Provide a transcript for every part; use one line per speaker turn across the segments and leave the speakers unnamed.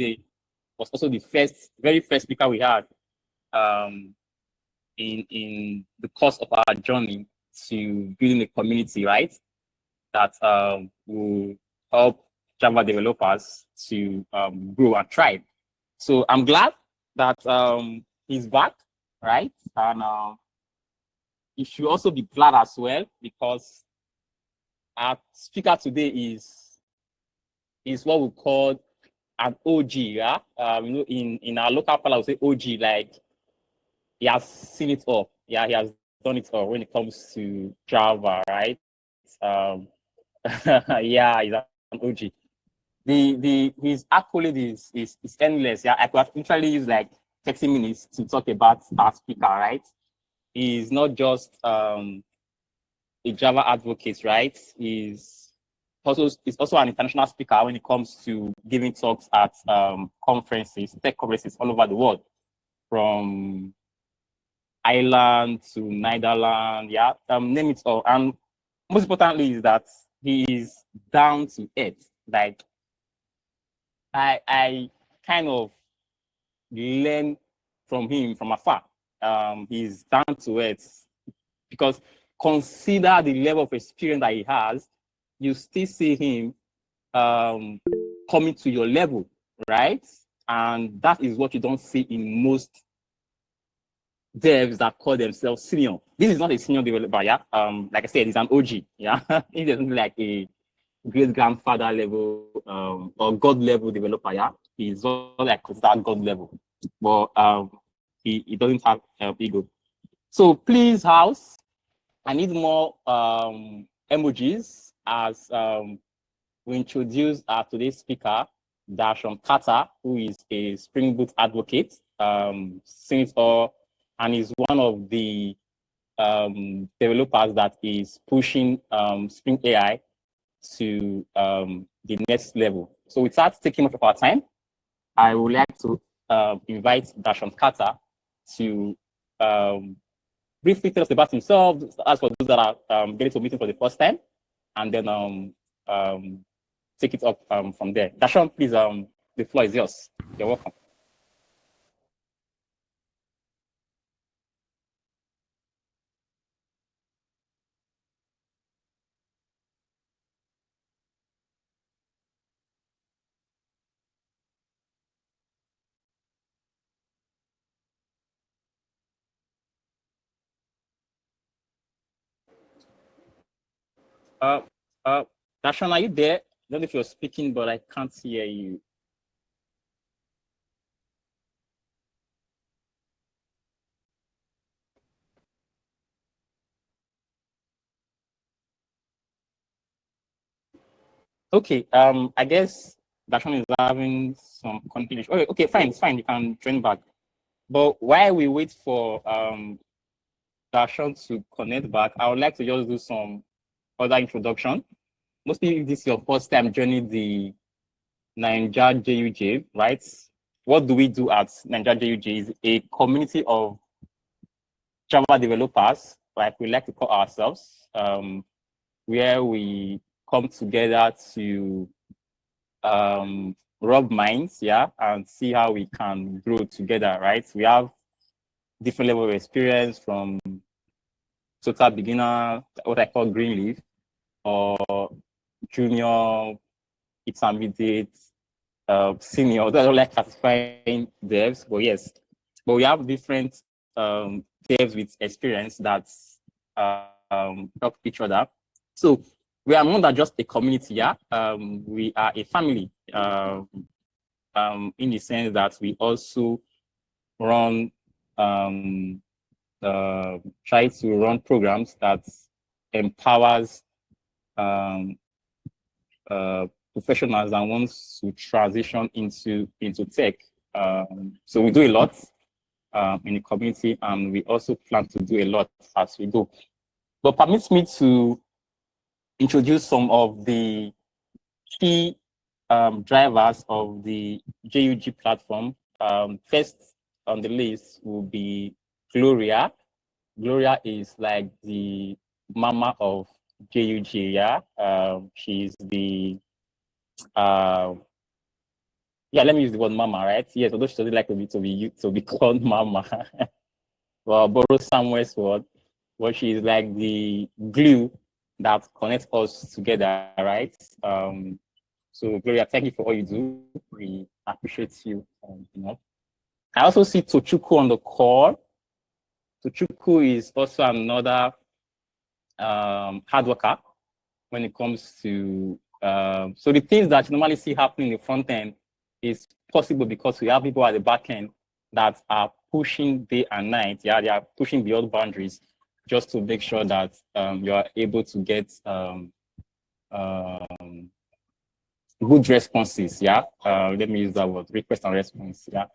today was also the very first speaker we had in the course of our journey to building a community, right? That will help Java developers to grow and thrive. So I'm glad that he's back, right? And you should also be glad as well, because our speaker today is what we call an OG, yeah. You know, in our local parlance, we say OG, like he has seen it all. Yeah, he has done it all when it comes to Java, right? Yeah, he's an OG. His accolade is endless. Yeah, I could have literally used like 30 minutes to talk about our speaker, right? He's not just a Java advocate, right? He's also an international speaker when it comes to giving talks at conferences, tech conferences all over the world, from Ireland to Netherlands, yeah, name it all. And most importantly is that he is down to earth. Like I kind of learn from him from afar. He's down to earth, because consider the level of experience that he has, you still see him coming to your level, right? And that is what you don't see in most devs that call themselves senior. This is not a senior developer, yeah. Like I said, he's an OG, yeah. He's something like a great grandfather level or God level developer, yeah. He's not like that God level, but he doesn't have ego. So please, house, I need more emojis as we introduce today's speaker, DaShaun Carter, who is a Spring Boot advocate, senator, and is one of the developers that is pushing Spring AI to the next level. So without taking much of our time, I would like to invite DaShaun Carter to briefly tell us about himself, as for those that are getting to meet him for the first time, and then take it up from there. DaShaun, please, the floor is yours. You're welcome. Uh, DaShaun, are you there? I don't know if you're speaking, but I can't hear you. Okay, I guess DaShaun is having some confusion. Okay, fine, it's fine. You can join back. But while we wait for DaShaun to connect back, I would like to just do some other introduction. Mostly if this is your first time joining the NAIJA-JUG, right? What do we do at NAIJA-JUG? Is a community of Java developers, like we like to call ourselves, where we come together to rub minds, yeah, and see how we can grow together, right? We have different level of experience, from total beginner, what I call greenleaf, or junior, intermediate, senior. I don't like classifying devs, but yes, but we have different devs with experience that help each other. So we are more than just a community, yeah. We are a family, in the sense that we also run try to run programs that empowers professionals and wants to transition into tech. So we do a lot in the community, and we also plan to do a lot as we go. But permit me to introduce some of the key drivers of the JUG platform. First on the list will be Gloria. Gloria is like the mama of JUG, yeah. She's the yeah, let me use the word mama, right? Yes, although she doesn't like to be called mama. Well, borrow Samuel's word, but she is like the glue that connects us together, right? So Gloria, thank you for all you do. We appreciate you. I also see Tochukwu on the call. Tochukwu is also another hard worker when it comes to so the things that you normally see happening in the front end is possible because we have people at the back end that are pushing day and night. Yeah, they are pushing beyond boundaries just to make sure that you are able to get good responses. Yeah, let me use that word: request and response. Yeah.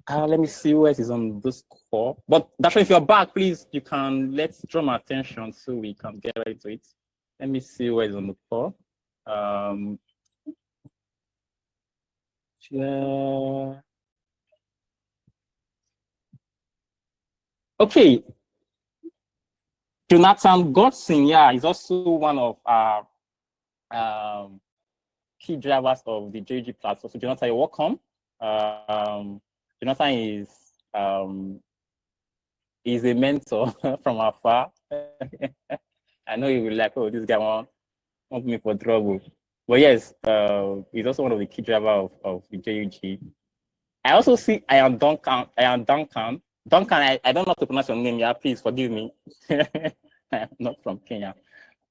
Let me see who else is on this call. But DaShaun, if you're back, please, you can let's draw my attention so we can get right to it. Let me see who is on the call. Yeah. Okay. Jonathan Godson, yeah, is also one of our key drivers of the JG platform. So Jonathan, you're welcome. Jonathan is a mentor from afar. I know you will like, oh, this guy won't me for trouble. But yes, he's also one of the key drivers of the JUG. I also see I am Duncan. Duncan, I don't know how to pronounce your name. Yeah, please forgive me. I'm not from Kenya.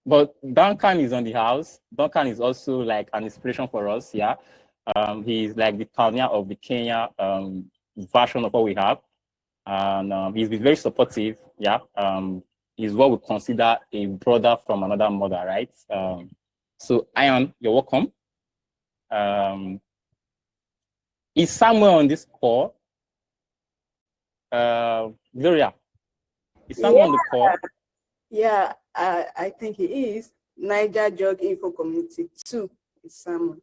But Duncan is on the house. Duncan is also like an inspiration for us. Yeah. He's like the pioneer of the Kenya version of what we have. And he's been very supportive. Yeah. He's what we consider a brother from another mother, right? So Ian, you're welcome. Is somewhere on this call? Gloria, is someone on the call?
Yeah, I think he is. NAIJA-JUG Info Community 2 is someone.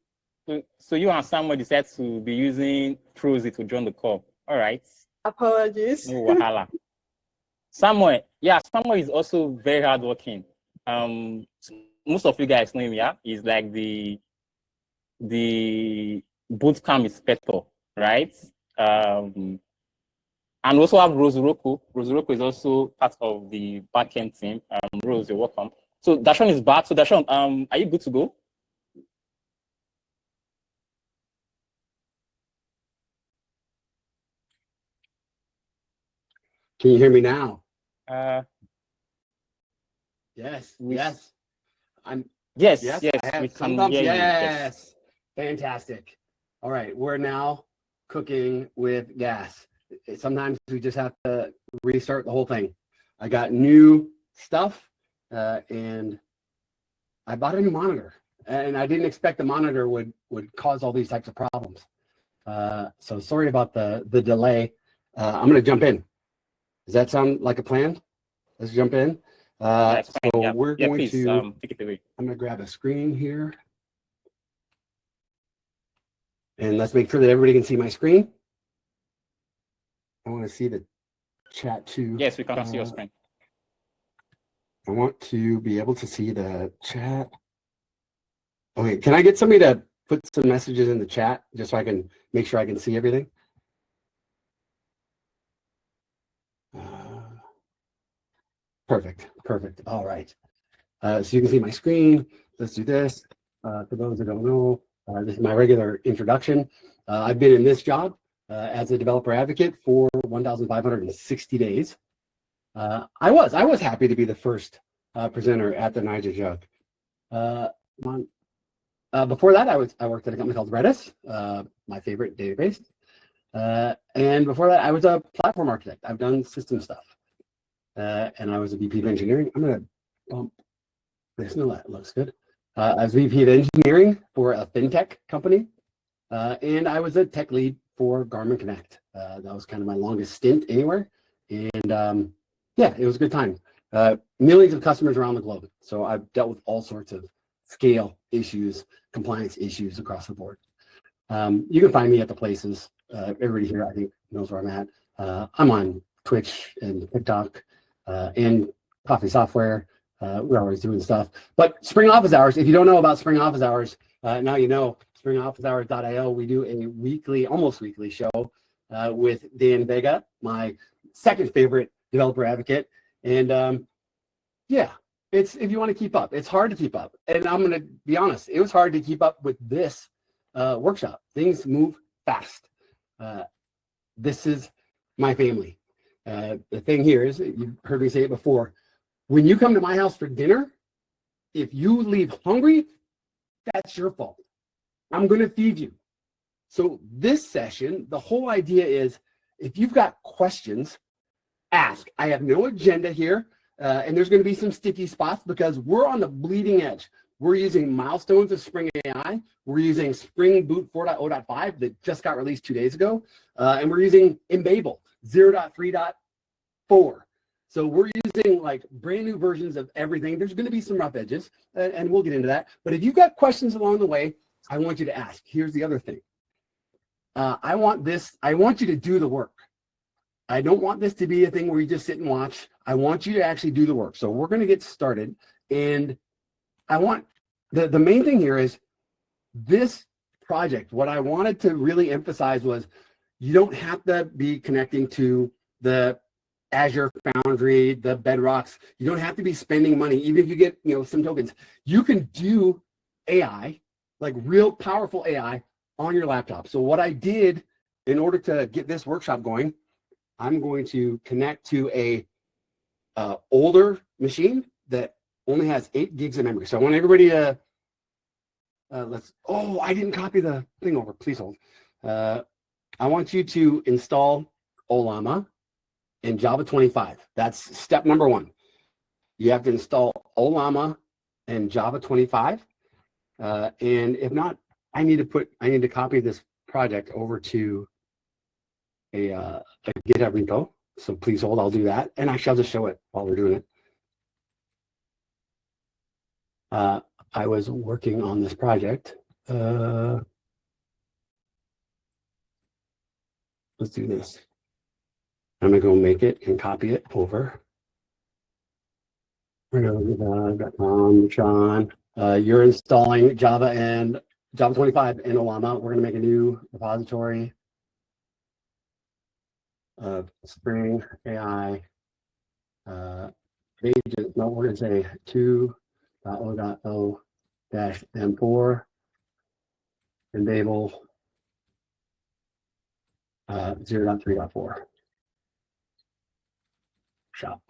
So you and Samuel decided to be using Prosy to join the call. All right.
Apologies.
No wahala. Samuel is also very hardworking. Most of you guys know him, yeah? He's like the bootcamp inspector, right? And we also have Rose Roku. Rose Roku is also part of the backend team. Rose, you're welcome. So DaShaun is back. So DaShaun, are you good to go?
Can you hear me now?
Yes.
Yes.
Yes.
We can hear you. Yes. Fantastic. All right, we're now cooking with gas. Sometimes we just have to restart the whole thing. I got new stuff and I bought a new monitor, and I didn't expect the monitor would cause all these types of problems. So sorry about the delay. I'm going to jump in. Does that sound like a plan? Let's jump in. We're going to
take it away.
I'm going to grab a screen here. And let's make sure that everybody can see my screen. I want to see the chat too.
Yes, we can see your screen.
I want to be able to see the chat. Okay, can I get somebody to put some messages in the chat just so I can make sure I can see everything? Perfect. All right. So you can see my screen. Let's do this. For those who don't know, this is my regular introduction. I've been in this job as a developer advocate for 1,560 days. I was happy to be the first presenter at the NAIJA-JUG. Before that, I worked at a company called Redis, my favorite database. And before that, I was a platform architect. I've done system stuff. And I was a VP of engineering. I'm going to bump this. No, that looks good. I was VP of engineering for a fintech company. And I was a tech lead for Garmin Connect. That was kind of my longest stint anywhere. And yeah, it was a good time. Millions of customers around the globe. So I've dealt with all sorts of scale issues, compliance issues across the board. You can find me at the places. Everybody here, I think, knows where I'm at. I'm on Twitch and TikTok and Coffee Software. We're always doing stuff. But Spring Office Hours, if you don't know about Spring Office Hours, now you know, springofficehours.io, we do a weekly, almost weekly show with Dan Vega, my second favorite developer advocate. And yeah, it's, if you want to keep up, it's hard to keep up. And I'm going to be honest, it was hard to keep up with this workshop. Things move fast. This is my family. The thing here is, you've heard me say it before, when you come to my house for dinner, if you leave hungry, that's your fault. I'm going to feed you. So this session, the whole idea is, if you've got questions, ask. I have no agenda here, and there's going to be some sticky spots because we're on the bleeding edge. We're using milestones of Spring AI. We're using Spring Boot 4.0.5 that just got released 2 days ago, and we're using Embabel 0.3.4. So we're using like brand new versions of everything. There's going to be some rough edges, and we'll get into that. But if you've got questions along the way, I want you to ask. Here's the other thing. I want you to do the work. I don't want this to be a thing where you just sit and watch. I want you to actually do the work. So we're going to get started. And I want, the main thing here is this project. What I wanted to really emphasize was, you don't have to be connecting to the Azure Foundry, the Bedrocks. You don't have to be spending money, even if you get, some tokens. You can do AI, like real powerful AI, on your laptop. So what I did in order to get this workshop going, I'm going to connect to a older machine that only has 8 gigs of memory. So I want everybody to I didn't copy the thing over. Please hold. I want you to install Ollama in Java 25. That's step number 1. You have to install Ollama in Java 25. And if not, I need to copy this project over to a GitHub repo. So please hold, I'll do that. And actually, I'll just show it while we're doing it. I was working on this project. Let's do this. I'm gonna go make it and copy it over. We're gonna go DaShaun. You're installing Java and Java 25 and Ollama. We're gonna make a new repository of Spring AI agent. No, we're gonna say 2.0.0-M4 Embabel 0.3.4 shop.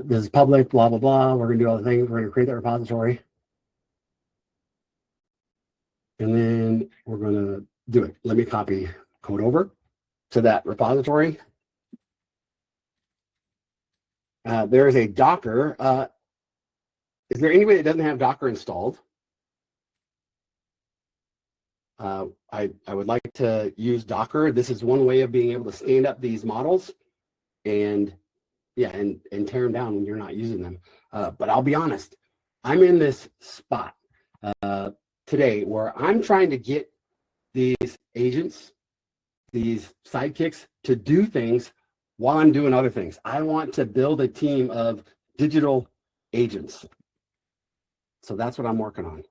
This is public, blah, blah, blah. We're gonna do all the things. We're gonna create that repository. And then we're gonna do it. Let me copy code over to that repository. There is a Docker. Is there anybody that doesn't have Docker installed? I would like to use Docker. This is one way of being able to stand up these models and tear them down when you're not using them. But I'll be honest, I'm in this spot today where I'm trying to get these agents, these sidekicks, to do things while I'm doing other things. I want to build a team of digital agents. So that's what I'm working on.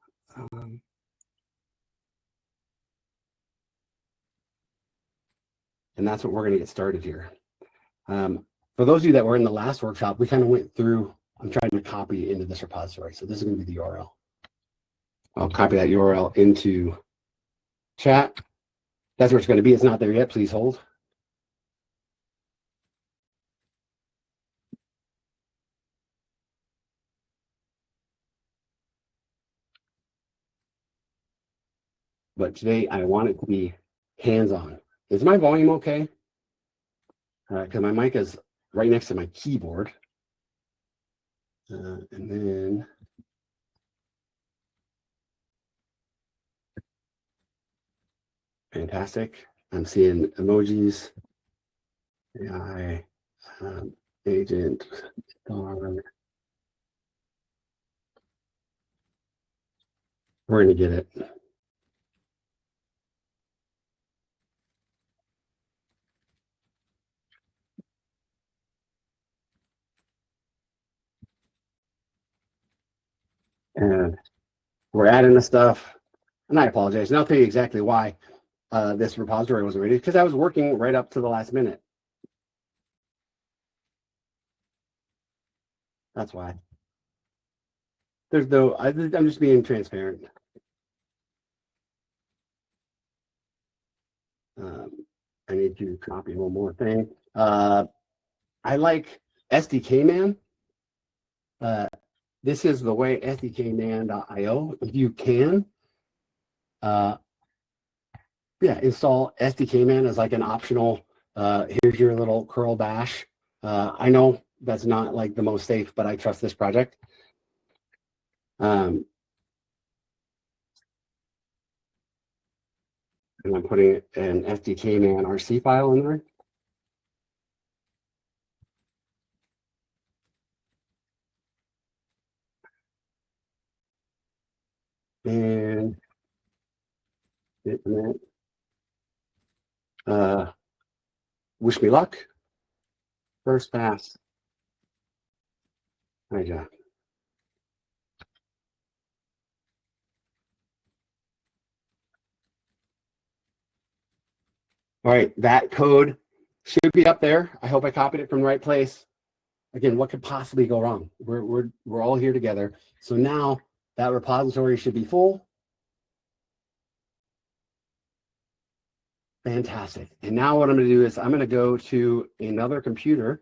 And that's what we're going to get started here. For those of you that were in the last workshop, we kind of went through, I'm trying to copy into this repository. So this is going to be the URL. I'll copy that URL into chat. That's where it's going to be. It's not there yet. Please hold. But today I want it to be hands-on. Is my volume okay? Because my mic is right next to my keyboard. And then fantastic. I'm seeing emojis. AI agent. We're going to get it. And we're adding the stuff. And I apologize. And I'll tell you exactly why this repository wasn't ready, because I was working right up to the last minute. That's why. There's no, I'm just being transparent. I need to copy one more thing. I like SDKman. This is the way SDKman.io. If you can, install SDKman as like an optional. Here's your little curl bash. I know that's not like the most safe, but I trust this project. And I'm putting an SDKman RC file in there. And wish me luck. First pass. NAIJA. All right, that code should be up there. I hope I copied it from the right place. Again, what could possibly go wrong? We're all here together. So now that repository should be full. Fantastic. And now what I'm going to do is I'm going to go to another computer.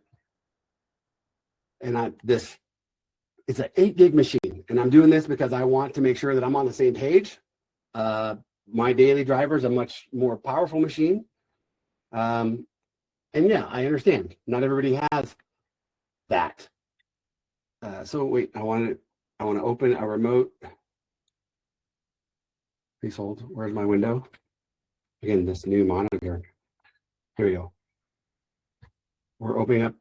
And it's an 8 gig machine. And I'm doing this because I want to make sure that I'm on the same page. My daily driver is a much more powerful machine. And yeah, I understand. Not everybody has that. So wait, I want to open a remote. Please hold. Where's my window? Again, this new monitor. Here we go. We're opening up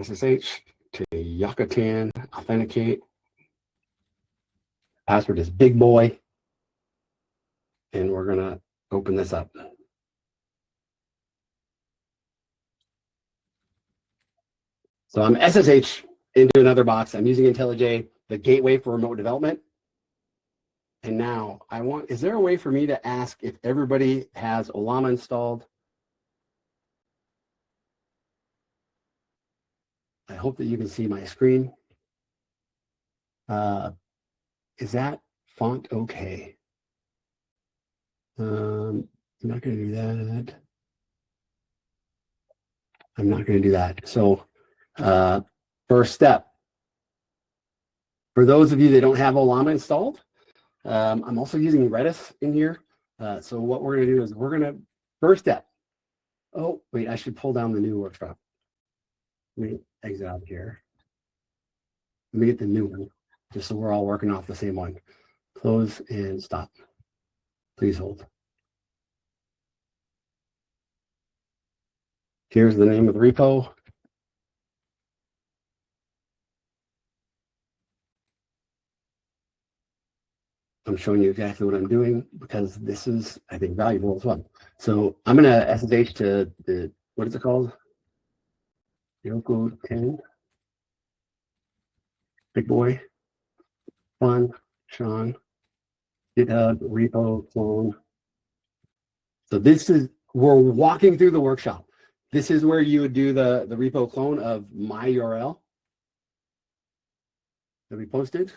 SSH to Yakatan, authenticate. Password is big boy. And we're gonna open this up. So I'm SSH into another box. I'm using IntelliJ, the gateway for remote development. And now is there a way for me to ask if everybody has Ollama installed? I hope that you can see my screen. Is that font okay? I'm not going to do that. I'm not going to do that. So first step, for those of you that don't have Ollama installed, I'm also using Redis in here. So what we're going to do is first step. Oh, wait, I should pull down the new workshop. Let me exit out here. Let me get the new one, just so we're all working off the same one. Close and stop. Please hold. Here's the name of the repo. I'm showing you exactly what I'm doing because this is, I think, valuable as well. So I'm going to SSH to the, what is it called? Yoko 10. Big boy. Fun. Sean. GitHub repo clone. So this is, we're walking through the workshop. This is where you would do the repo clone of my URL that we posted.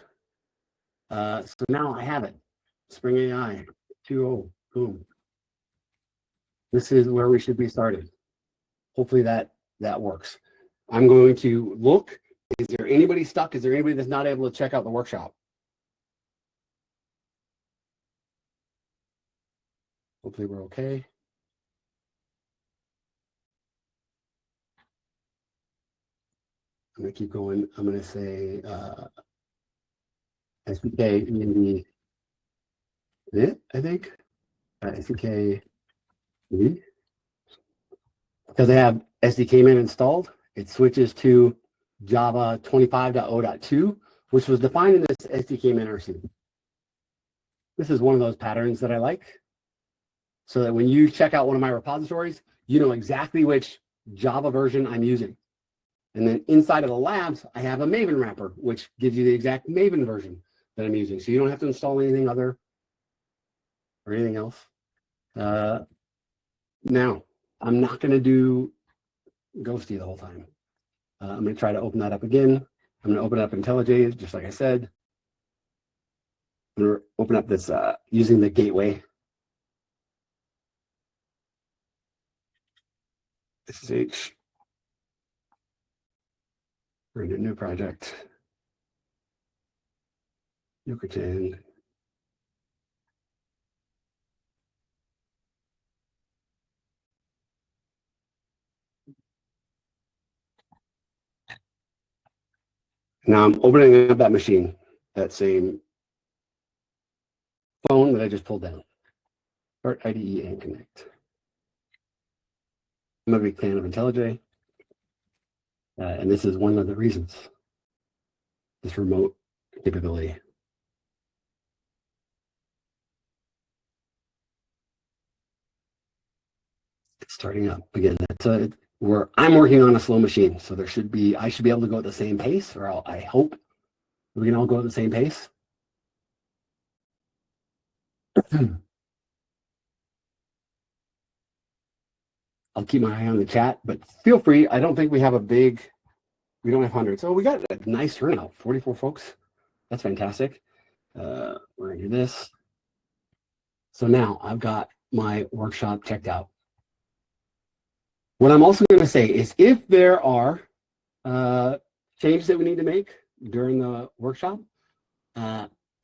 So now I have it. Spring AI 2.0. Boom. This is where we should be started. Hopefully that works. I'm going to look. Is there anybody stuck? Is there anybody that's not able to check out the workshop? Hopefully we're okay. I'm going to keep going. I'm going to say SDK END. I think. SDK END. Because I have SDKman installed, it switches to Java 25.0.2, which was defined in this SDKman RC. This is one of those patterns that I like, so that when you check out one of my repositories, you know exactly which Java version I'm using. And then inside of the labs, I have a Maven wrapper, which gives you the exact Maven version. that I'm using. So you don't have to install anything other or anything else. Now, I'm not going to do Ghosty the whole time. I'm going to try to open that up again. I'm going to open up IntelliJ, just like I said. I'm going to open up this using the gateway. SSH. We're in a new project. Yucatan. Now I'm opening up that machine, that same phone that I just pulled down. Start IDE and connect. I'm a big fan of IntelliJ. And this is one of the reasons, this remote capability. It's starting up again. That's where I'm working on a slow machine, so I should be able to go at the same pace, or I hope we can all go at the same pace. I'll keep my eye on the chat, but feel free. I don't think we have we don't have hundreds. So we got a nice turnout, 44 folks. That's fantastic. We're gonna do this. So now I've got my workshop checked out. What I'm also going to say is if there are changes that we need to make during the workshop,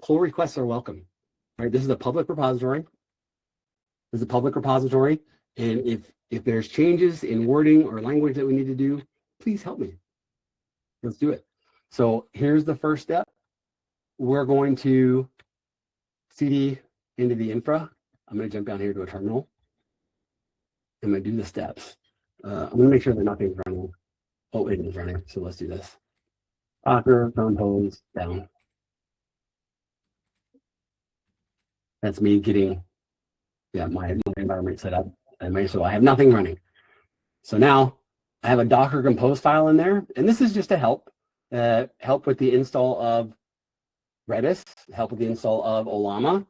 pull requests are welcome. Right? This is a public repository. This is a public repository. And if there's changes in wording or language that we need to do, please help me. Let's do it. So here's the first step. We're going to CD into the infra. I'm going to jump down here to a terminal. I'm going to do the steps. I'm going to make sure that nothing's running. Oh, it is running. So let's do this. Docker, compose, down. That's me getting my environment set up. So I have nothing running. So now I have a Docker compose file in there. And this is just to help with the install of Redis, help with the install of Ollama.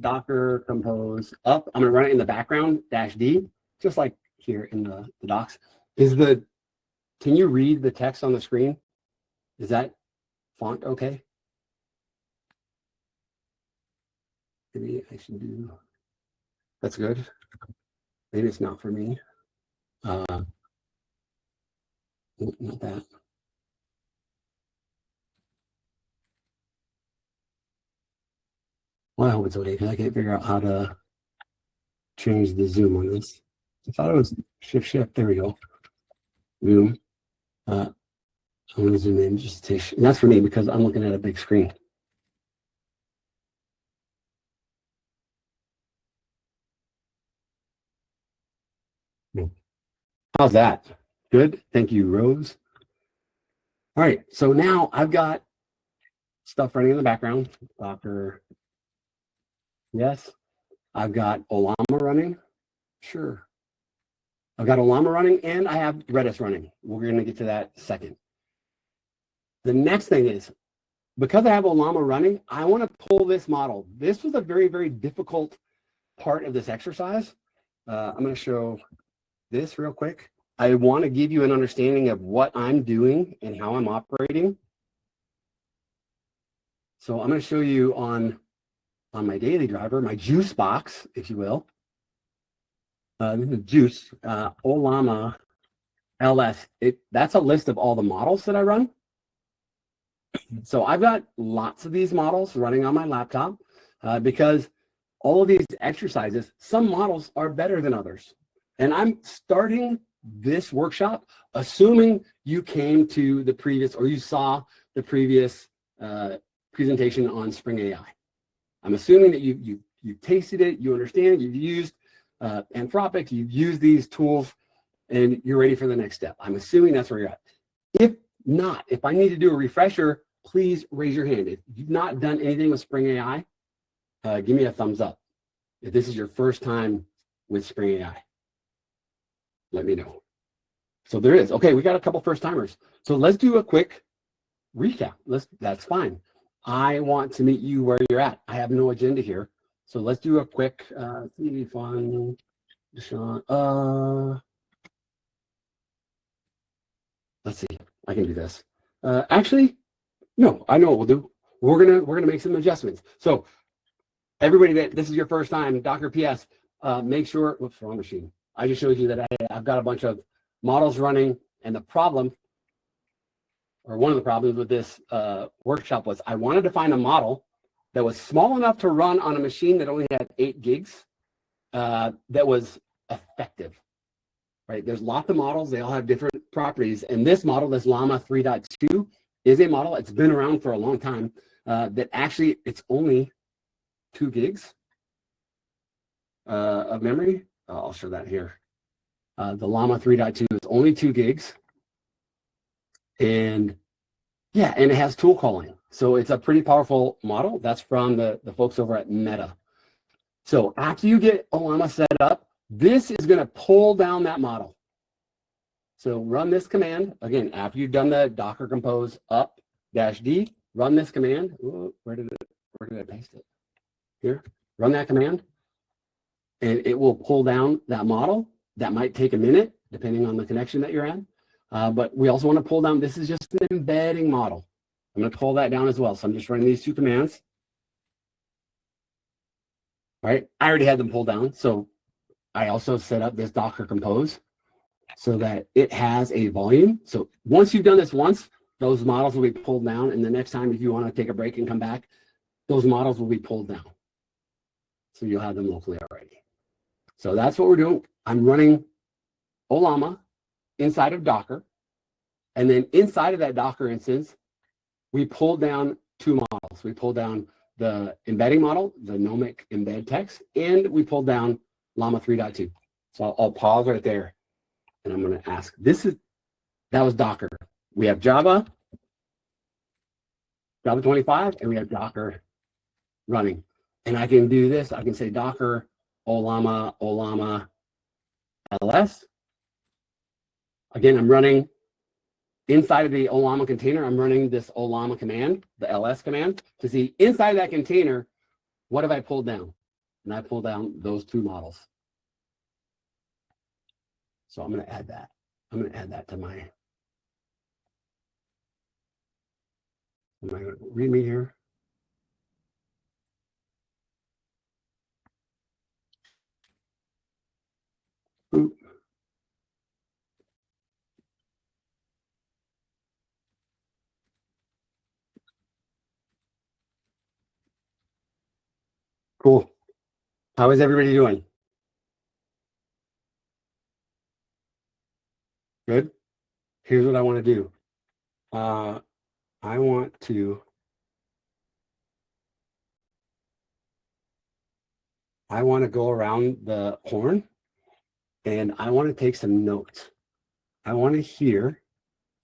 Docker compose up. I'm going to run it in the background, -D, just like here in the docs. Can you read the text on the screen? Is that font okay? Maybe I should do, that's good. Maybe it's not for me. Not that. Well, I hope it's okay because I can't figure out how to change the zoom on this. I thought it was shift. There we go. Zoom. I'm going to zoom in just to, and that's for me because I'm looking at a big screen. How's that? Good. Thank you, Rose. All right. So now I've got stuff running in the background. Docker. Yes. I've got Ollama running. Sure. I've got Ollama running and I have Redis running. We're going to get to that second. The next thing is, because I have Ollama running, I want to pull this model. This was a very, very difficult part of this exercise. I'm going to show this real quick. I want to give you an understanding of what I'm doing and how I'm operating. So I'm going to show you on my daily driver, my juice box, if you will. This is juice, Ollama LS. That's a list of all the models that I run. So I've got lots of these models running on my laptop because all of these exercises, some models are better than others. And I'm starting this workshop assuming you came to the previous, or you saw the previous presentation on Spring AI. I'm assuming that you tasted it, you understand, you've used Anthropic, you've used these tools, and you're ready for the next step. I'm assuming that's where you're at. If not, if I need to do a refresher, please raise your hand. If you've not done anything with Spring AI, give me a thumbs up. If this is your first time with Spring AI, let me know. So there is. Okay, we got a couple first timers. So let's do a quick recap. That's fine. I want to meet you where you're at. I have no agenda here. So let's do a quick, fun, DaShaun, let's see, I can do this. Actually, no, I know what we'll do. We're gonna make some adjustments. So everybody that this is your first time, Docker PS, make sure, whoops, wrong machine. I just showed you that I've got a bunch of models running, and the problem, or one of the problems with this workshop was I wanted to find a model that was small enough to run on a machine that only had 8 gigs that was effective, right? There's lots of models. They all have different properties. And this model, this Llama 3.2, is a model. It's been around for a long time that actually it's only 2 gigs of memory. I'll show that here. The Llama 3.2 is only 2 gigs. And yeah, and it has tool calling. So it's a pretty powerful model. That's from the folks over at Meta. So after you get Ollama set up, this is going to pull down that model. So run this command. Again, after you've done the Docker compose up -d, run this command. Ooh, where did I paste it? Here. Run that command. And it will pull down that model. That might take a minute, depending on the connection that you're in. But we also want to pull down, this is just an embedding model. I'm going to pull that down as well. So I'm just running these 2 commands. All right, I already had them pulled down. So I also set up this Docker compose so that it has a volume. So once you've done this once, those models will be pulled down. And the next time, if you want to take a break and come back, those models will be pulled down. So you'll have them locally already. So that's what we're doing. I'm running Ollama inside of Docker. And then inside of that Docker instance, we pulled down 2 models. We pulled down the embedding model, the Nomic embed text, and we pulled down Llama 3.2. So I'll pause right there. And I'm going to ask, that was Docker. We have Java 25, and we have Docker running. And I can do this. I can say Docker, Ollama, ls. Again, I'm running inside of the Ollama container. I'm running this Ollama command, the ls command, to see inside that container, what have I pulled down? And I pulled down those 2 models. So I'm going to add that. I'm going to add that to my README here. Oop. Cool. How is everybody doing? Good. Here's what I want to do. I want to go around the horn, and I want to take some notes. I want to hear.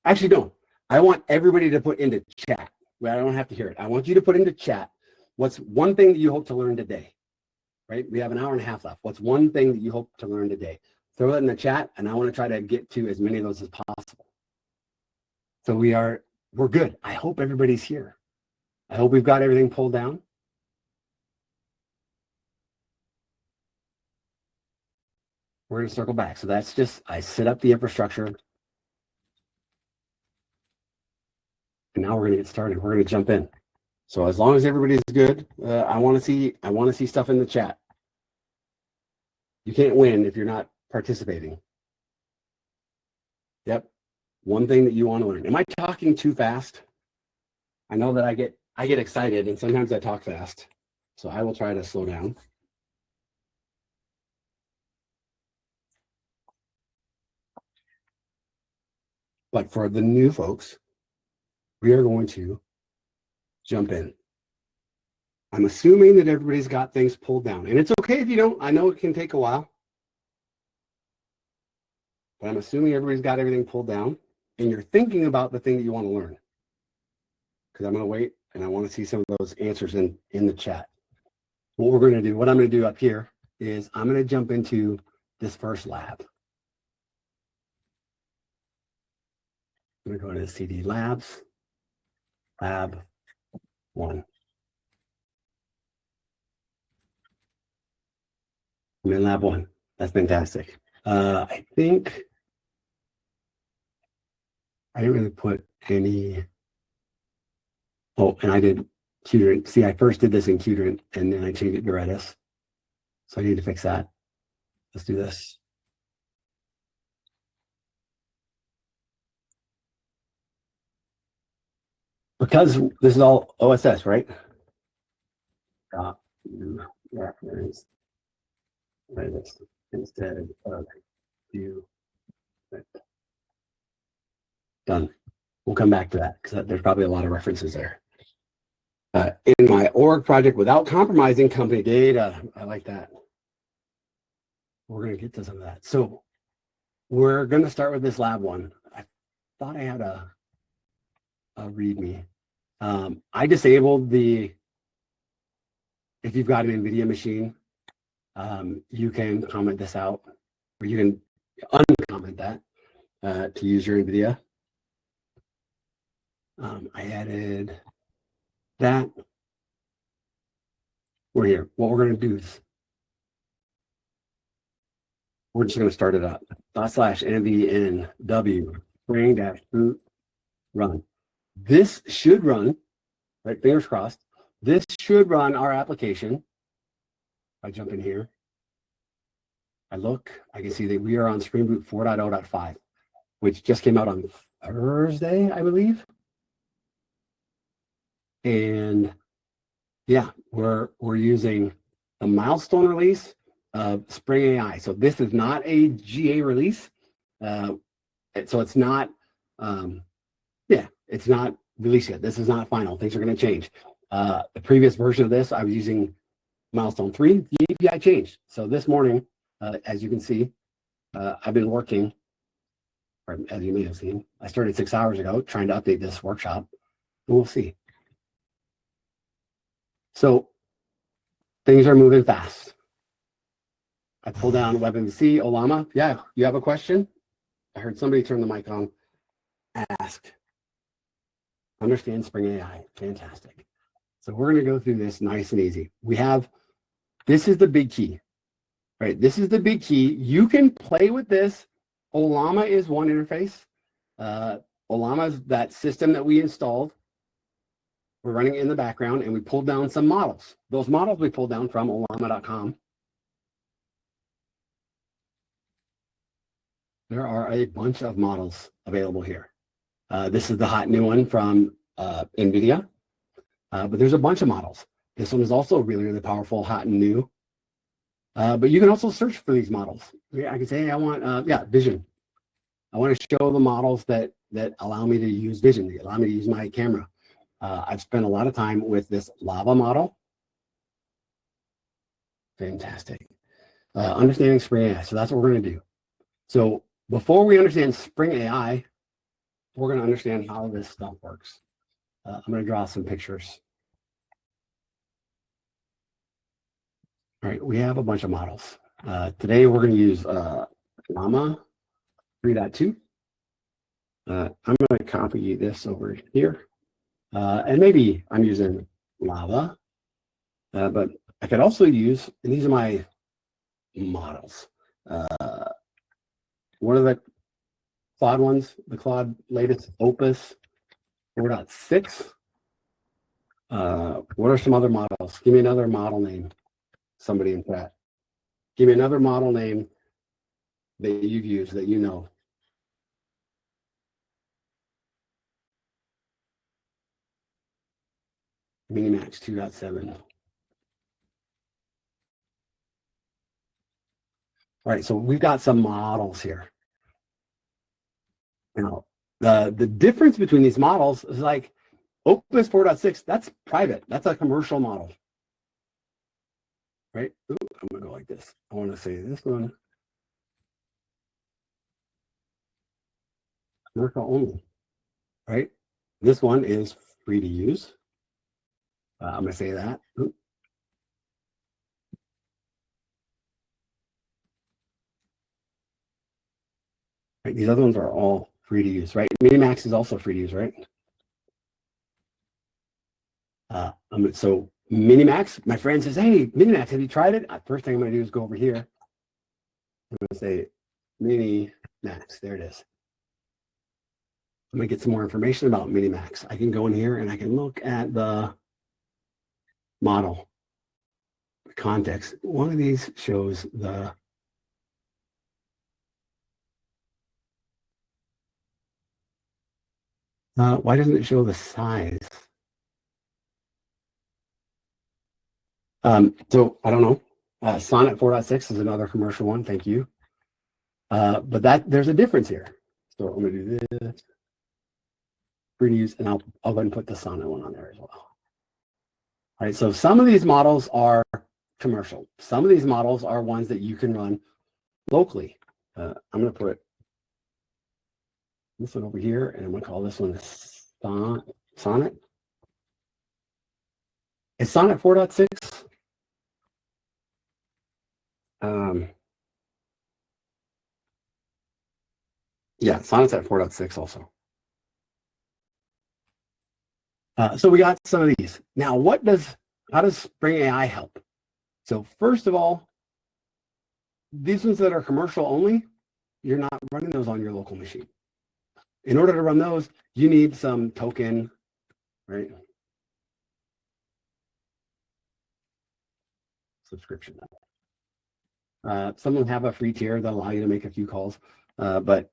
Actually, no. I want everybody to put into chat. Well, I don't have to hear it. I want you to put into chat. What's one thing that you hope to learn today? Right? We have an hour and a half left. What's one thing that you hope to learn today? Throw it in the chat, and I want to try to get to as many of those as possible. So we're good. I hope everybody's here. I hope we've got everything pulled down. We're going to circle back. So that's just, I set up the infrastructure. And now we're going to get started. We're going to jump in. So as long as everybody's good, I want to see stuff in the chat. You can't win if you're not participating. Yep. One thing that you want to learn. Am I talking too fast? I know that I get excited, and sometimes I talk fast. So I will try to slow down. But for the new folks, we are going to jump in. I'm assuming that everybody's got things pulled down. And it's okay if you don't. I know it can take a while. But I'm assuming everybody's got everything pulled down. And you're thinking about the thing that you want to learn. Because I'm going to wait, and I want to see some of those answers in the chat. What I'm going to do up here is I'm going to jump into this first lab. I'm going to go to CD labs, lab 1. I'm in lab 1. That's fantastic. I think I didn't really put any. Oh, and I did Qdrant. See, I first did this in Qdrant and then I changed it to Redis. So I need to fix that. Let's do this. Because this is all OSS, right? Reference Redis instead of Qdrant. Done. We'll come back to that because there's probably a lot of references there. In my org project without compromising company data. I like that. We're going to get to some of that. So we're going to start with this lab 1. I thought I had a README. I disabled the, if you've got an NVIDIA machine, you can comment this out, or you can uncomment that to use your NVIDIA. I added that. We're here. What we're going to do is we're just going to start it up. /nvnw spring-boot run. This should run, right? Fingers crossed. This should run our application. I jump in here. I look, I can see that we are on Spring Boot 4.0.5, which just came out on Thursday, I believe. And yeah, we're using the milestone release of Spring AI. So this is not a GA release. So it's not, it's not released yet. This is not final. Things are going to change. The previous version of this, I was using milestone 3. The API changed. So this morning, as you can see, I've been working, or as you may have seen, I started 6 hours ago trying to update this workshop, and we'll see. So things are moving fast. I pulled down WebMVC, Ollama. Yeah, you have a question? I heard somebody turn the mic on. Ask. Understand Spring AI. Fantastic. So we're going to go through this nice and easy. We have, this is the big key, right? This is the big key. You can play with this. Ollama is one interface. Ollama is that system that we installed. We're running it in the background, and we pulled down some models. Those models we pulled down from ollama.com. There are a bunch of models available here. This is the hot new one from NVIDIA, but there's a bunch of models. This one is also really, really powerful, hot and new. But you can also search for these models. I can say, hey, I want, vision. I want to show the models that allow me to use vision, that allow me to use my camera. I've spent a lot of time with this lava model. Fantastic. Understanding Spring AI. So that's what we're going to do. So before we understand Spring AI, we're going to understand how this stuff works. I'm going to draw some pictures. All right, we have a bunch of models. Today we're going to use Llama 3.2. I'm going to copy this over here. And maybe I'm using Lava, but I could also use, and these are my models. What are the Claude ones? The Claude latest Opus 4.6. What are some other models? Give me another model name. Somebody in chat. Give me another model name that you've used that you know. Minimax 2.7. All right, so we've got some models here. Now, the difference between these models is like Opus 4.6, that's private. That's a commercial model. Right? Ooh, I'm going to go like this. I want to say this one. Commercial only. Right? This one is free to use. I'm going to say that. Ooh. Right, these other ones are all free to use, right? Minimax is also free to use, right? So Minimax, my friend says, hey, Minimax, have you tried it? First thing I'm going to do is go over here. I'm going to say Minimax. There it is. I'm going to get some more information about Minimax. I can go in here and I can look at the model, the context. One of these shows the why doesn't it show the size? So I don't know. Sonnet 4.6 is another commercial one. Thank you. But there's a difference here. So I'm going to do this. Free to use, and I'll go ahead and put the Sonnet one on there as well. All right. So some of these models are commercial. Some of these models are ones that you can run locally. I'm going to put this one over here, and I'm going to call this one Sonnet. Is Sonnet 4.6? Yeah, Sonnet's at 4.6 also. So we got some of these. Now, how does Spring AI help? So first of all, these ones that are commercial only, you're not running those on your local machine. In order to run those, you need some token, right? Subscription. Some of them have a free tier that allow you to make a few calls, but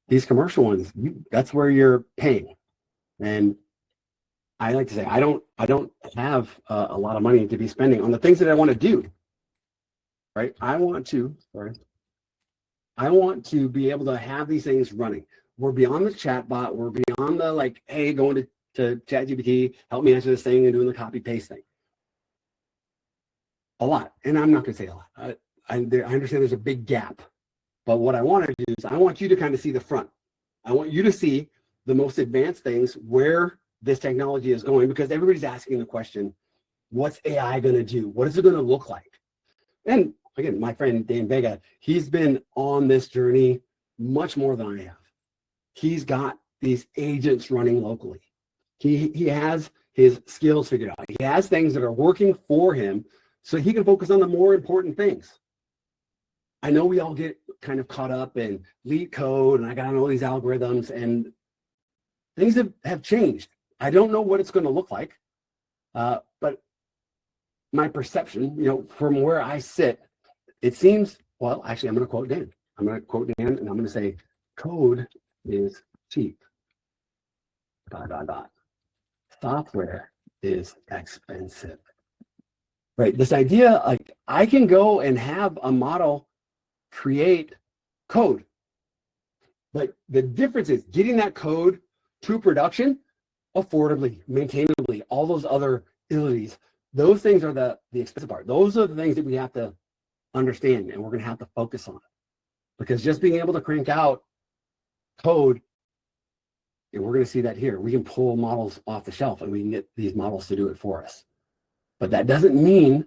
these commercial ones, that's where you're paying. And I like to say, I don't have a lot of money to be spending on the things that I want to do, right? I want to be able to have these things running. We're beyond the chatbot. We're beyond the like, hey, going to ChatGPT, help me answer this thing and doing the copy paste thing. A lot, and I'm not going to say a lot. I understand there's a big gap, but what I want to do is I want you to kind of see the front. I want you to see the most advanced things where this technology is going, because everybody's asking the question, what's AI going to do? What is it going to look like? And again, my friend Dan Vega, he's been on this journey much more than I have. He's got these agents running locally. He has his skills figured out. He has things that are working for him so he can focus on the more important things. I know we all get kind of caught up in lead code and I got to know these algorithms, and things have changed. I don't know what it's going to look like, but my perception, from where I sit, it seems, well, actually, I'm going to quote Dan. I'm going to quote Dan, and I'm going to say, code is cheap. ... Software is expensive. Right? This idea, like, I can go and have a model create code, but the difference is getting that code to production affordably, maintainably, all those other abilities. Those things are the expensive part. Those are the things that we have to understand, and we're going to have to focus on. Because just being able to crank out code, and we're going to see that here, we can pull models off the shelf and we can get these models to do it for us. But that doesn't mean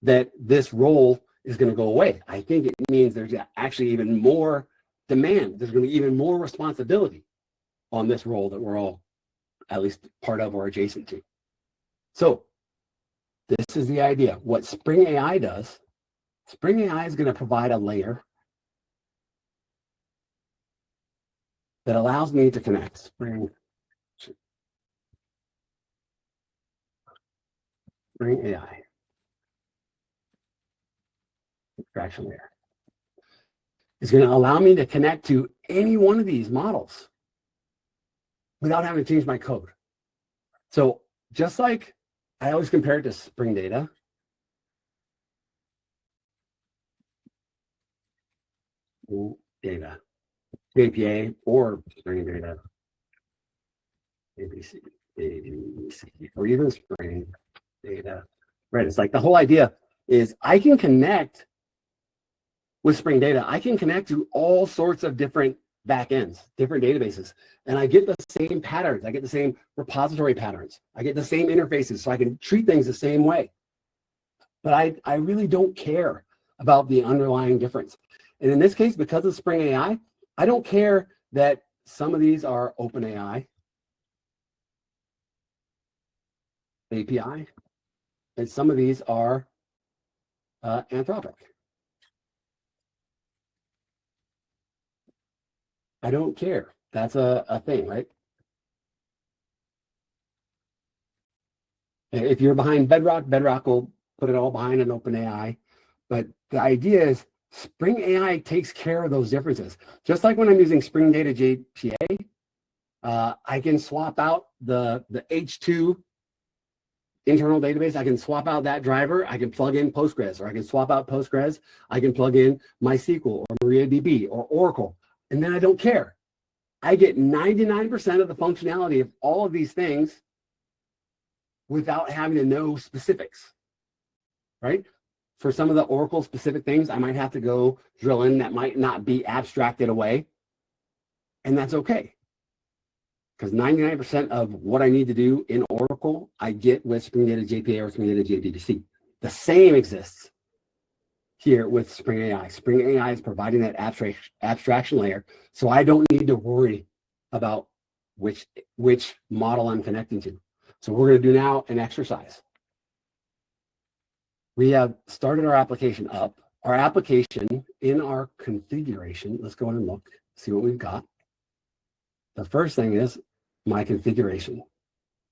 that this role is going to go away. I think it means there's actually even more demand. There's going to be even more responsibility on this role that we're all at least part of or adjacent to. So this is the idea. What Spring AI does, Spring AI is going to provide a layer that allows me to connect Spring AI abstraction layer. It's going to allow me to connect to any one of these models without having to change my code. So just like I always compare it to Spring Data, APA or Spring Data, ABC, or even Spring Data. Right? It's like the whole idea is I can connect with Spring Data. I can connect to all sorts of different backends, different databases, and I get the same patterns. I get the same repository patterns. I get the same interfaces, so I can treat things the same way. But I really don't care about the underlying difference. And in this case, because of Spring AI, I don't care that some of these are OpenAI API, and some of these are Anthropic. I don't care. That's a thing, right? If you're behind Bedrock, Bedrock will put it all behind an OpenAI. But the idea is Spring AI takes care of those differences. Just like when I'm using Spring Data JPA, I can swap out the H2 internal database. I can swap out that driver. I can plug in Postgres, or I can swap out Postgres. I can plug in MySQL or MariaDB or Oracle, and then I don't care. I get 99% of the functionality of all of these things without having to know specifics, right? For some of the Oracle specific things, I might have to go drill in that might not be abstracted away, and that's okay. Because 99% of what I need to do in Oracle, I get with Spring Data JPA or Spring Data JDBC. The same exists here with Spring AI. Spring AI is providing that abstraction layer, so I don't need to worry about which model I'm connecting to. So we're going to do now an exercise. We have started our application up. Our application in our configuration, let's go in and look, see what we've got. The first thing is my configuration.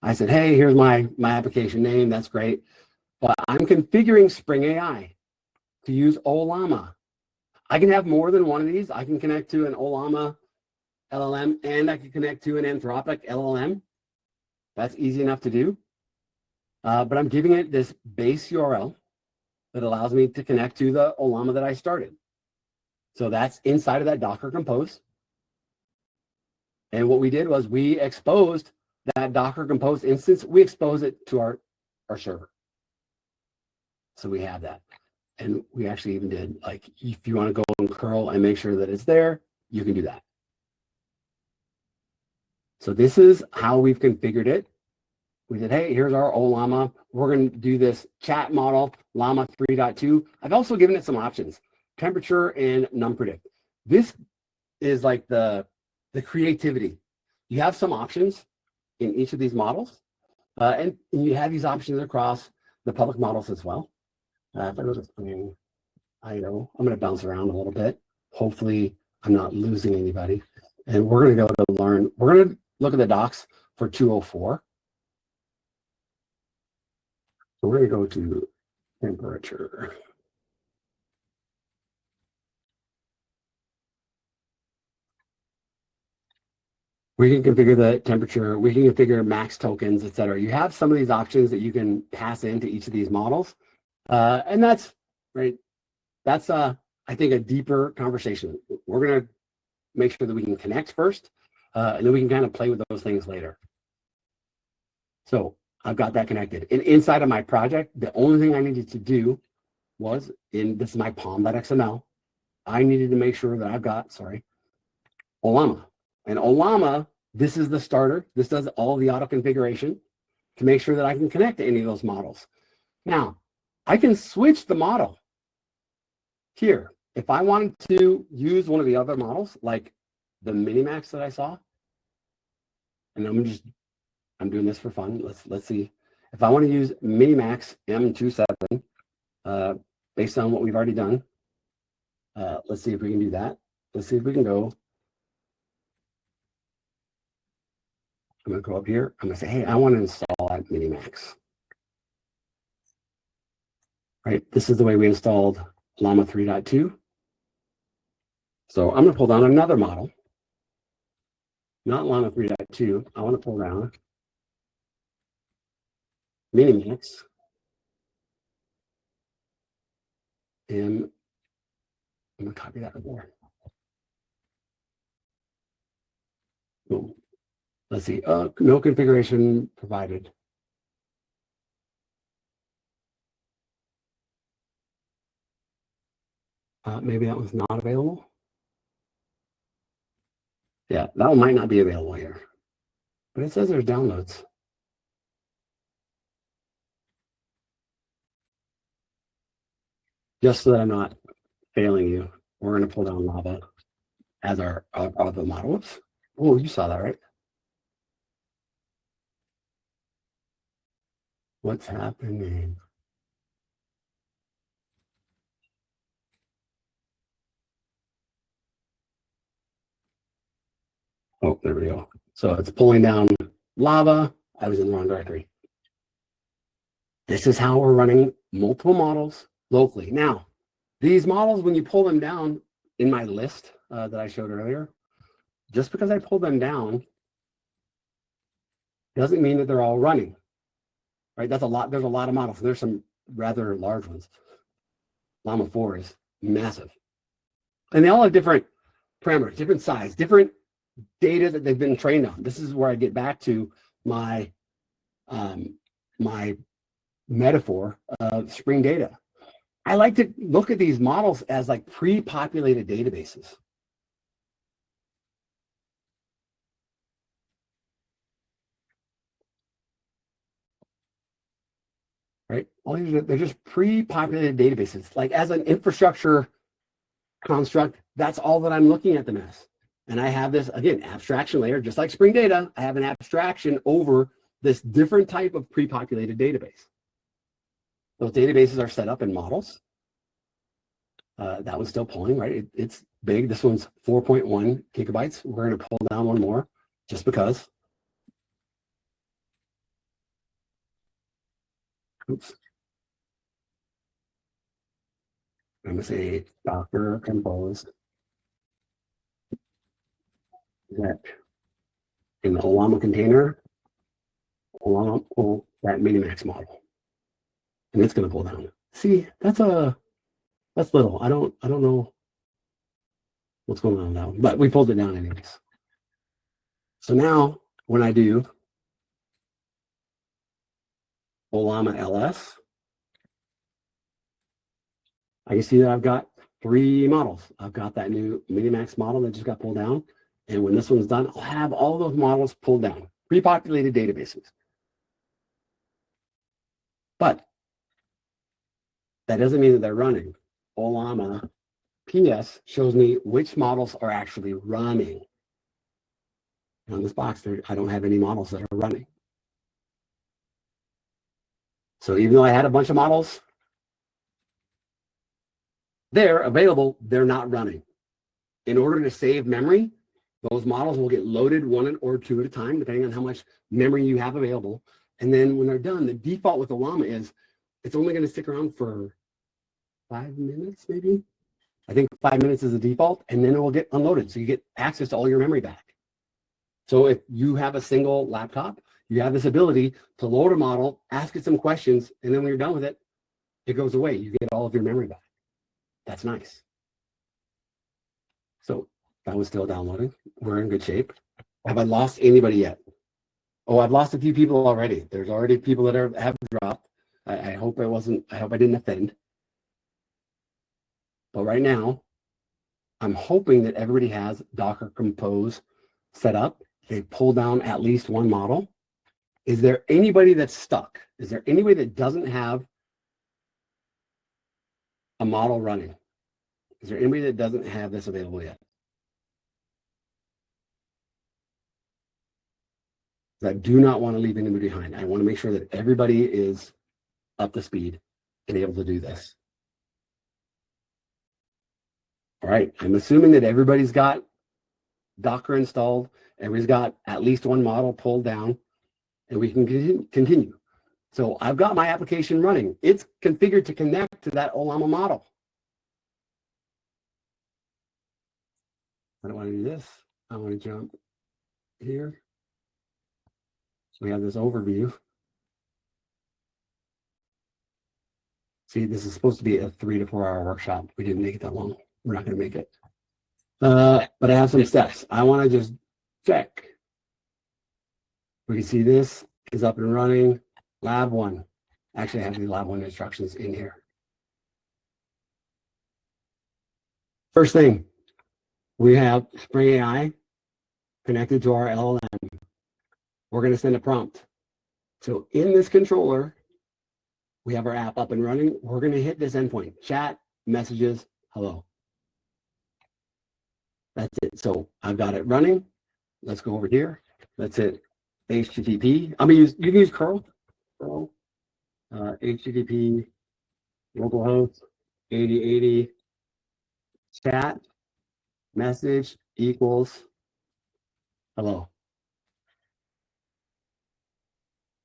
I said, hey, here's my application name. That's great. But I'm configuring Spring AI to use Ollama. I can have more than one of these. I can connect to an Ollama LLM, and I can connect to an Anthropic LLM. That's easy enough to do. But I'm giving it this base URL that allows me to connect to the Ollama that I started. So that's inside of that Docker Compose. And what we did was we exposed that Docker Compose instance. We exposed it to our server. So we have that. And we actually even did, like, if you want to go and curl and make sure that it's there, you can do that. So this is how we've configured it. We said, hey, here's our Ollama. We're going to do this chat model, Llama 3.2. I've also given it some options, temperature and numPredict. This is like the creativity. You have some options in each of these models, and you have these options across the public models as well. If I go to Spring IO, I'm going to bounce around a little bit. Hopefully, I'm not losing anybody. And we're going to go to learn. We're going to look at the docs for 204. So we're going to go to temperature. We can configure the temperature. We can configure max tokens, et cetera. You have some of these options that you can pass into each of these models. And that's, right, that's, I think, a deeper conversation. We're going to make sure that we can connect first, and then we can kind of play with those things later. So I've got that connected. And inside of my project, the only thing I needed to do was, this is my pom.xml, I needed to make sure that I've got, Ollama. And Ollama, this is the starter. This does all the auto configuration to make sure that I can connect to any of those models. Now, I can switch the model here. If I wanted to use one of the other models, like the Minimax that I saw, and I'm doing this for fun. Let's see. If I want to use Minimax M27, based on what we've already done, let's see if we can do that. Let's see if we can go. I'm going to go up here. I'm going to say, hey, I want to install that Minimax. Right, this is the way we installed Llama 3.2. So I'm going to pull down another model, not Llama 3.2. I want to pull down Minimax. And I'm going to copy that over there. Boom. Let's see, no configuration provided. Maybe that was not available. Yeah, that one might not be available here, but it says there's downloads. Just so that I'm not failing you, we're going to pull down Lava as our other model. Whoops. Oh, you saw that, right? What's happening? Oh, there we go. So it's pulling down lava. I was in the wrong directory. This is how we're running multiple models locally. Now, these models, when you pull them down in my list that I showed earlier, just because I pulled them down doesn't mean that they're all running, right? That's a lot. There's a lot of models. There's some rather large ones. Llama 4 is massive. And they all have different parameters, different size, different data that they've been trained on. This is where I get back to my my metaphor of Spring data. I like to look at these models as like pre-populated databases. Right? They're just pre-populated databases. Like as an infrastructure construct, that's all that I'm looking at them as. And I have this, again, abstraction layer, just like Spring Data. I have an abstraction over this different type of pre-populated database. Those databases are set up in models. That one's still pulling, right? It's big. This one's 4.1 gigabytes. We're going to pull down one more just because. Oops. I'm going to say Docker compose that in the Ollama container, Ollama pull that Minimax model. And it's going to pull down. See, that's little. I don't know what's going on now, but we pulled it down anyways. So now when I do Ollama LS, I can see that I've got 3 models. I've got that new Minimax model that just got pulled down. And when this one's done, I'll have all those models pulled down, pre-populated databases. But that doesn't mean that they're running. Ollama PS shows me which models are actually running. And on this box, I don't have any models that are running. So even though I had a bunch of models there available, they're not running. In order to save memory, those models will get loaded 1 or 2 at a time, depending on how much memory you have available. And then when they're done, the default with Ollama is it's only going to stick around for 5 minutes, maybe. I think 5 minutes is the default, and then it will get unloaded. So you get access to all your memory back. So if you have a single laptop, you have this ability to load a model, ask it some questions, and then when you're done with it, it goes away. You get all of your memory back. That's nice. So that was still downloading. We're in good shape. Have I lost anybody yet? Oh, I've lost a few people already. There's already people that have dropped. I hope I didn't offend. But right now, I'm hoping that everybody has Docker Compose set up. They pull down at least one model. Is there anybody that's stuck? Is there anybody that doesn't have a model running? Is there anybody that doesn't have this available yet? I do not want to leave anybody behind. I want to make sure that everybody is up to speed and able to do this. All right, I'm assuming that everybody's got Docker installed. Everybody's got at least one model pulled down, and we can continue. So I've got my application running. It's configured to connect to that Ollama model. I don't want to do this. I want to jump here. So we have this overview. See, this is supposed to be a 3 to 4 hour workshop. We didn't make it that long. We're not going to make it. But I have some steps. I want to just check. We can see this is up and running. Lab 1. Actually, I have the lab 1 instructions in here. First thing, we have Spring AI connected to our LLM. We're going to send a prompt. So in this controller, we have our app up and running. We're going to hit this endpoint, chat, messages, hello. That's it. So I've got it running. Let's go over here. Let's hit HTTP. You can use curl. HTTP localhost 8080 chat message equals hello.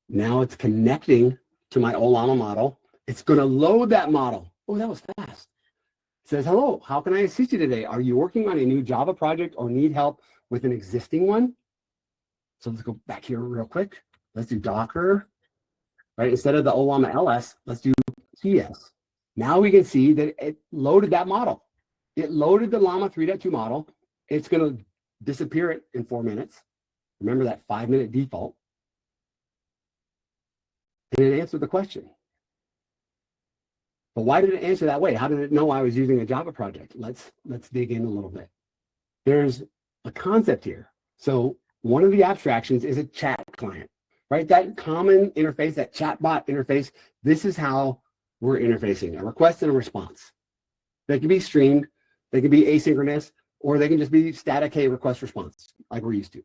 Now it's connecting to my Ollama model. It's going to load that model. Oh, that was fast. It says, hello, how can I assist you today? Are you working on a new Java project or need help with an existing one? So let's go back here real quick. Let's do Docker, right? Instead of the Ollama LS, let's do TS. Now we can see that it loaded that model. It loaded the Llama 3.2 model. It's going to disappear it in 4 minutes. Remember that 5-minute default. And it answered the question. But why did it answer that way? How did it know I was using a Java project? Let's dig in a little bit. There's a concept here. So one of the abstractions is a chat client, right? That common interface, that chatbot interface, this is how we're interfacing, a request and a response. They can be streamed, they can be asynchronous, or they can just be static, hey, request response, like we're used to.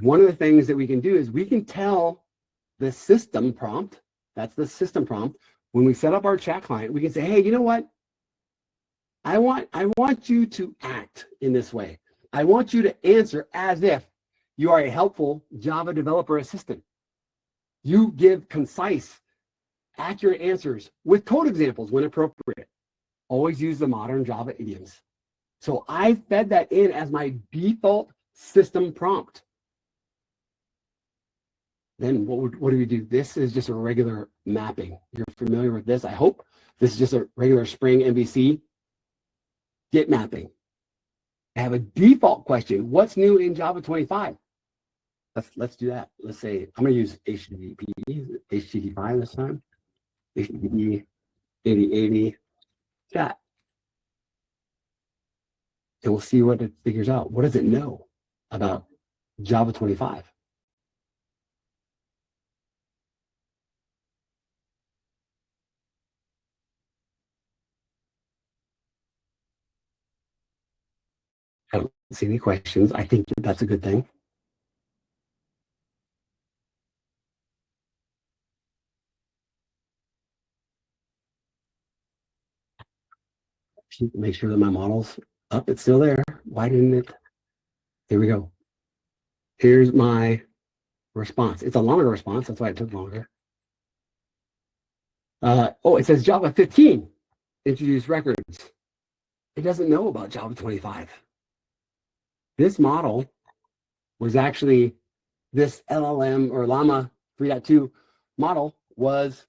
One of the things that we can do is we can tell the system prompt, that's the system prompt, when we set up our chat client, we can say, hey, you know what? I want you to act in this way. I want you to answer as if you are a helpful Java developer assistant. You give concise, accurate answers with code examples when appropriate. Always use the modern Java idioms. So I fed that in as my default system prompt. Then what do we do? This is just a regular mapping. You're familiar with this, I hope. This is just a regular Spring MVC get mapping. I have a default question. What's new in Java 25? Let's do that. Let's say I'm going to use HTTP5 this time. HTTP 8080 chat. And we'll see what it figures out. What does it know about Java 25? I don't see any questions. I think that's a good thing. Make sure that my model's up. It's still there. Why didn't it? Here we go. Here's my response. It's a longer response. That's why it took longer. Oh, it says Java 15. Introduce records. It doesn't know about Java 25. This model was actually, this LLM or Llama 3.2 model was,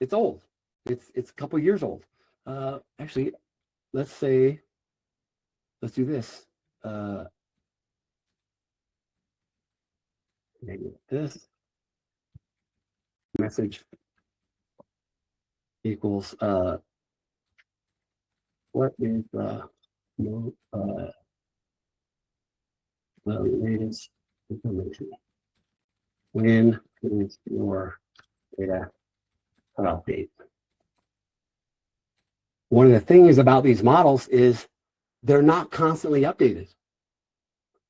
it's old. It's a couple years old. Actually, let's do this. Maybe this message equals what is the latest information? When is your data update? One of the things about these models is they're not constantly updated.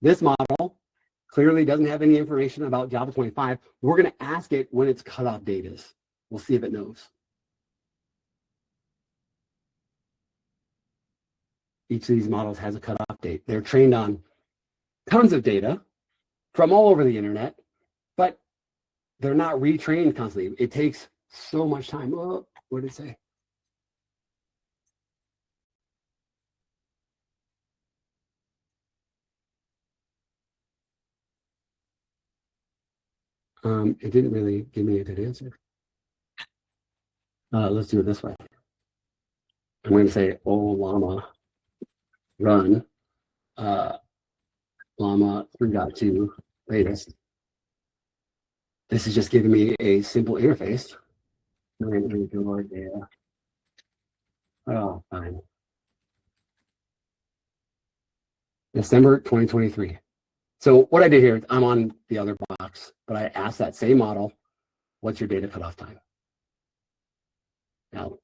This model clearly doesn't have any information about Java 25. We're going to ask it when its cutoff date is. We'll see if it knows. Each of these models has a cutoff date. They're trained on tons of data from all over the internet, but they're not retrained constantly. It takes so much time. Oh, what did it say? It didn't really give me a good answer. Let's do it this way. I'm going to say, oh, Llama, run Llama 3.2 latest. This is just giving me a simple interface. Oh, fine. December 2023. So what I did here, I'm on the other box, but I asked that same model, what's your data cutoff time? Now,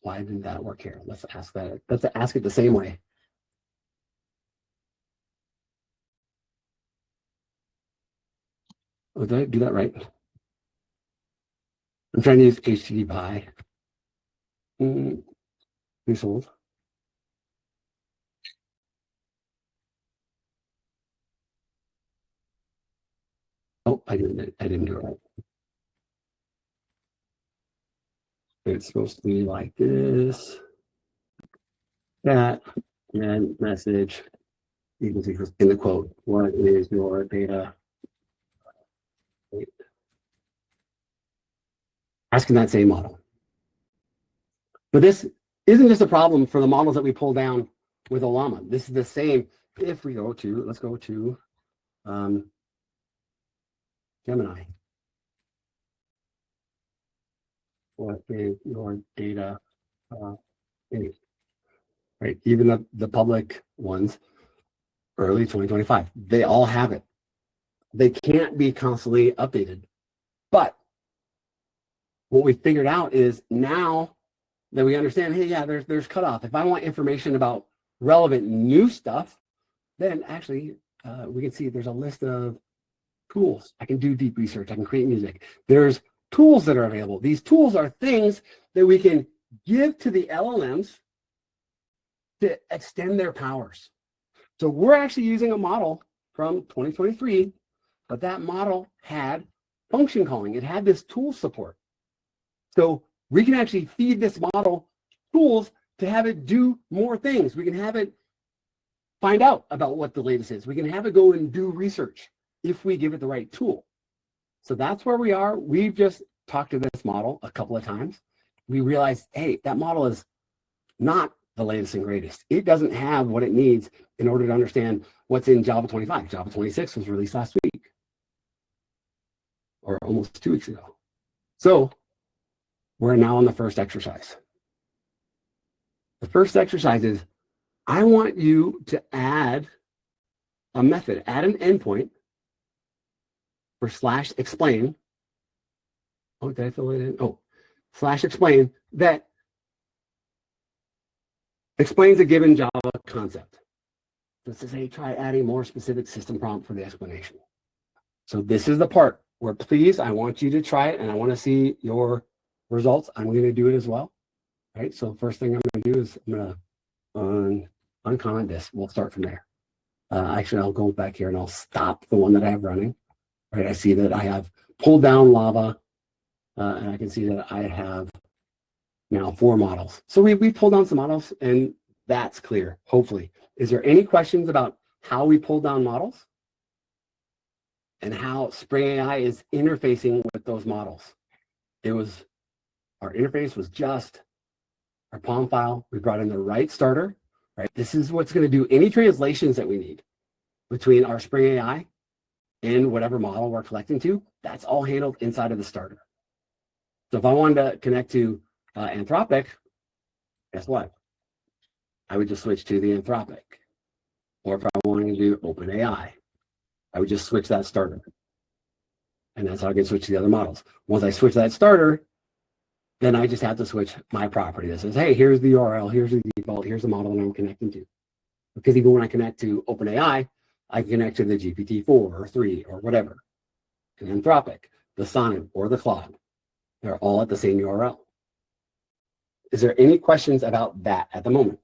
why didn't that work here? Let's ask that. Let's ask it the same way. Oh, did I do that right? I'm trying to use HTTP. Please hold. Oh, I didn't do it right. It's supposed to be like this. That and message equals in the quote. What is your data? Asking that same model. But this isn't just a problem for the models that we pull down with Ollama. This is the same if we go to, let's go to Gemini. What is your data? Right, even the public ones, early 2025, they all have it. They can't be constantly updated. But what we figured out is now that we understand, hey, yeah, there's cutoff. If I want information about relevant new stuff, then actually we can see there's a list of tools. I can do deep research. I can create music. There's tools that are available. These tools are things that we can give to the LLMs to extend their powers. So we're actually using a model from 2023, but that model had function calling. It had this tool support. So we can actually feed this model tools to have it do more things. We can have it find out about what the latest is. We can have it go and do research if we give it the right tool. So that's where we are. We've just talked to this model a couple of times. We realized, hey, that model is not the latest and greatest. It doesn't have what it needs in order to understand what's in Java 25. Java 26 was released last week, or almost 2 weeks ago. So we're now on the first exercise. The first exercise is, I want you to add a method, add an endpoint for /explain. Oh, did I fill it in? Oh, /explain that explains a given Java concept. So it says, hey, try adding more specific system prompt for the explanation. So this is the part where, please, I want you to try it and I want to see your results. I'm going to do it as well. Right. So first thing I'm going to do is I'm going to uncomment this. We'll start from there. Actually, I'll go back here and I'll stop the one that I have running. Right. I see that I have pulled down Lava, and I can see that I have now 4 models. So we pulled down some models, and that's clear, hopefully. Is there any questions about how we pulled down models and how Spring AI is interfacing with those models? Our interface was just our POM file. We brought in the right starter, right? This is what's going to do any translations that we need between our Spring AI and whatever model we're collecting to. That's all handled inside of the starter. So if I wanted to connect to Anthropic, guess what? I would just switch to the Anthropic. Or if I wanted to do OpenAI, I would just switch that starter. And that's how I can switch to the other models. Once I switch that starter, then I just have to switch my property that says, hey, here's the URL, here's the default, here's the model that I'm connecting to. Because even when I connect to OpenAI, I can connect to the GPT-4 or 3 or whatever. And Anthropic, the Sonnet, or the Claude. They're all at the same URL. Is there any questions about that at the moment?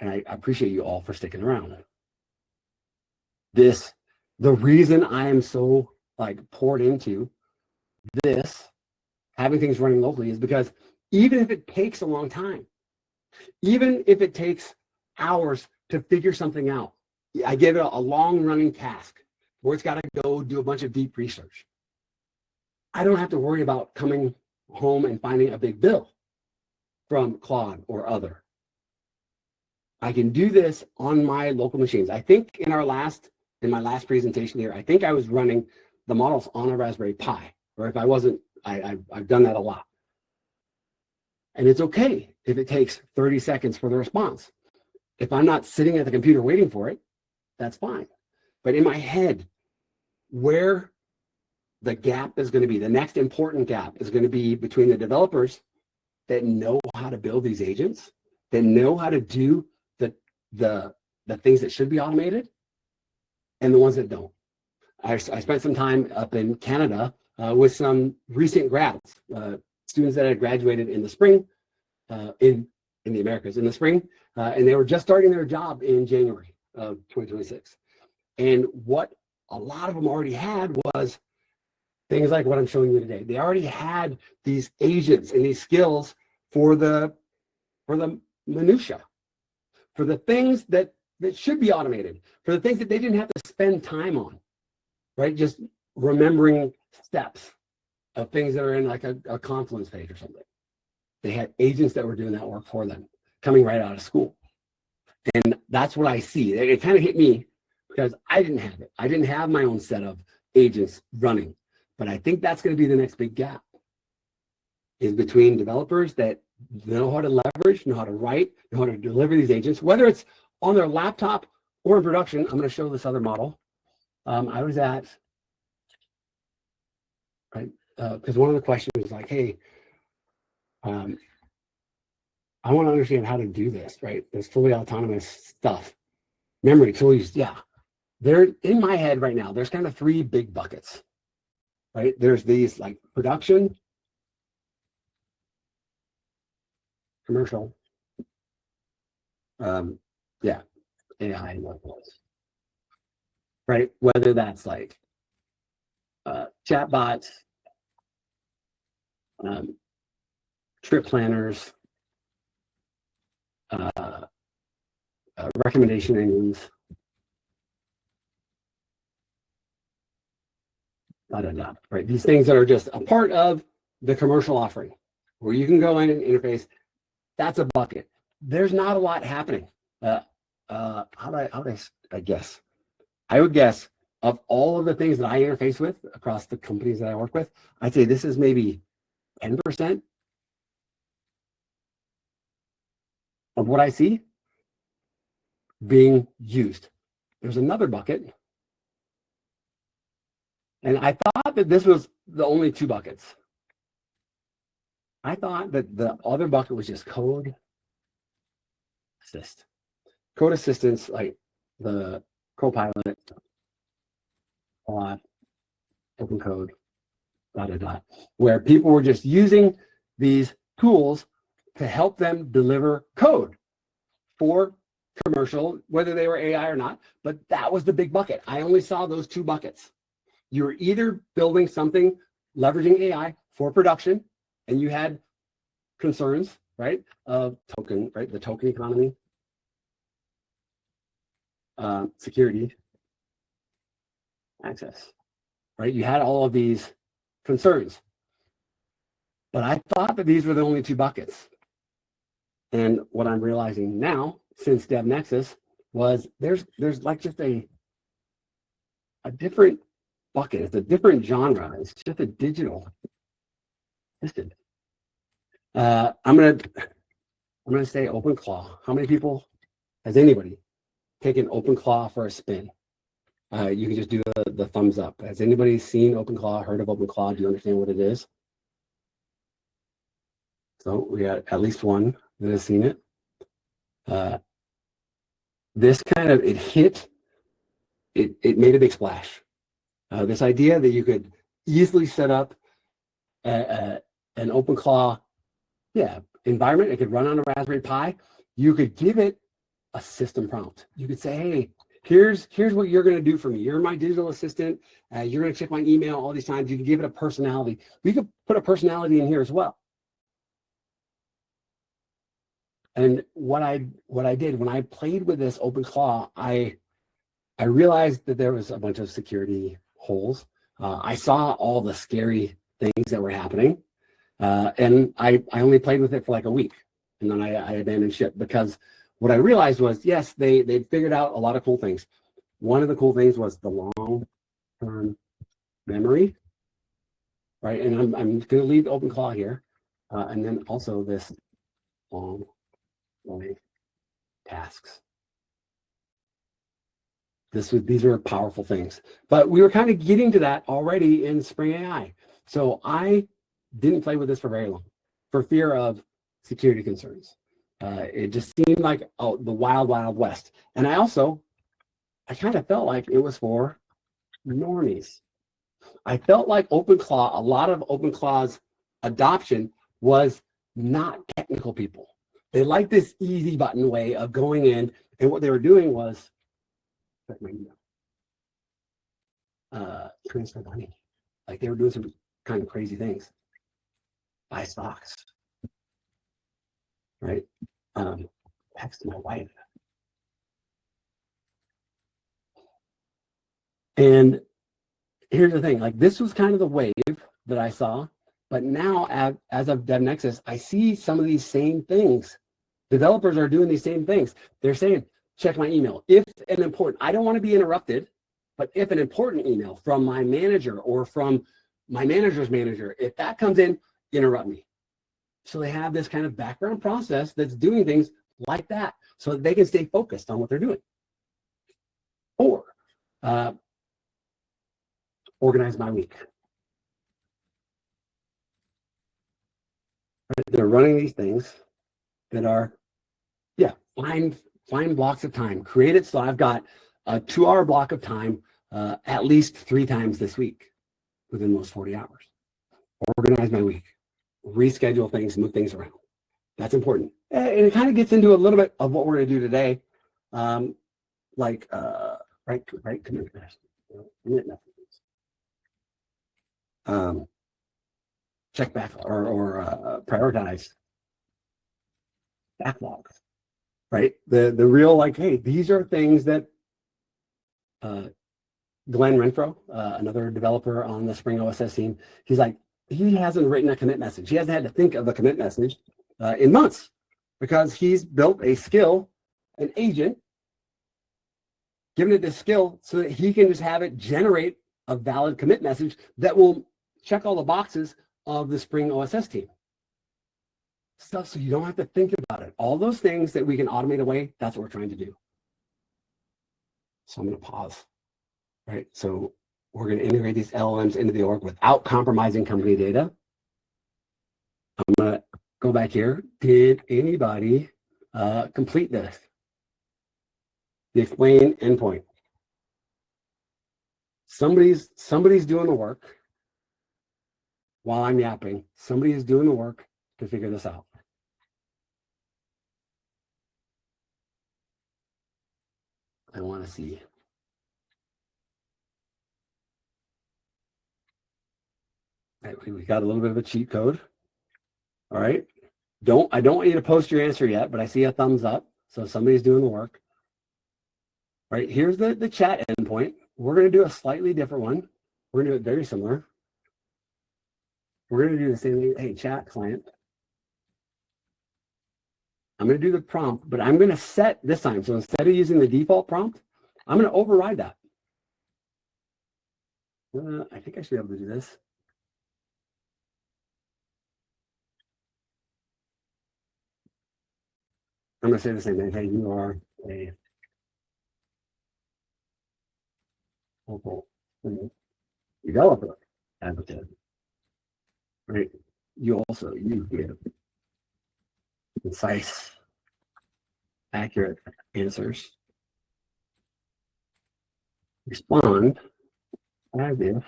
And I appreciate you all for sticking around. The reason I am so poured into this, having things running locally, is because even if it takes a long time, even if it takes hours to figure something out, I give it a long running task where it's got to go do a bunch of deep research. I don't have to worry about coming home and finding a big bill from Claude or other. I can do this on my local machines. I think in my last presentation here, I think I was running the models on a Raspberry Pi, or if I wasn't, I've done that a lot. And it's okay if it takes 30 seconds for the response. If I'm not sitting at the computer waiting for it, that's fine. But in my head, where the gap is going to be, the next important gap is going to be between the developers that know how to build these agents, that know how to do the things that should be automated, and the ones that don't. I spent some time up in Canada with some recent grads, students that had graduated in the spring, in the Americas in the spring, and they were just starting their job in January of 2026. And what a lot of them already had was things like what I'm showing you today. They already had these agents and these skills for the minutia, for the things that should be automated, for the things that they didn't have to spend time on, right? Just remembering steps of things that are in like a Confluence page or something. They had agents that were doing that work for them, coming right out of school. And that's what I see. It kind of hit me because I didn't have it. I didn't have my own set of agents running. But I think that's going to be the next big gap, is between developers that know how to leverage, know how to write, know how to deliver these agents, whether it's on their laptop or in production. I'm going to show this other model. I was at, right, because one of the questions was like, hey, I want to understand how to do this, right? This fully autonomous stuff. Memory tools, yeah. They're in my head right now. There's kind of three big buckets, right? There's these like production, commercial, yeah, AI workflows, right? Whether that's like chatbots, trip planners, recommendation engines, right? These things that are just a part of the commercial offering, where you can go in and interface. That's a bucket. There's not a lot happening. I guess? I would guess of all of the things that I interface with across the companies that I work with, I'd say this is maybe 10% of what I see being used. There's another bucket. And I thought that this was the only two buckets. I thought that the other bucket was just code assist. Code assistance, like the Copilot, open code, where people were just using these tools to help them deliver code for commercial, whether they were AI or not. But that was the big bucket. I only saw those two buckets. You were either building something leveraging AI for production, and you had concerns, right, of token, right, the token economy, security, access, right? You had all of these concerns. But I thought that these were the only two buckets. And what I'm realizing now, since DevNexus, was there's like just a different bucket. It's a different genre. It's just a digital assistant. I'm gonna say OpenClaw. How many people has anybody taken OpenClaw for a spin? You can just do the thumbs up. Has anybody seen OpenClaw, heard of OpenClaw? Do you understand what it is? So we got at least one that has seen it. This kind of, it made a big splash. This idea that you could easily set up an OpenClaw environment. It could run on a Raspberry Pi. You could give it a system prompt. You could say, hey, here's what you're going to do for me. You're my digital assistant. You're going to check my email all these times. You can give it a personality. We could put a personality in here as well. And what I did when I played with this OpenClaw, I realized that there was a bunch of security holes. I saw all the scary things that were happening. And I only played with it for like a week, and then I abandoned ship, because what I realized was, yes, they figured out a lot of cool things. One of the cool things was the long-term memory, right? And I'm going to leave OpenClaw here, and then also this long tasks. These are powerful things, but we were kind of getting to that already in Spring AI. So I didn't play with this for very long, for fear of security concerns. It just seemed like the wild, wild west. And I kind of felt like it was for normies. I felt like OpenClaw, a lot of OpenClaw's adoption was not technical people. They liked this easy button way of going in, and what they were doing was transfer money. Like they were doing some kind of crazy things. Buy stocks, right? Text my wife. And here's the thing, like this was kind of the wave that I saw, but now as of DevNexus, I see some of these same things. Developers are doing these same things. They're saying, check my email. If an important, I don't want to be interrupted, but if an important email from my manager or from my manager's manager, if that comes in, interrupt me. So they have this kind of background process that's doing things like that so that they can stay focused on what they're doing. Or organize my week. They're running these things that are, yeah, find blocks of time. Create it so I've got a 2-hour block of time at least 3 times this week within those 40 hours. Organize my week. Reschedule things, move things around. That's important. And it kind of gets into a little bit of what we're going to do today, like right commit messages. Check back or prioritize backlogs, right? The real like, hey, these are things that Glenn Renfro, another developer on the Spring OSS team, he's like, he hasn't written a commit message. He hasn't had to think of a commit message in months because he's built a skill, an agent, given it this skill so that he can just have it generate a valid commit message that will check all the boxes of the Spring OSS team. Stuff so you don't have to think about it. All those things that we can automate away, that's what we're trying to do. So I'm going to pause, right? So we're going to integrate these LLMs into the org without compromising company data. I'm going to go back here. Did anybody complete this? The explain endpoint. Somebody's doing the work while I'm yapping. Somebody is doing the work to figure this out. I want to see. All right, we got a little bit of a cheat code. All right. I don't want you to post your answer yet, but I see a thumbs up. So somebody's doing the work. All right, here's the chat endpoint. We're going to do a slightly different one. We're going to do it very similar. We're going to do the same thing. Hey, chat client. I'm going to do the prompt, but I'm going to set this time. So instead of using the default prompt, I'm going to override that. I think I should be able to do this. I'm going to say the same thing. Hey, you are a local developer advocate. Right? You give concise, accurate answers. Respond as if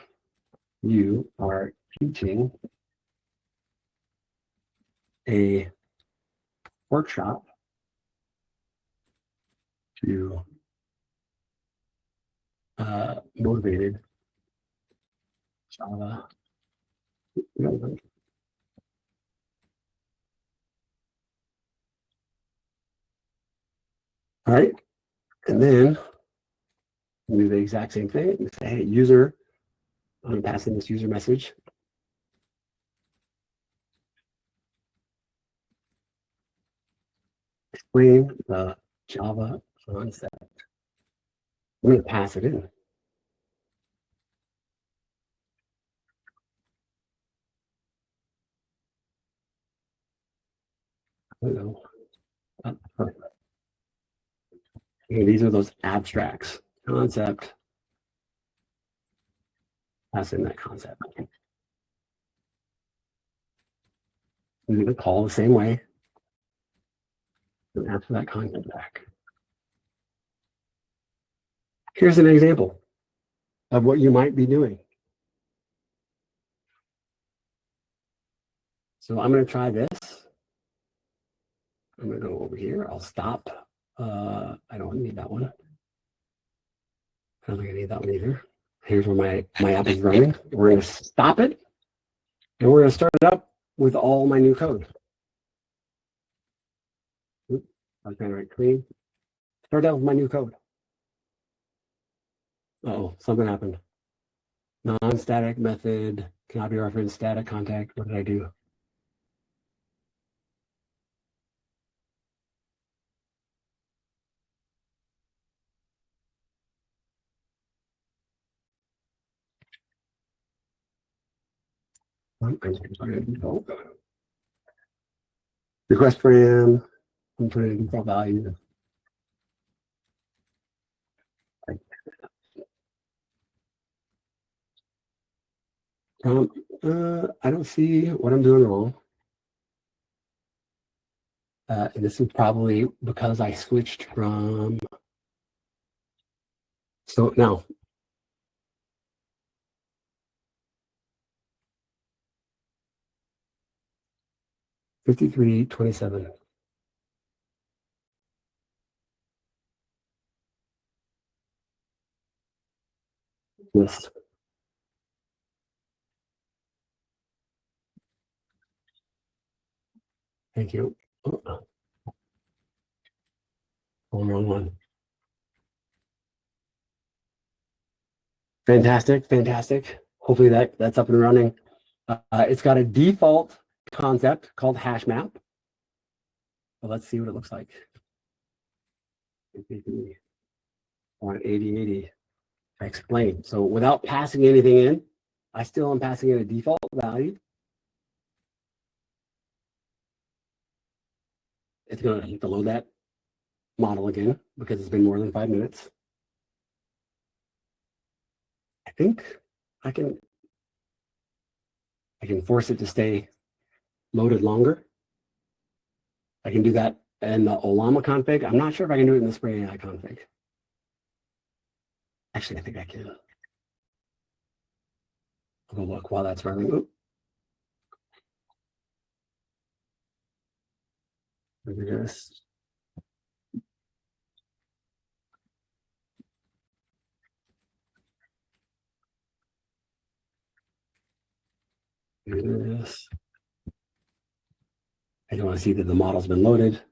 you are teaching a workshop to motivated Java developers. All right, and then do the exact same thing and say, hey, user, I'm passing this user message. Explain the Java concept. I'm going to pass it in. Perfect. Okay, these are those abstracts. Concept. Pass in that concept. I'm going to call the same way. And after that concept back. Here's an example of what you might be doing. So I'm going to try this. I'm going to go over here. I'll stop. I don't need that one. I don't think I need that one either. Here's where my app is running. We're going to stop it, and we're going to start it up with all my new code. Oops, I was trying to write clean. Start out with my new code. Uh-oh, something happened. Non-static method cannot be referenced, static contact. What did I do? Request param. I'm putting in default value. I don't see what I'm doing wrong. And this is probably because I switched from. So now. $53.27. Yes. Thank you. Oh, wrong one. Fantastic, fantastic. Hopefully that's up and running. It's got a default concept called hash map. Well, let's see what it looks like. On 8080. I explained. So without passing anything in, I still am passing in a default value. It's going to have to load that model again because it's been more than 5 minutes. I think I can force it to stay loaded longer. I can do that in the Ollama config. I'm not sure if I can do it in the Spring AI config. Actually, I think I can. I'll go look while that's running. Oop. This. This. I don't want to see that the model's been loaded.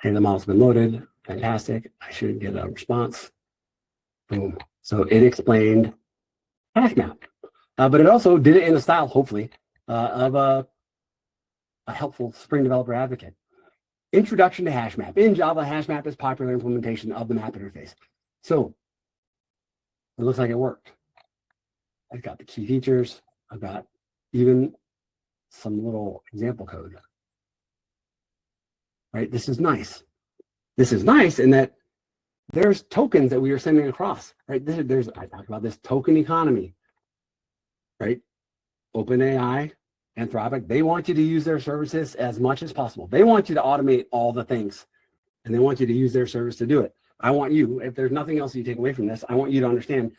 Hey, the model's been loaded. Fantastic. I should get a response. Boom. So it explained hash map, but it also did it in a style, hopefully, of a helpful Spring developer advocate. Introduction to hash map. In Java, hash map is popular implementation of the map interface. So it looks like it worked. I've got the key features. I've got even some little example code. Right? This is nice. This is nice in that there's tokens that we are sending across. Right? I talked about this token economy. Right? OpenAI, Anthropic, they want you to use their services as much as possible. They want you to automate all the things, and they want you to use their service to do it. I want you, if there's nothing else you take away from this, I want you to understand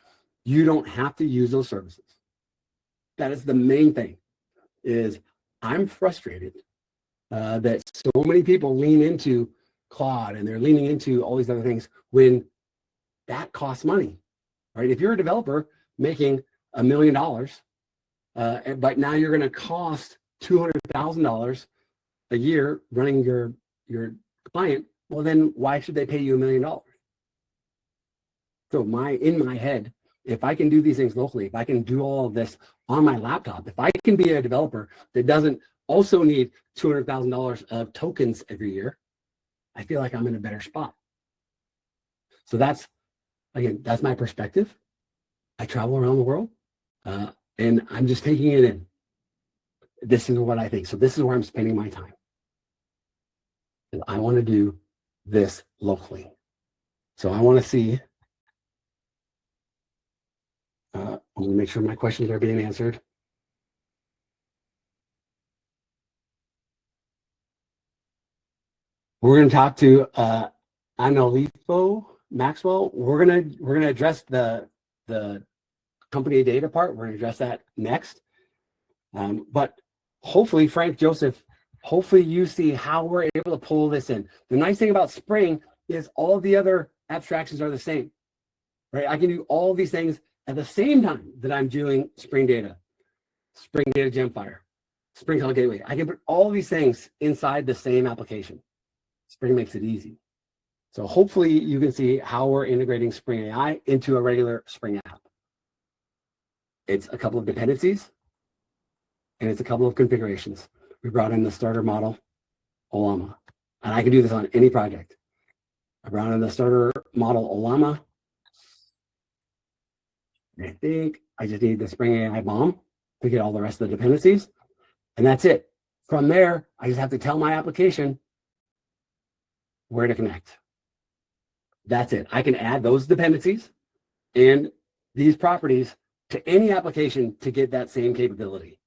you don't have to use those services. That is the main thing, is I'm frustrated that so many people lean into Claude and they're leaning into all these other things when that costs money, right? If you're a developer making $1 million, but now you're going to cost $200,000 a year running your client, well, then why should they pay you $1 million? So in my head, if I can do these things locally, if I can do all of this on my laptop, if I can be a developer that doesn't also need $200,000 of tokens every year, I feel like I'm in a better spot. So that's my perspective. I travel around the world, and I'm just taking it in. This is what I think. So this is where I'm spending my time. And I want to do this locally. So I want to see. I'm going to make sure my questions are being answered. We're going to talk to Annalifo Maxwell. We're going to address the company data part. We're going to address that next. But hopefully, Frank, Joseph, hopefully you see how we're able to pull this in. The nice thing about Spring is all the other abstractions are the same, right? I can do all these things at the same time that I'm doing Spring Data, Spring Data Gemfire, Spring Cloud Gateway. I can put all these things inside the same application. Spring makes it easy. So hopefully you can see how we're integrating Spring AI into a regular Spring app. It's a couple of dependencies, and it's a couple of configurations. We brought in the starter model, Ollama, and I can do this on any project. I brought in the starter model, Ollama. I think I just need the Spring AI bomb to get all the rest of the dependencies, and that's it. From there, I just have to tell my application where to connect. That's it. I can add those dependencies and these properties to any application to get that same capability.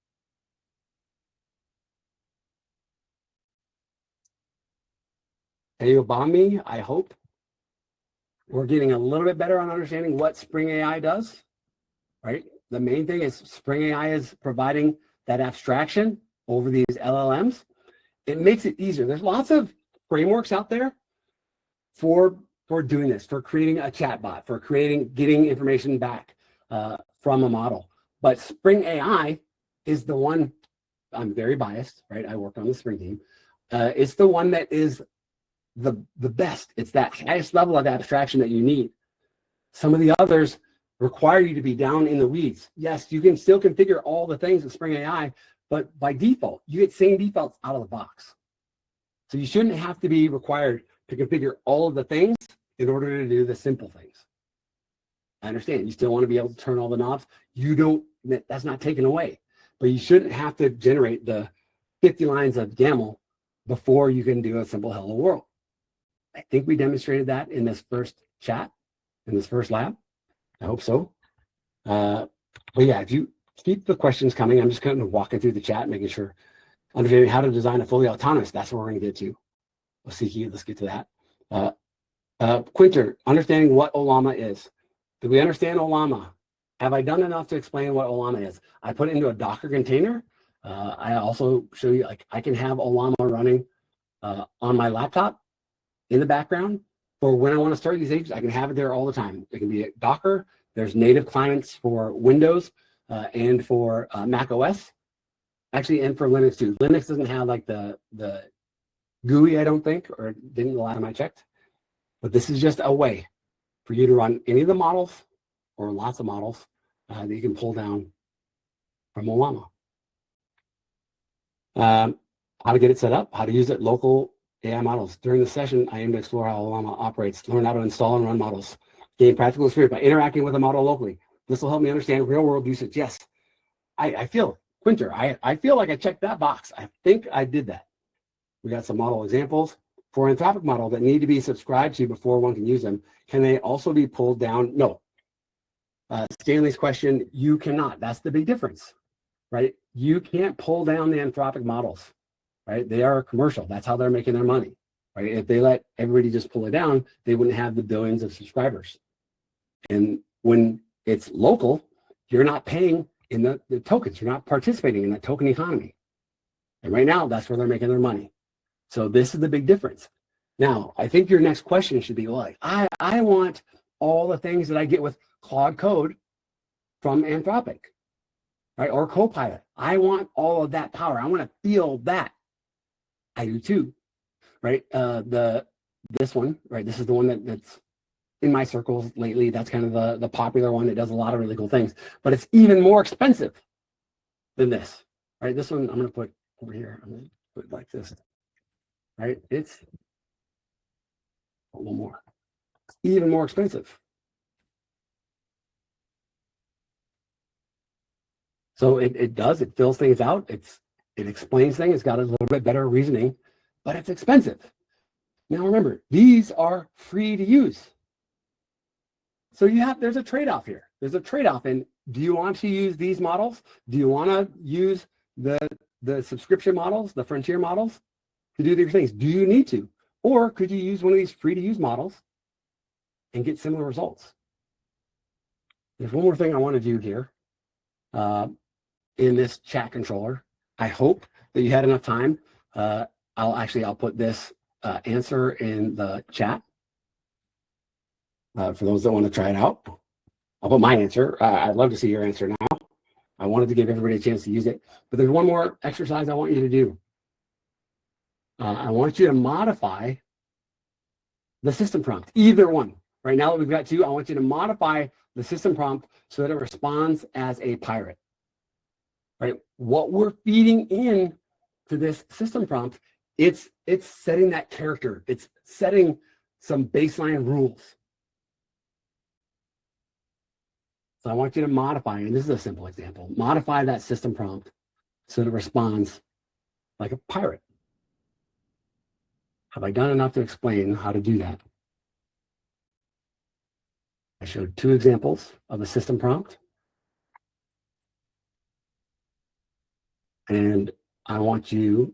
Can you bomb me? I hope. We're getting a little bit better on understanding what Spring AI does, right? The main thing is Spring AI is providing that abstraction over these LLMs. It makes it easier. There's lots of frameworks out there for doing this, for creating a chatbot, for getting information back from a model. But Spring AI is the one, I'm very biased, right? I work on the Spring team. It's the one that is the best. It's that highest level of abstraction that you need. Some of the others require you to be down in the weeds. Yes, you can still configure all the things with Spring AI, but by default, you get same defaults out of the box. So you shouldn't have to be required to configure all of the things in order to do the simple things. I understand you still want to be able to turn all the knobs. You don't, that's not taken away, but you shouldn't have to generate the 50 lines of YAML before you can do a simple hello world. I think we demonstrated that in this first chat, in this first lab. I hope so. But yeah, if you keep the questions coming, I'm just kind of walking through the chat, making sure, understanding how to design a fully autonomous. That's what we're going to get to. Let's see, let's get to that. Quinter, understanding what Ollama is. Do we understand Ollama? Have I done enough to explain what Ollama is? I put it into a Docker container. I also show you, like, I can have Ollama running on my laptop in the background for when I want to start these agents. I can have it there all the time. It can be Docker. There's native clients for Windows and for Mac OS. Actually, and for Linux too. Linux doesn't have like the GUI, I don't think, or didn't the last time I checked. But this is just a way for you to run any of the models or lots of models that you can pull down from Ollama. How to get it set up, how to use it, local AI models. During the session, I aim to explore how Ollama operates, learn how to install and run models, gain practical experience by interacting with a model locally. This will help me understand real-world usage. Yes, I feel, Quinter, I feel like I checked that box. I think I did that. We got some model examples. For Anthropic model that need to be subscribed to before one can use them, can they also be pulled down? No. Stanley's question, you cannot. That's the big difference, right? You can't pull down the Anthropic models, right? They are commercial. That's how they're making their money, right? If they let everybody just pull it down, they wouldn't have the billions of subscribers. And when it's local, you're not paying in the tokens. You're not participating in that token economy. And right now, that's where they're making their money. So this is the big difference. Now, I think your next question should be, like, I want all the things that I get with Claude Code from Anthropic, right? Or Copilot. I want all of that power. I want to feel that. I do too, right? This one, right? This is the one that's in my circles lately. That's kind of the popular one. It does a lot of really cool things, but it's even more expensive than this, right? This one I'm going to put over here. I'm going to put it like this. Right? It's a little more. It's even more expensive. So it fills things out. It explains things. It's got a little bit better reasoning, but it's expensive. Now remember, these are free to use. So there's a trade-off here. There's a trade-off in, do you want to use these models? Do you want to use the subscription models, the frontier models, to do these things? Do you need to? Or could you use one of these free to use models and get similar results? There's one more thing I want to do here in this chat controller. I hope that you had enough time. I'll put this answer in the chat for those that want to try it out. I'll put my answer. I'd love to see your answer now. I wanted to give everybody a chance to use it, but there's one more exercise I want you to do. I want you to modify the system prompt, either one. Right now that we've got two, I want you to modify the system prompt so that it responds as a pirate. Right? What we're feeding in to this system prompt, it's setting that character. It's setting some baseline rules. So I want you to modify, and this is a simple example, modify that system prompt so that it responds like a pirate. Have I done enough to explain how to do that? I showed two examples of the system prompt. And I want you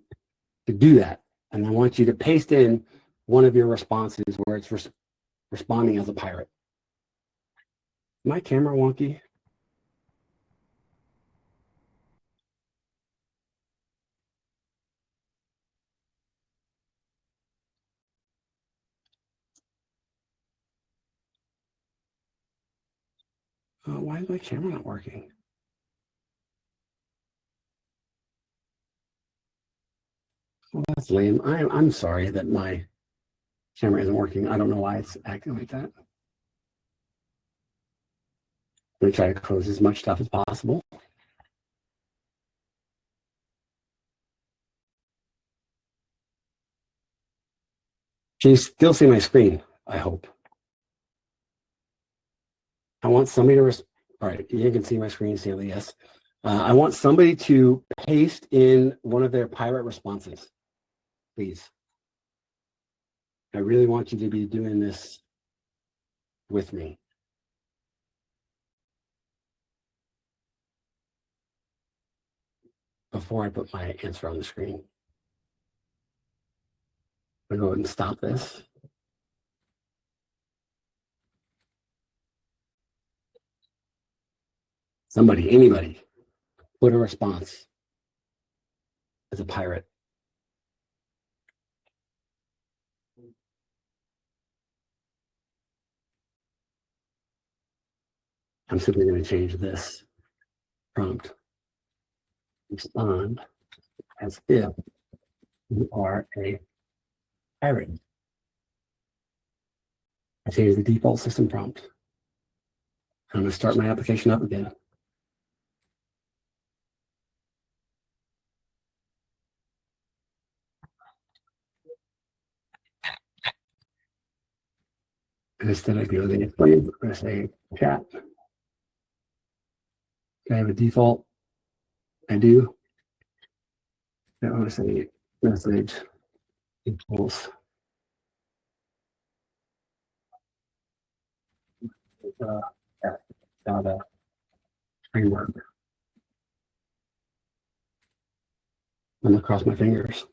to do that. And I want you to paste in one of your responses where it's responding as a pirate. My camera wonky? Why is my camera not working? Well, that's lame. I'm sorry that my camera isn't working. I don't know why it's acting like that. I'm going to try to close as much stuff as possible. Can you still see my screen? I hope. I want somebody to, all right, you can see my screen, Stanley, yes. I want somebody to paste in one of their pirate responses, please. I really want you to be doing this with me. Before I put my answer on the screen. I'm going to go ahead and stop this. Somebody, anybody, put a response as a pirate. I'm simply going to change this prompt. Respond as if you are a pirate. I changed the default system prompt. I'm going to start my application up again. And instead of using it, I'm going to say chat. I have a default. I do. I want to say message equals data framework. I'm going to cross my fingers.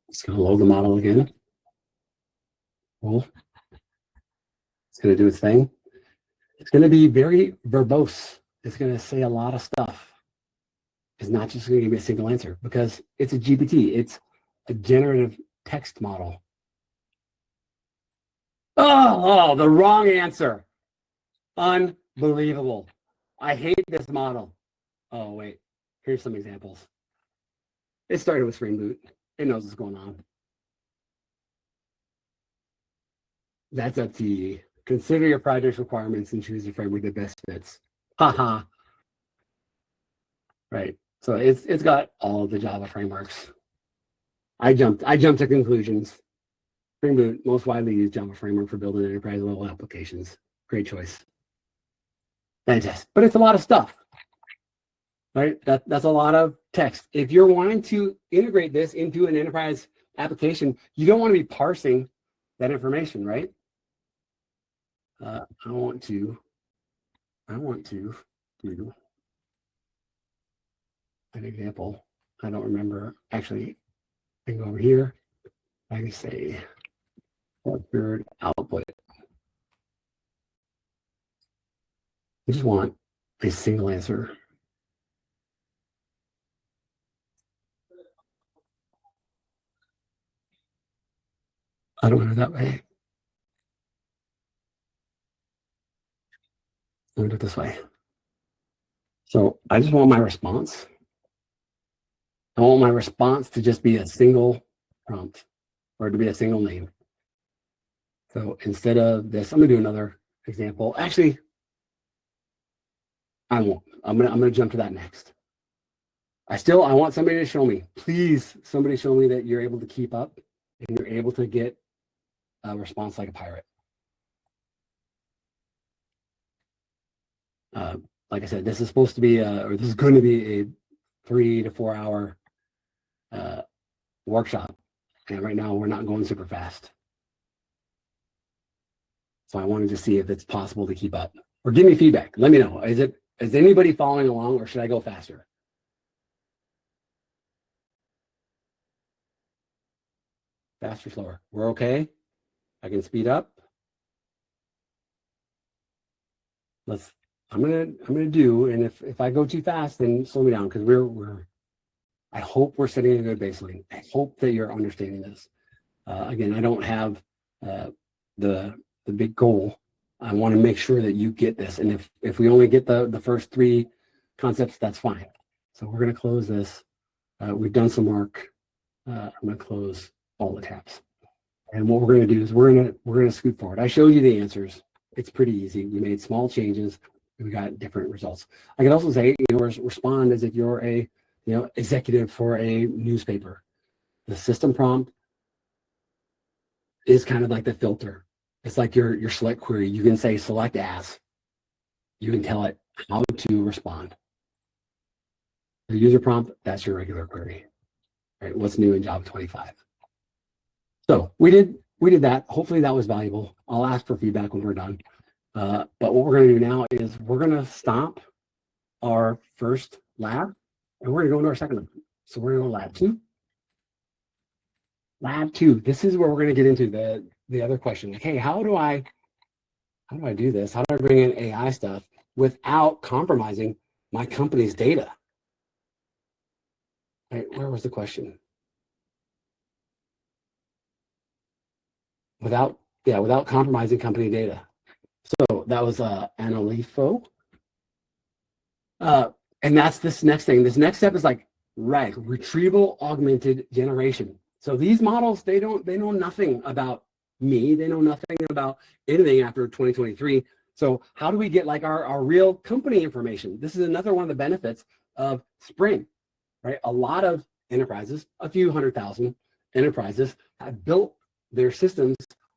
It's going to load the model again. Cool. It's going to do its thing. It's going to be very verbose. It's going to say a lot of stuff. It's not just going to give me a single answer because it's a GPT. It's a generative text model. Oh, the wrong answer. Unbelievable. I hate this model. Oh, wait. Here's some examples. It started with Spring Boot. It knows what's going on. That's up to you. Consider your project's requirements and choose the framework that best fits. Haha. Right. So it's got all of the Java frameworks. I jumped to conclusions. Spring Boot, most widely used Java framework for building enterprise level applications. Great choice. Fantastic. But it's a lot of stuff. Right? That's a lot of text. If you're wanting to integrate this into an enterprise application, you don't want to be parsing that information, right? I want to I want to do an example. I don't remember. Actually, I can go over here. I can say record output. I just want a single answer. I don't want it that way. Let me do it this way. So I just want my response. I want my response to just be a single prompt or to be a single name. So instead of this, I'm gonna do another example. Actually, I won't. I'm gonna jump to that next. I want somebody to show me. Please, somebody show me that you're able to keep up and you're able to get a response like a pirate. Like I said, this is supposed to be, or this is going to be a 3 to 4 hour workshop. And right now we're not going super fast. So I wanted to see if it's possible to keep up. Or give me feedback. Let me know. Is anybody following along or should I go faster? Faster, slower. We're okay. I can speed up. I'm gonna do, and if I go too fast, then slow me down because I hope we're setting a good baseline. I hope that you're understanding this. Again, I don't have the big goal. I want to make sure that you get this, and if we only get the first 3 concepts, that's fine. So we're gonna close this. We've done some work. I'm gonna close all the tabs, and what we're gonna do is we're gonna scoot forward. I showed you the answers. It's pretty easy. We made small changes. We got different results. I can also say, respond as if you're a, executive for a newspaper. The system prompt is kind of like the filter. It's like your select query. You can say select as. You can tell it how to respond. The user prompt, that's your regular query. Right? What's new in Java 25? So we did that. Hopefully that was valuable. I'll ask for feedback when we're done. But what we're going to do now is we're going to stop our first lab and we're going to go into our second lab. So we're going to go lab 2. Lab 2. This is where we're going to get into the other question. Like, hey, how do I do this? How do I bring in AI stuff without compromising my company's data? Right, where was the question? Without compromising company data. So that was Analifo. And that's this next thing. This next step is like retrieval augmented generation. So these models, they know nothing about me. They know nothing about anything after 2023. So how do we get like our real company information? This is another one of the benefits of Spring, right? A lot of enterprises, a few 100,000 enterprises have built their systems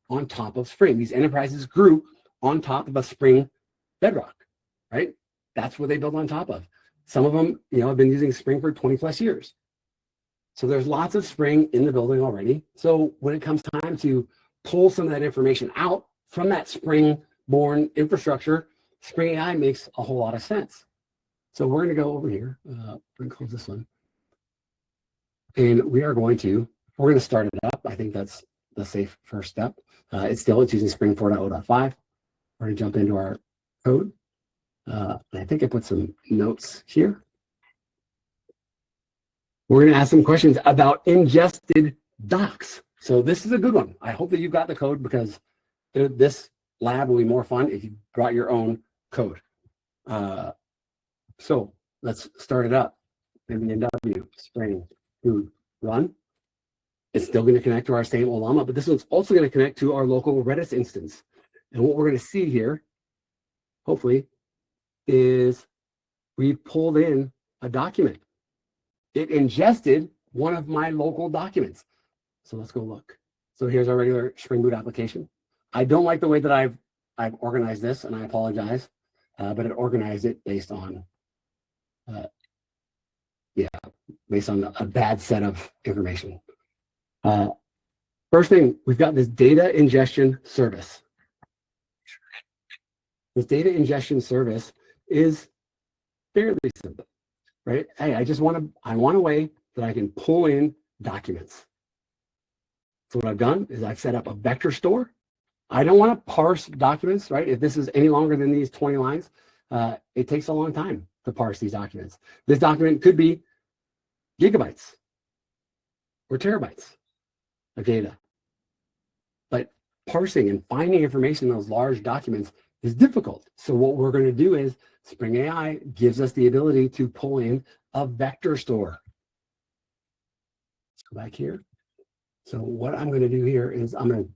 on top of Spring. These enterprises grew on top of a Spring bedrock, right? That's what they built on top of. Some of them, have been using Spring for 20 plus years. So there's lots of Spring in the building already. So when it comes time to pull some of that information out from that Spring-born infrastructure, Spring AI makes a whole lot of sense. So we're going to go over here. We're going to close this one. And we're going to start it up. I think that's the safe first step. It's using Spring 4.0.5. We're going to jump into our code. I think I put some notes here. We're going to ask some questions about ingested docs. So this is a good one. I hope that you got the code because this lab will be more fun if you brought your own code. So let's start it up. NW Spring to run. It's still going to connect to our same Ollama, but this one's also going to connect to our local Redis instance. And what we're going to see here, hopefully, is we've pulled in a document. It ingested one of my local documents. So let's go look. So here's our regular Spring Boot application. I don't like the way that I've organized this, and I apologize, but it organized it based on a bad set of information. First thing, we've got this data ingestion service. This data ingestion service is fairly simple, right? Hey, I want a way that I can pull in documents. So what I've done is I've set up a vector store. I don't want to parse documents, right? If this is any longer than these 20 lines, it takes a long time to parse these documents. This document could be gigabytes or terabytes of data. But parsing and finding information in those large documents is difficult. So what we're going to do is Spring AI gives us the ability to pull in a vector store. Let's go back here. So what I'm going to do here is I'm going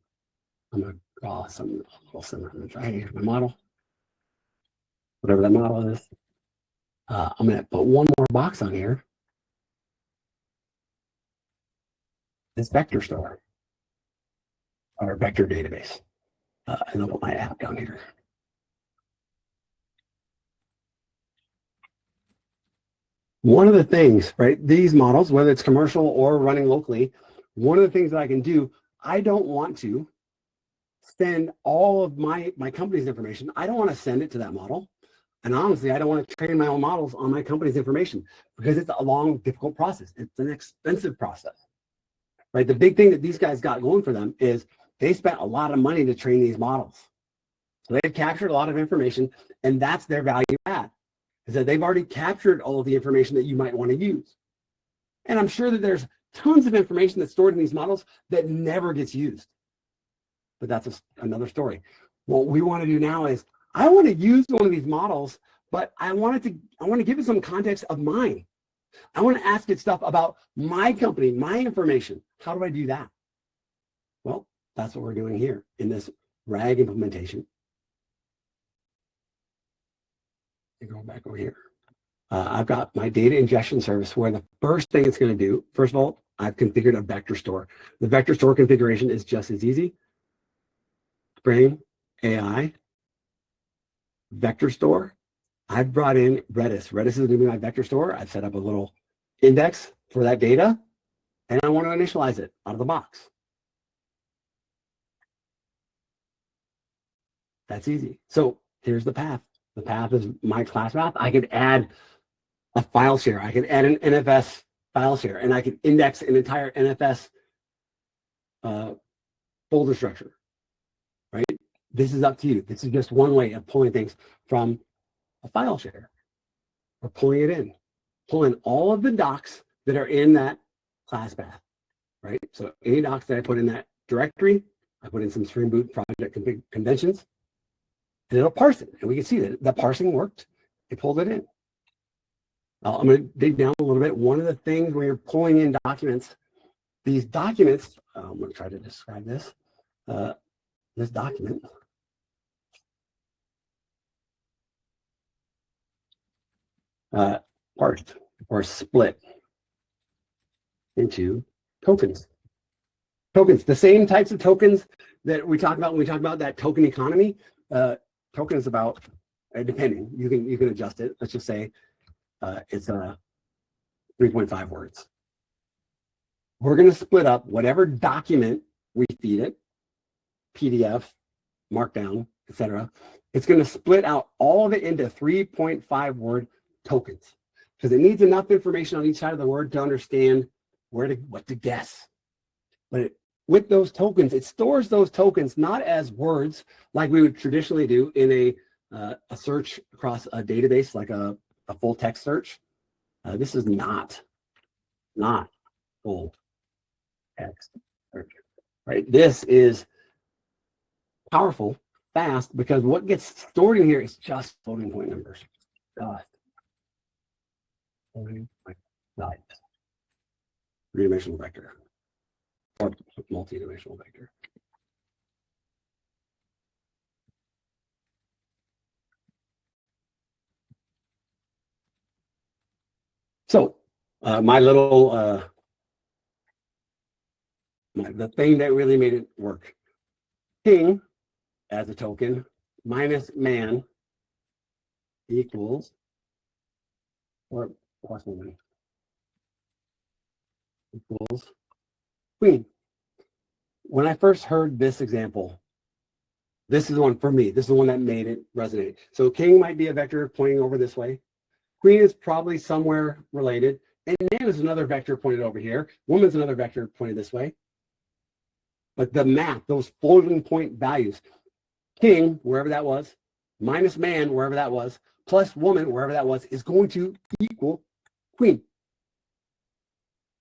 to draw some little similar. I'm going to try here my model, whatever that model is. I'm going to put one more box on here. This vector store, or vector database. And I'll put my app down here. One of the things, right, these models, whether it's commercial or running locally, one of the things that I can do, I don't want to send all of my company's information. I don't want to send it to that model. And honestly, I don't want to train my own models on my company's information because it's a long, difficult process. It's an expensive process, right? The big thing that these guys got going for them is they spent a lot of money to train these models. So they've captured a lot of information, and that's their value add, is that they've already captured all of the information that you might want to use. And I'm sure that there's tons of information that's stored in these models that never gets used. But that's another story. What we want to do now is I want to use one of these models, but I want to give it some context of mine. I want to ask it stuff about my company, my information. How do I do that? Well, that's what we're doing here in this RAG implementation. Go back over here. I've got my data ingestion service where the first thing it's going to do, first of all, I've configured a vector store. The vector store configuration is just as easy. Spring AI, vector store. I've brought in Redis. Redis is going to be my vector store. I've set up a little index for that data, and I want to initialize it out of the box. That's easy. So here's the path. The path is my class path. I could add a file share. I could add an NFS file share, and I could index an entire NFS folder structure, right? This is up to you. This is just one way of pulling things from a file share or pulling it in. Pull in all of the docs that are in that class path, right? So any docs that I put in that directory, I put in some Spring Boot project conventions, and it'll parse it. And we can see that the parsing worked. It pulled it in. I'm going to dig down a little bit. One of the things when you're pulling in documents, these documents, I'm going to try to describe this. This document. Parsed or split into tokens. Tokens, the same types of tokens that we talk about when we talk about that token economy. Token is about, depending, you can adjust it. Let's just say it's 3.5 words. We're going to split up whatever document we feed it, PDF, Markdown, etc. It's going to split out all of it into 3.5 word tokens because it needs enough information on each side of the word to understand what to guess. But with those tokens, it stores those tokens not as words like we would traditionally do in a search across a database, like a full text search. This is not full text search, right? This is powerful, fast, because what gets stored in here is just floating point numbers. Three-dimensional vector. Or multi-dimensional vector. So my little the thing that really made it work. King as a token minus man equals or plus one equals queen. When I first heard this example, This is the one for me. This is the one that made it resonate. So king might be a vector pointing over this way. Queen is probably somewhere related. And man is another vector pointed over here. Woman's another vector pointed this way. But the map, those floating point values, king, wherever that was, minus man, wherever that was, plus woman, wherever that was, is going to equal queen.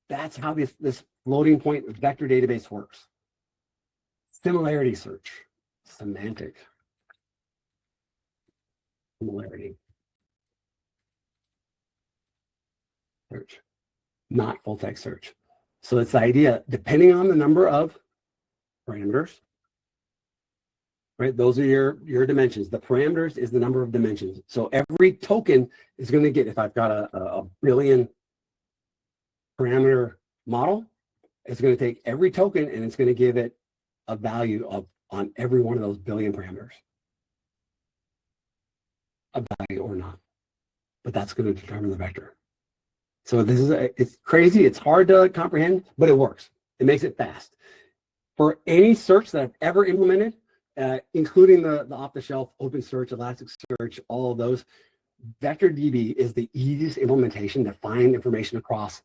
That's how this floating point vector database works. Similarity search, semantic similarity search, not full text search. So it's the idea, depending on the number of parameters, right? Those are your dimensions. The parameters is the number of dimensions. So every token is going to get, if I've got a billion parameter model, it's going to take every token and it's going to give it a value of on every one of those billion parameters, a value or not. But that's going to determine the vector. So this is it's crazy. It's hard to comprehend, but it works. It makes it fast. For any search that I've ever implemented, including the off-the-shelf open search, Elasticsearch, all of those, VectorDB is the easiest implementation to find information across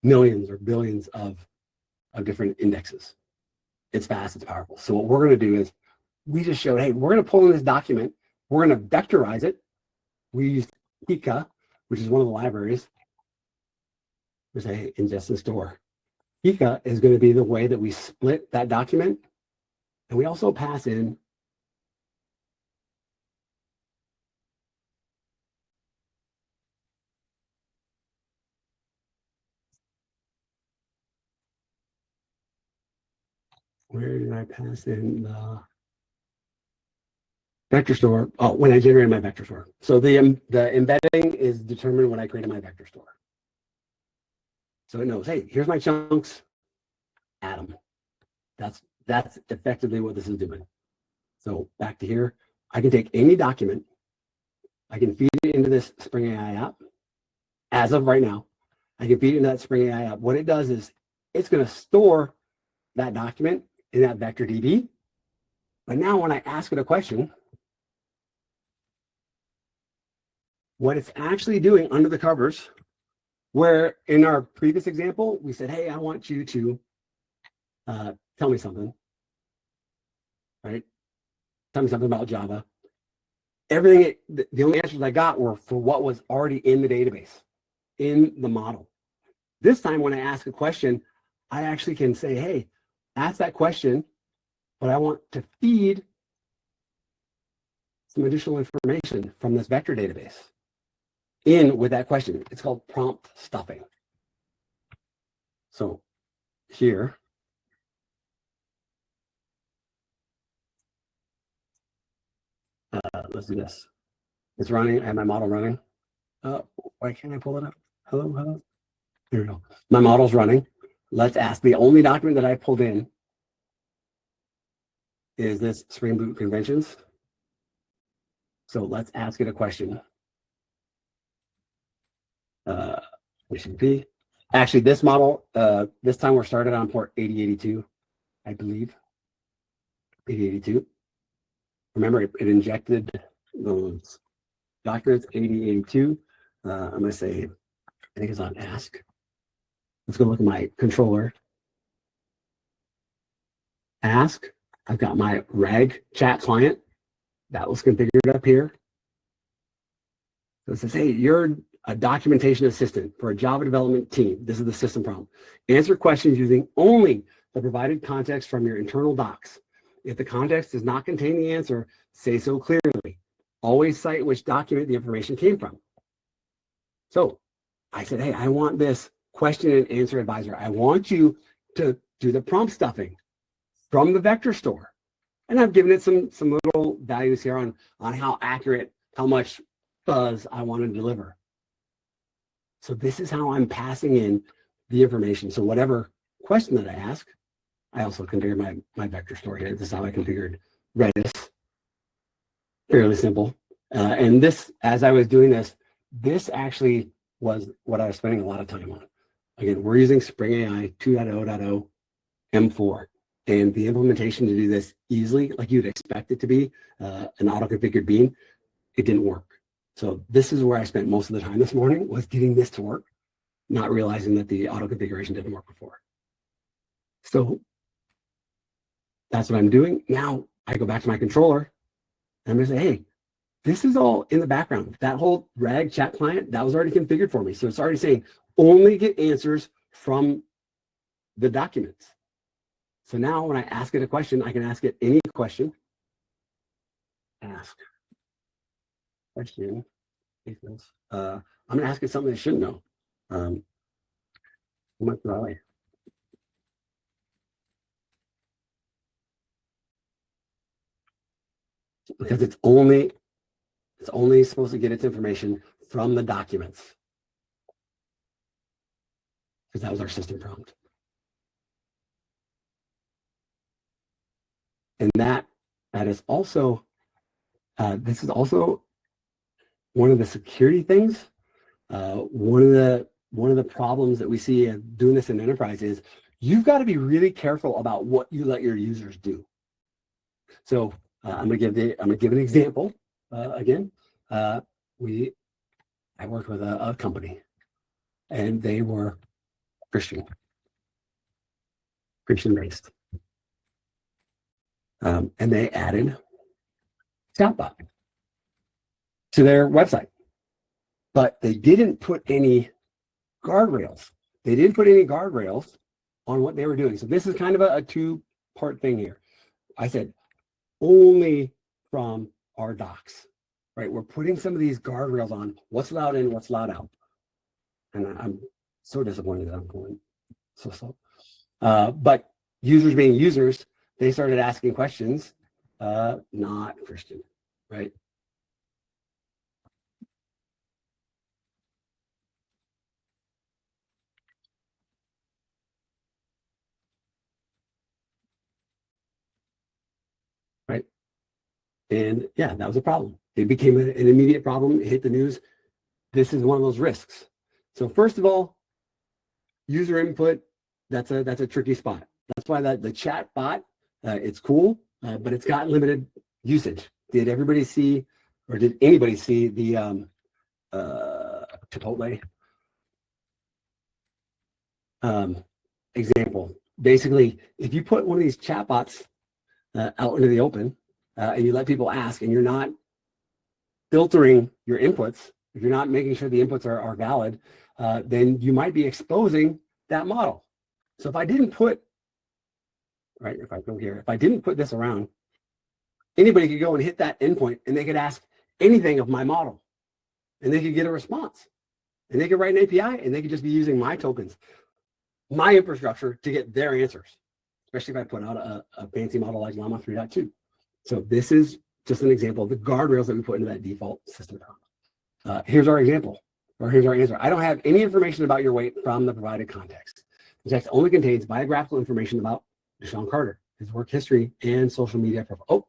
millions or billions of different indexes. It's fast, it's powerful. So what we're going to do is we just showed, hey, we're going to pull in this document, we're going to vectorize it. We used Pika, which is one of the libraries. We say ingest and store. Pika is going to be the way that we split that document. And we also pass in where did I pass in the vector store? Oh, when I generated my vector store. So the embedding is determined when I created my vector store. So it knows, hey, here's my chunks, add them. That's effectively what this is doing. So back to here, I can take any document, I can feed it into this Spring AI app. As of right now, I can feed it into that Spring AI app. What it does is it's going to store that document in that vector DB. But now when I ask it a question, what it's actually doing under the covers, where in our previous example, we said, hey, I want you to tell me something, right? Tell me something about Java. Everything, the only answers I got were for what was already in the database, in the model. This time when I ask a question, I actually can say, hey, ask that question, but I want to feed some additional information from this vector database in with that question. It's called prompt stuffing. So here, let's do this. It's running. I have my model running. Why can't I pull it up? Hello. Here we go. My model's running. Let's ask. The only document that I pulled in is this Spring Boot conventions. So let's ask it a question. Actually, this model, this time we're started on port 8082, I believe. 8082. Remember, it injected those documents, 8082. I'm going to say, I think it's on ask. Let's go look at my controller. Ask. I've got my RAG chat client. That was configured up here. So it says, hey, you're a documentation assistant for a Java development team. This is the system prompt. Answer questions using only the provided context from your internal docs. If the context does not contain the answer, say so clearly. Always cite which document the information came from. So I said, hey, I want this question and answer advisor. I want you to do the prompt stuffing from the vector store. And I've given it some little values here on how accurate, how much fuzz I want to deliver. So this is how I'm passing in the information. So whatever question that I ask, I also configured my vector store here. This is how I configured Redis. Fairly simple. And this, as I was doing this, this actually was what I was spending a lot of time on. Again, we're using Spring AI 2.0.0 M4. And the implementation to do this easily, like you'd expect it to be, an auto-configured bean, it didn't work. So this is where I spent most of the time this morning, was getting this to work, not realizing that the auto-configuration didn't work before. So that's what I'm doing. Now I go back to my controller and I'm gonna say, hey, this is all in the background. That whole RAG chat client, that was already configured for me. So it's already saying, only get answers from the documents. So now when I ask it a question, I can ask it any question. Ask question. I'm gonna ask it something it shouldn't know. How much do I weigh? Because it's only supposed to get its information from the documents. Because that was our system prompt. And that is also, this is also one of the security things. One of the problems that we see in doing this in enterprise is you've got to be really careful about what you let your users do. So I'm gonna give an example again. I worked with a company, and they were Christian based, and they added chatbot to their website, but they didn't put any guardrails. They didn't put any guardrails on what they were doing. So this is kind of a two-part thing here. I said only from our docs, right? We're putting some of these guardrails on what's allowed in, what's allowed out. And I'm so disappointed that I'm going so slow. But users being users, they started asking questions, not Christian, right? Right. And yeah, that was a problem. It became an immediate problem. It hit the news. This is one of those risks. So first of all, user input, that's a tricky spot. That's why the chat bot, it's cool, but it's got limited usage. Did everybody see, or did anybody see the Chipotle example? Basically, if you put one of these chatbots out into the open and you let people ask, and you're not filtering your inputs, if you're not making sure the inputs are valid, then you might be exposing that model. So if I didn't put, right, if I go here, if I didn't put this around, anybody could go and hit that endpoint and they could ask anything of my model and they could get a response. And they could write an API and they could just be using my tokens, my infrastructure to get their answers, especially if I put out a fancy model like Llama 3.2. So this is just an example of the guardrails that we put into that default system prompt. Here's our example, or here's our answer. I don't have any information about your weight from the provided context. The text only contains biographical information about DaShaun Carter, his work history, and social media profile. Oh,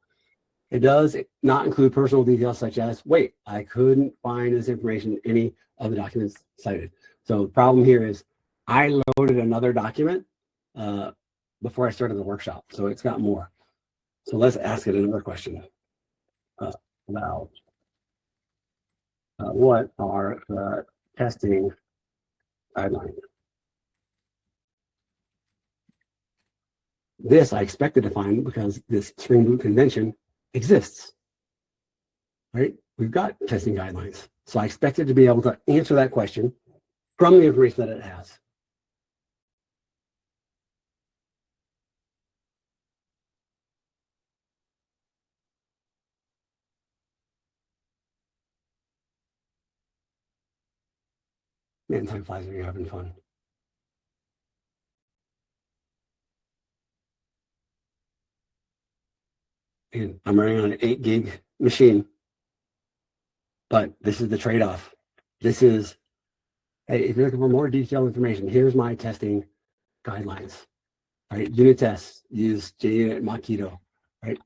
it does not include personal details such as weight. I couldn't find this information in any of the documents cited. So the problem here is I loaded another document before I started the workshop, so it's got more. So let's ask it another question about what are the testing guidelines? This I expected to find because this Spring Boot convention exists, right? We've got testing guidelines. So I expected to be able to answer that question from the information that it has. Man, time flies when you're having fun. And I'm running on an 8 gig machine, but this is the trade-off. This is, hey, if you're looking for more detailed information, here's my testing guidelines, right? Unit tests, use JUnit Mockito, right?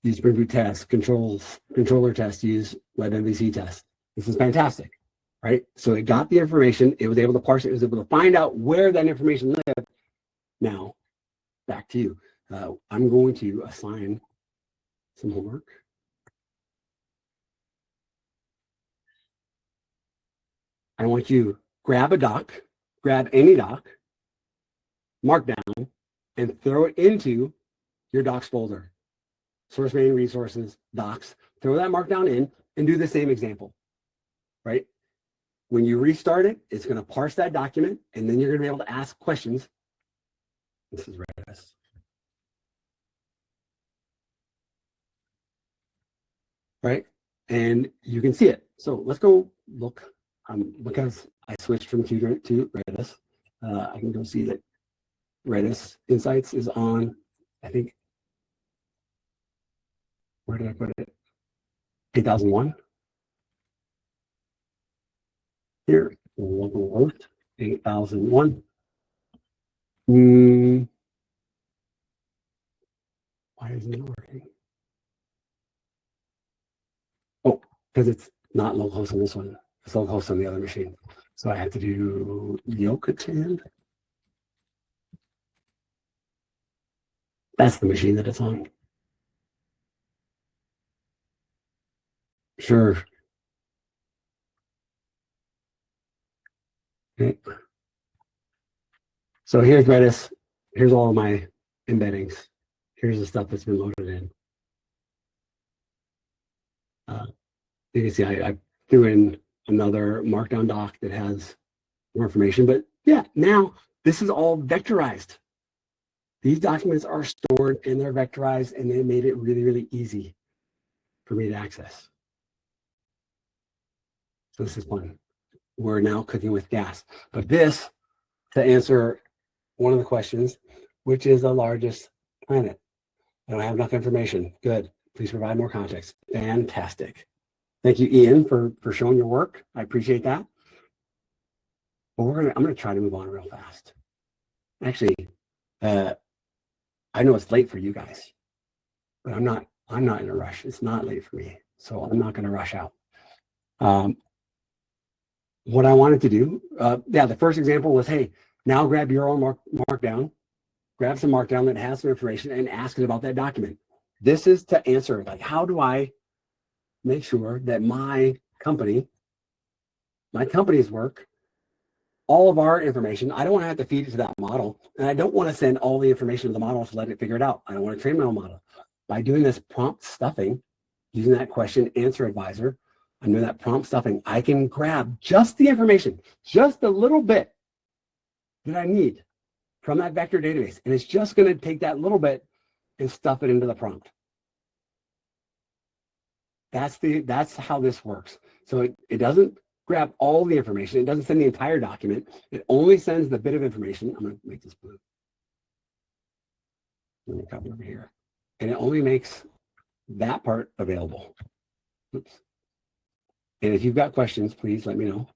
Use Spring Boot test, controller test, use WebMVC test. This is fantastic, right? So it got the information, it was able to parse it, it was able to find out where that information lived. Now, back to you. I'm going to assign some homework. I want you to grab a doc, grab any doc, markdown, and throw it into your docs folder. Source main resources, docs, throw that markdown in and do the same example, right? When you restart it, it's going to parse that document, and then you're going to be able to ask questions. This is Redis. Right? And you can see it. So let's go look. Because I switched from Qt to Redis, I can go see that Redis Insights is on, I think, where did I put it? 8001. Here, localhost 8001. Why isn't it working? Oh, because it's not localhost on this one. It's localhost on the other machine. So I have to do Yokotan. That's the machine that it's on. Sure. Okay. So here's Redis. Here's all of my embeddings. Here's the stuff that's been loaded in. You can see I threw in another markdown doc that has more information, but yeah, now this is all vectorized. These documents are stored and they're vectorized, and they made it really, really easy for me to access. So this is fun. We're now cooking with gas. But this, to answer one of the questions, which is the largest planet? I don't have enough information. Good. Please provide more context. Fantastic. Thank you, Ian, for showing your work. I appreciate that. But I'm gonna try to move on real fast. Actually, I know it's late for you guys, but I'm not in a rush. It's not late for me, so I'm not gonna rush out. What I wanted to do, the first example was, hey, now grab your own markdown, grab some markdown that has some information and ask it about that document. This is to answer, like, how do I make sure that my company's work, all of our information, I don't want to have to feed it to that model, and I don't want to send all the information to the model to let it figure it out. I don't want to train my own model. By doing this prompt stuffing, using that question answer advisor, I'm doing that prompt stuffing, I can grab just the information, just a little bit that I need from that vector database, and it's just going to take that little bit and stuff it into the prompt. That's how this works. So it doesn't grab all the information. It doesn't send the entire document. It only sends the bit of information. I'm going to make this blue. Let me copy over here. And it only makes that part available. Oops. And if you've got questions, please let me know.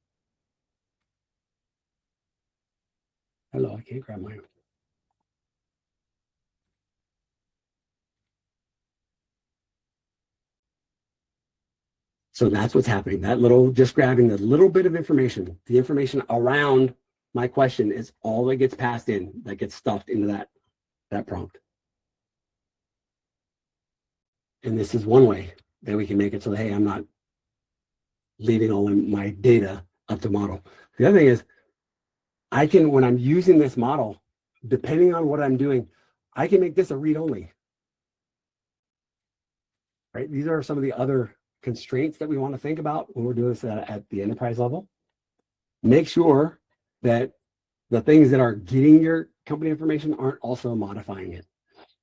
Hello, I can't grab mine. So that's what's happening. That just grabbing the little bit of information, the information around my question is all that gets passed in, that gets stuffed into that prompt. And this is one way that we can make it so that, hey, I'm not leaving all of my data up to model. The other thing is, I can, when I'm using this model, depending on what I'm doing, I can make this a read-only. Right? These are some of the other constraints that we want to think about when we're doing this at the enterprise level. Make sure that the things that are getting your company information aren't also modifying it.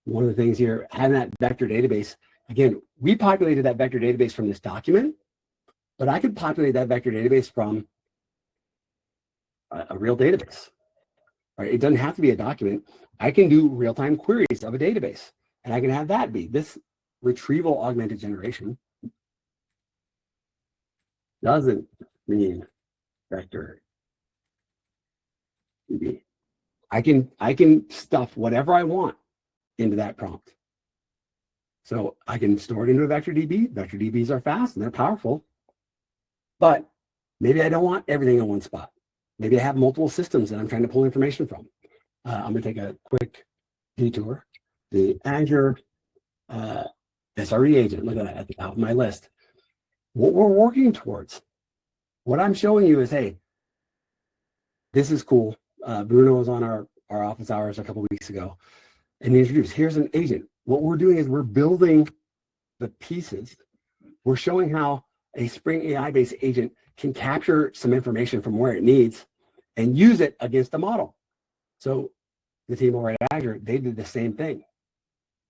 One of the things here, having that vector database, again, we populated that vector database from this document, but I could populate that vector database from a real database. Right? It doesn't have to be a document. I can do real-time queries of a database, and I can have that be this retrieval augmented generation. Doesn't mean vector DB. I can stuff whatever I want into that prompt. So I can store it into a vector DB. Vector DBs are fast and they're powerful, but maybe I don't want everything in one spot. Maybe I have multiple systems that I'm trying to pull information from. I'm going to take a quick detour, the Azure SRE agent. Look at that at the top of my list. What we're working towards, what I'm showing you is, hey, this is cool. Bruno was on our office hours a couple weeks ago, and he introduced, here's an agent. What we're doing is we're building the pieces. We're showing how a Spring AI-based agent can capture some information from where it needs and use it against a model. So the team over at Azure, they did the same thing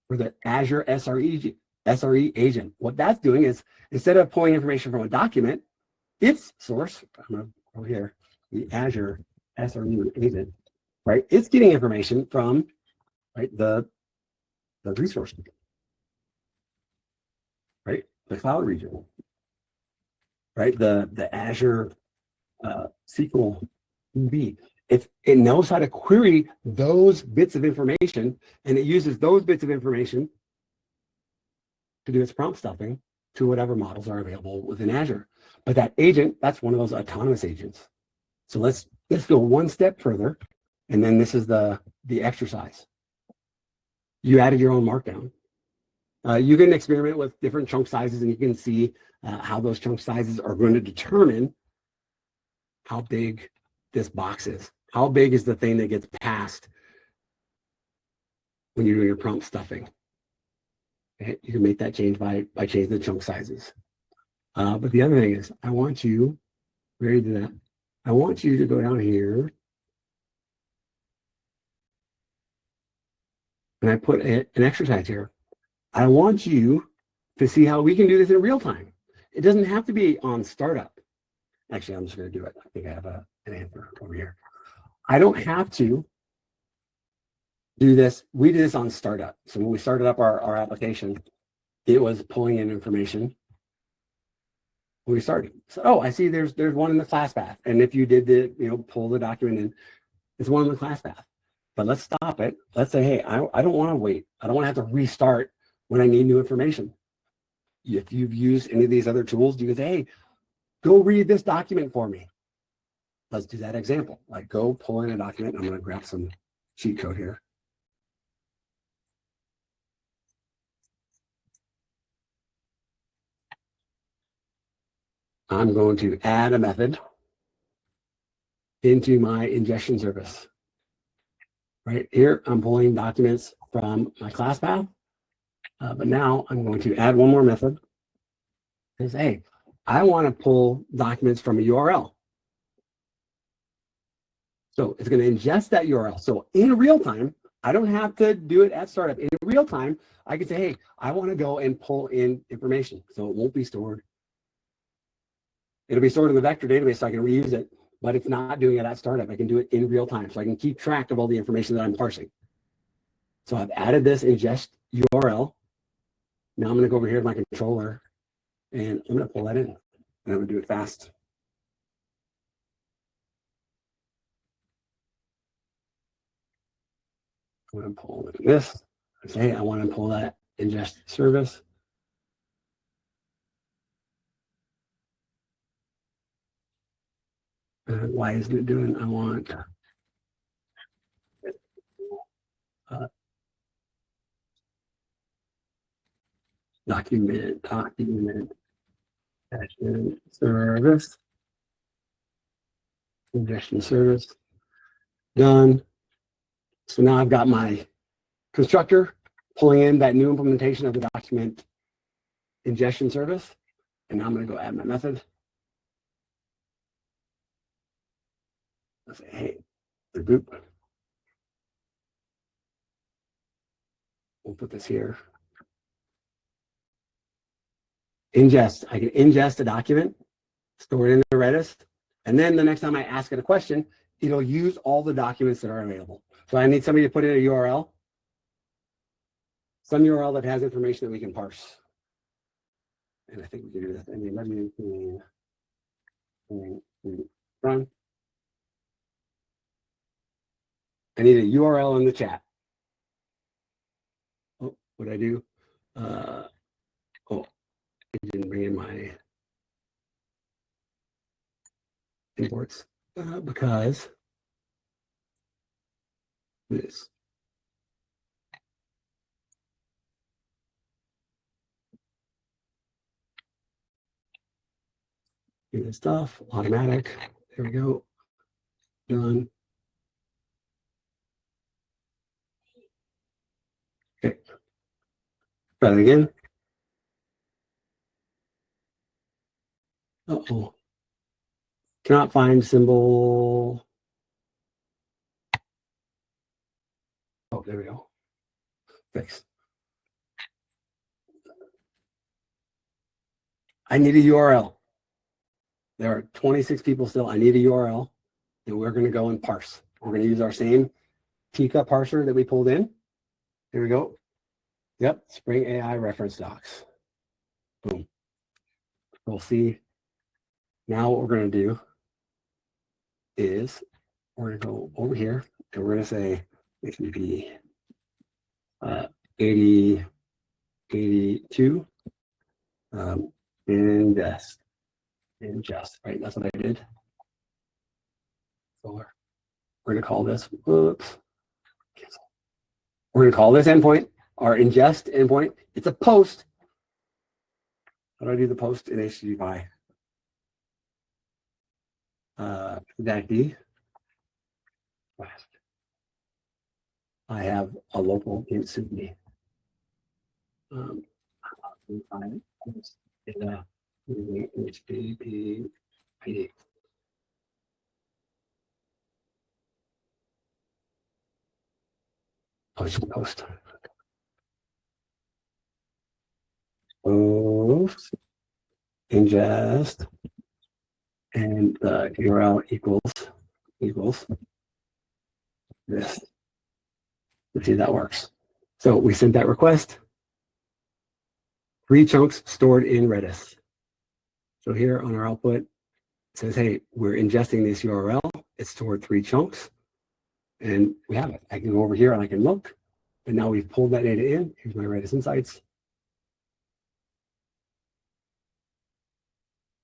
for the Azure SRE agent. What that's doing is, instead of pulling information from a document, its source, I'm going to go here, the Azure SRE agent, right? It's getting information from, right, the resource, right? The cloud region, right? The Azure SQL DB. It knows how to query those bits of information, and it uses those bits of information to do its prompt stuffing to whatever models are available within Azure. But that agent, that's one of those autonomous agents. So let's go one step further, and then this is the exercise. You added your own markdown. You can experiment with different chunk sizes, and you can see how those chunk sizes are going to determine how big this box is. How big is the thing that gets passed when you're doing your prompt stuffing? Okay, you can make that change by changing the chunk sizes. But the other thing is, I want you, we already did that. I want you to go down here, and I put an exercise here. I want you to see how we can do this in real time. It doesn't have to be on startup. Actually, I'm just going to do it. I think I have an answer over here. I don't have to do this. We did this on startup. So when we started up our application, it was pulling in information when we started. So, oh, I see there's one in the class path. And if you did pull the document in, it's one in the class path. But let's stop it. Let's say, hey, I don't want to wait. I don't want to have to restart when I need new information. If you've used any of these other tools, you can say, hey, go read this document for me. Let's do that example. Like, go pull in a document. I'm going to grab some cheat code here. I'm going to add a method into my ingestion service. Right here, I'm pulling documents from my class path. But now I'm going to add one more method. Is, hey, I want to pull documents from a URL. So it's going to ingest that URL. So in real time, I don't have to do it at startup. In real time, I can say, hey, I want to go and pull in information. So it won't be stored. It'll be stored in the vector database so I can reuse it, but it's not doing it at startup. I can do it in real time. So I can keep track of all the information that I'm parsing. So I've added this ingest URL. Now I'm going to go over here to my controller, and I'm going to pull that in. And I'm going to do it fast. I'm going to pull this. Say, I want to pull that ingest service. Why isn't it doing? I want document service, ingestion service done. So now I've got my constructor pulling in that new implementation of the document ingestion service. And now I'm going to go add my method. I'll say, hey, the group. We'll put this here. Ingest. I can ingest a document, store it in the Redis, and then the next time I ask it a question, it'll use all the documents that are available. So I need somebody to put in a URL, some URL that has information that we can parse. And I think we can do this. I mean, let me run. I need a URL in the chat. Oh, what did I do? Oh, I didn't bring in my imports because this. do this stuff, automatic. There we go. Done. Okay. Try that again. Uh-oh. Cannot find symbol. Oh, there we go. Fixed. I need a URL. There are 26 people still. I need a URL, and we're going to go and parse. We're going to use our same Tika parser that we pulled in. Here we go. Yep, Spring AI reference docs. Boom. We'll see. Now what we're going to do is we're going to go over here, and we're going to say HTTP 80, 82, ingest, right? That's what I did. So we're going to call this, oops, cancel. We're going to call this endpoint our ingest endpoint. It's a post. How do I do the post in HTTP? Exactly. I have a local in Sydney. HTTP ID. Oh, it's post. Post, ingest, and the URL equals this. Let's see if that works. So we sent that request. 3 chunks stored in Redis. So here on our output, it says, hey, we're ingesting this URL. It's stored 3 chunks. And we have it. I can go over here and I can look. And now we've pulled that data in. Here's my Redis insights.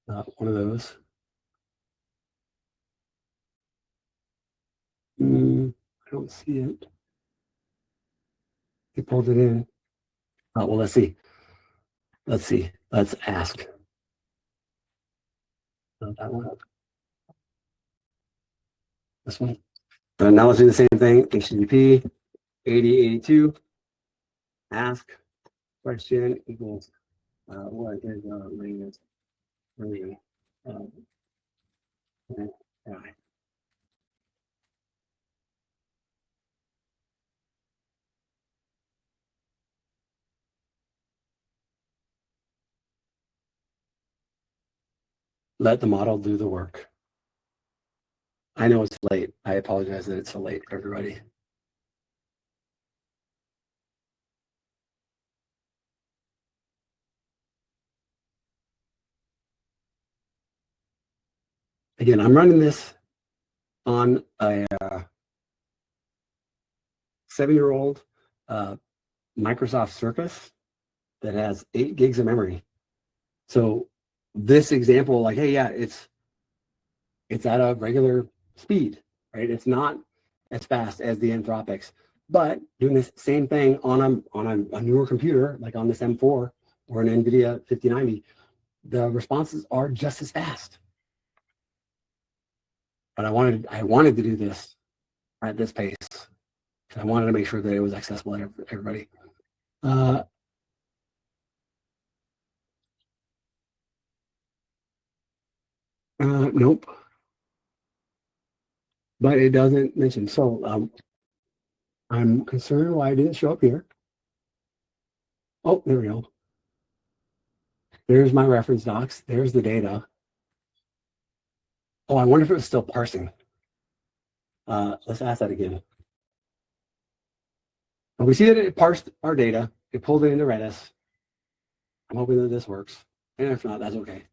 One of those. I don't see it. He pulled it in. Well, let's see. Let's see. Let's ask. That one. This one. Now let's do the same thing. HTTP 8082. Ask question equals what is latest version of AI. Let the model do the work. I know it's late. I apologize that it's so late for everybody. Again, I'm running this on a 7-year-old Microsoft Surface that has 8 gigs of memory. So this example, like, hey, yeah, it's at a regular speed, right? It's not as fast as the Anthropics, but doing this same thing on a newer computer, like on this M4 or an NVIDIA 5090, the responses are just as fast. But I wanted to do this at this pace. I wanted to make sure that it was accessible to everybody. Nope. But it doesn't mention. So I'm concerned why it didn't show up here. Oh, there we go. There's my reference docs. There's the data. Oh, I wonder if it was still parsing. Let's ask that again. Well, we see that it parsed our data. It pulled it into Redis. I'm hoping that this works. And if not, that's okay.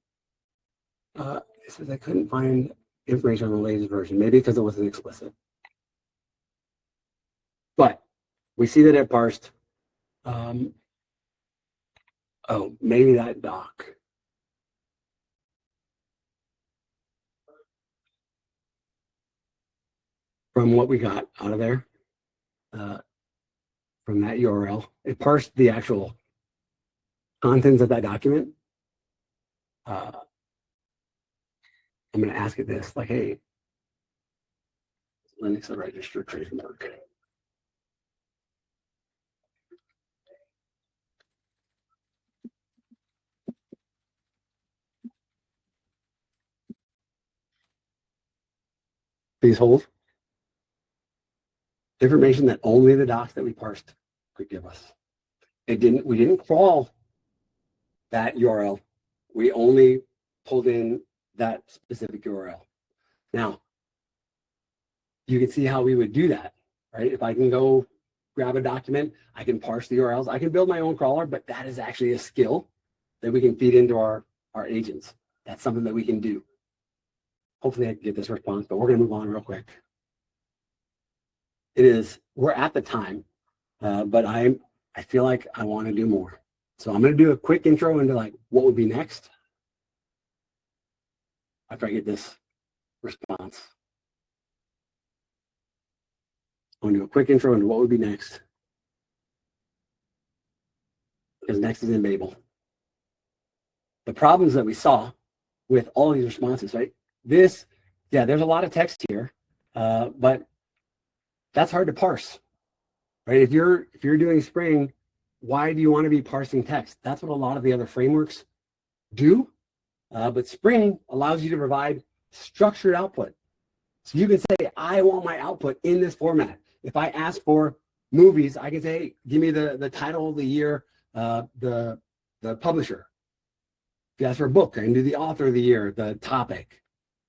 It says I couldn't find information on the latest version, maybe because it wasn't explicit. But we see that it parsed. Oh, maybe that doc. From what we got out of there, from that URL, it parsed the actual contents of that document. I'm going to ask it this, like, hey, Linux a registered trademark. Please hold. Information that only the docs that we parsed could give us. We didn't crawl that URL. We only pulled in that specific URL. Now, you can see how we would do that, right? If I can go grab a document, I can parse the URLs. I can build my own crawler, but that is actually a skill that we can feed into our agents. That's something that we can do. Hopefully I can get this response, but we're going to move on real quick. We're at the time, but I feel like I want to do more. So I'm going to do a quick intro into like what would be next after I get this response. I'm going to do a quick intro into what would be next. Because next is Embabel. The problems that we saw with all these responses, right? There's a lot of text here, but that's hard to parse, right? If you're doing Spring, why do you want to be parsing text? That's what a lot of the other frameworks do, but Spring allows you to provide structured output. So you can say, I want my output in this format. If I ask for movies, I can say, hey, give me the title of the year, the publisher. If you ask for a book, I can do the author of the year, the topic.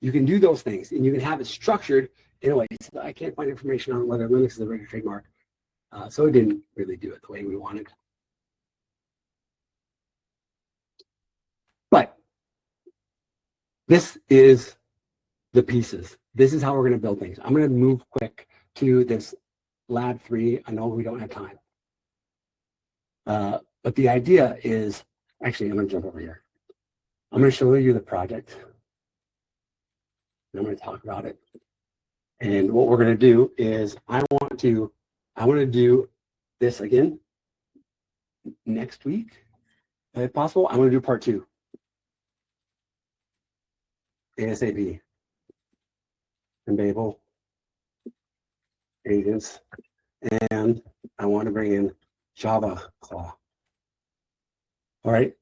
You can do those things, and you can have it structured in a way. So I can't find information on whether Linux is a registered trademark, so it didn't really do it the way we wanted. But this is the pieces. This is how we're going to build things. I'm going to move quick to this lab 3. I know we don't have time. But the idea is, actually, I'm going to jump over here. I'm going to show you the project. And I'm going to talk about it. And what we're going to do is I want to do this again next week, if possible. I'm going to do part 2. ASAP. Embabel. Agents. And I want to bring in Java Claw. All right.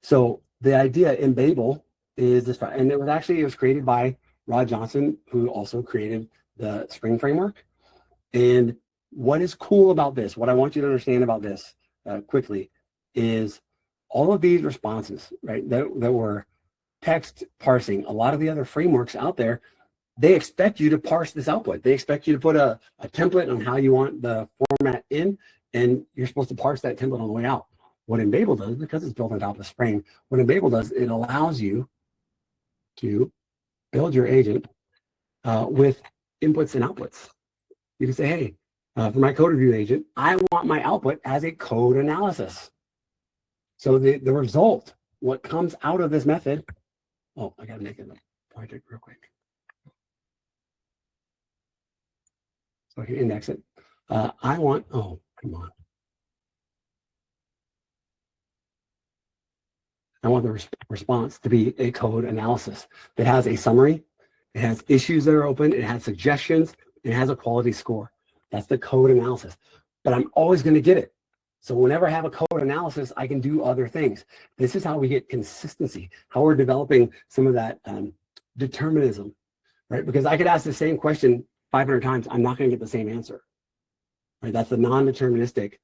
So the idea in Embabel is this, and it was created by Rod Johnson, who also created the Spring framework. And what is cool about this, what I want you to understand about this quickly, is all of these responses, right, that were text parsing. A lot of the other frameworks out there, they expect you to parse this output. They expect you to put a template on how you want the format in, and you're supposed to parse that template on the way out. What Embabel does, because it's built on top of Spring, what Embabel does, it allows you to build your agent with inputs and outputs. You can say, hey, for my code review agent, I want my output as a code analysis. So the result, what comes out of this method, oh, I got to make it a project real quick. So I can index it. I want, oh, come on. I want the response to be a code analysis that has a summary, it has issues that are open, it has suggestions, it has a quality score. That's the code analysis. But I'm always going to get it. So whenever I have a code analysis, I can do other things. This is how we get consistency, how we're developing some of that determinism, right? Because I could ask the same question 500 times, I'm not going to get the same answer, right? That's the non-deterministic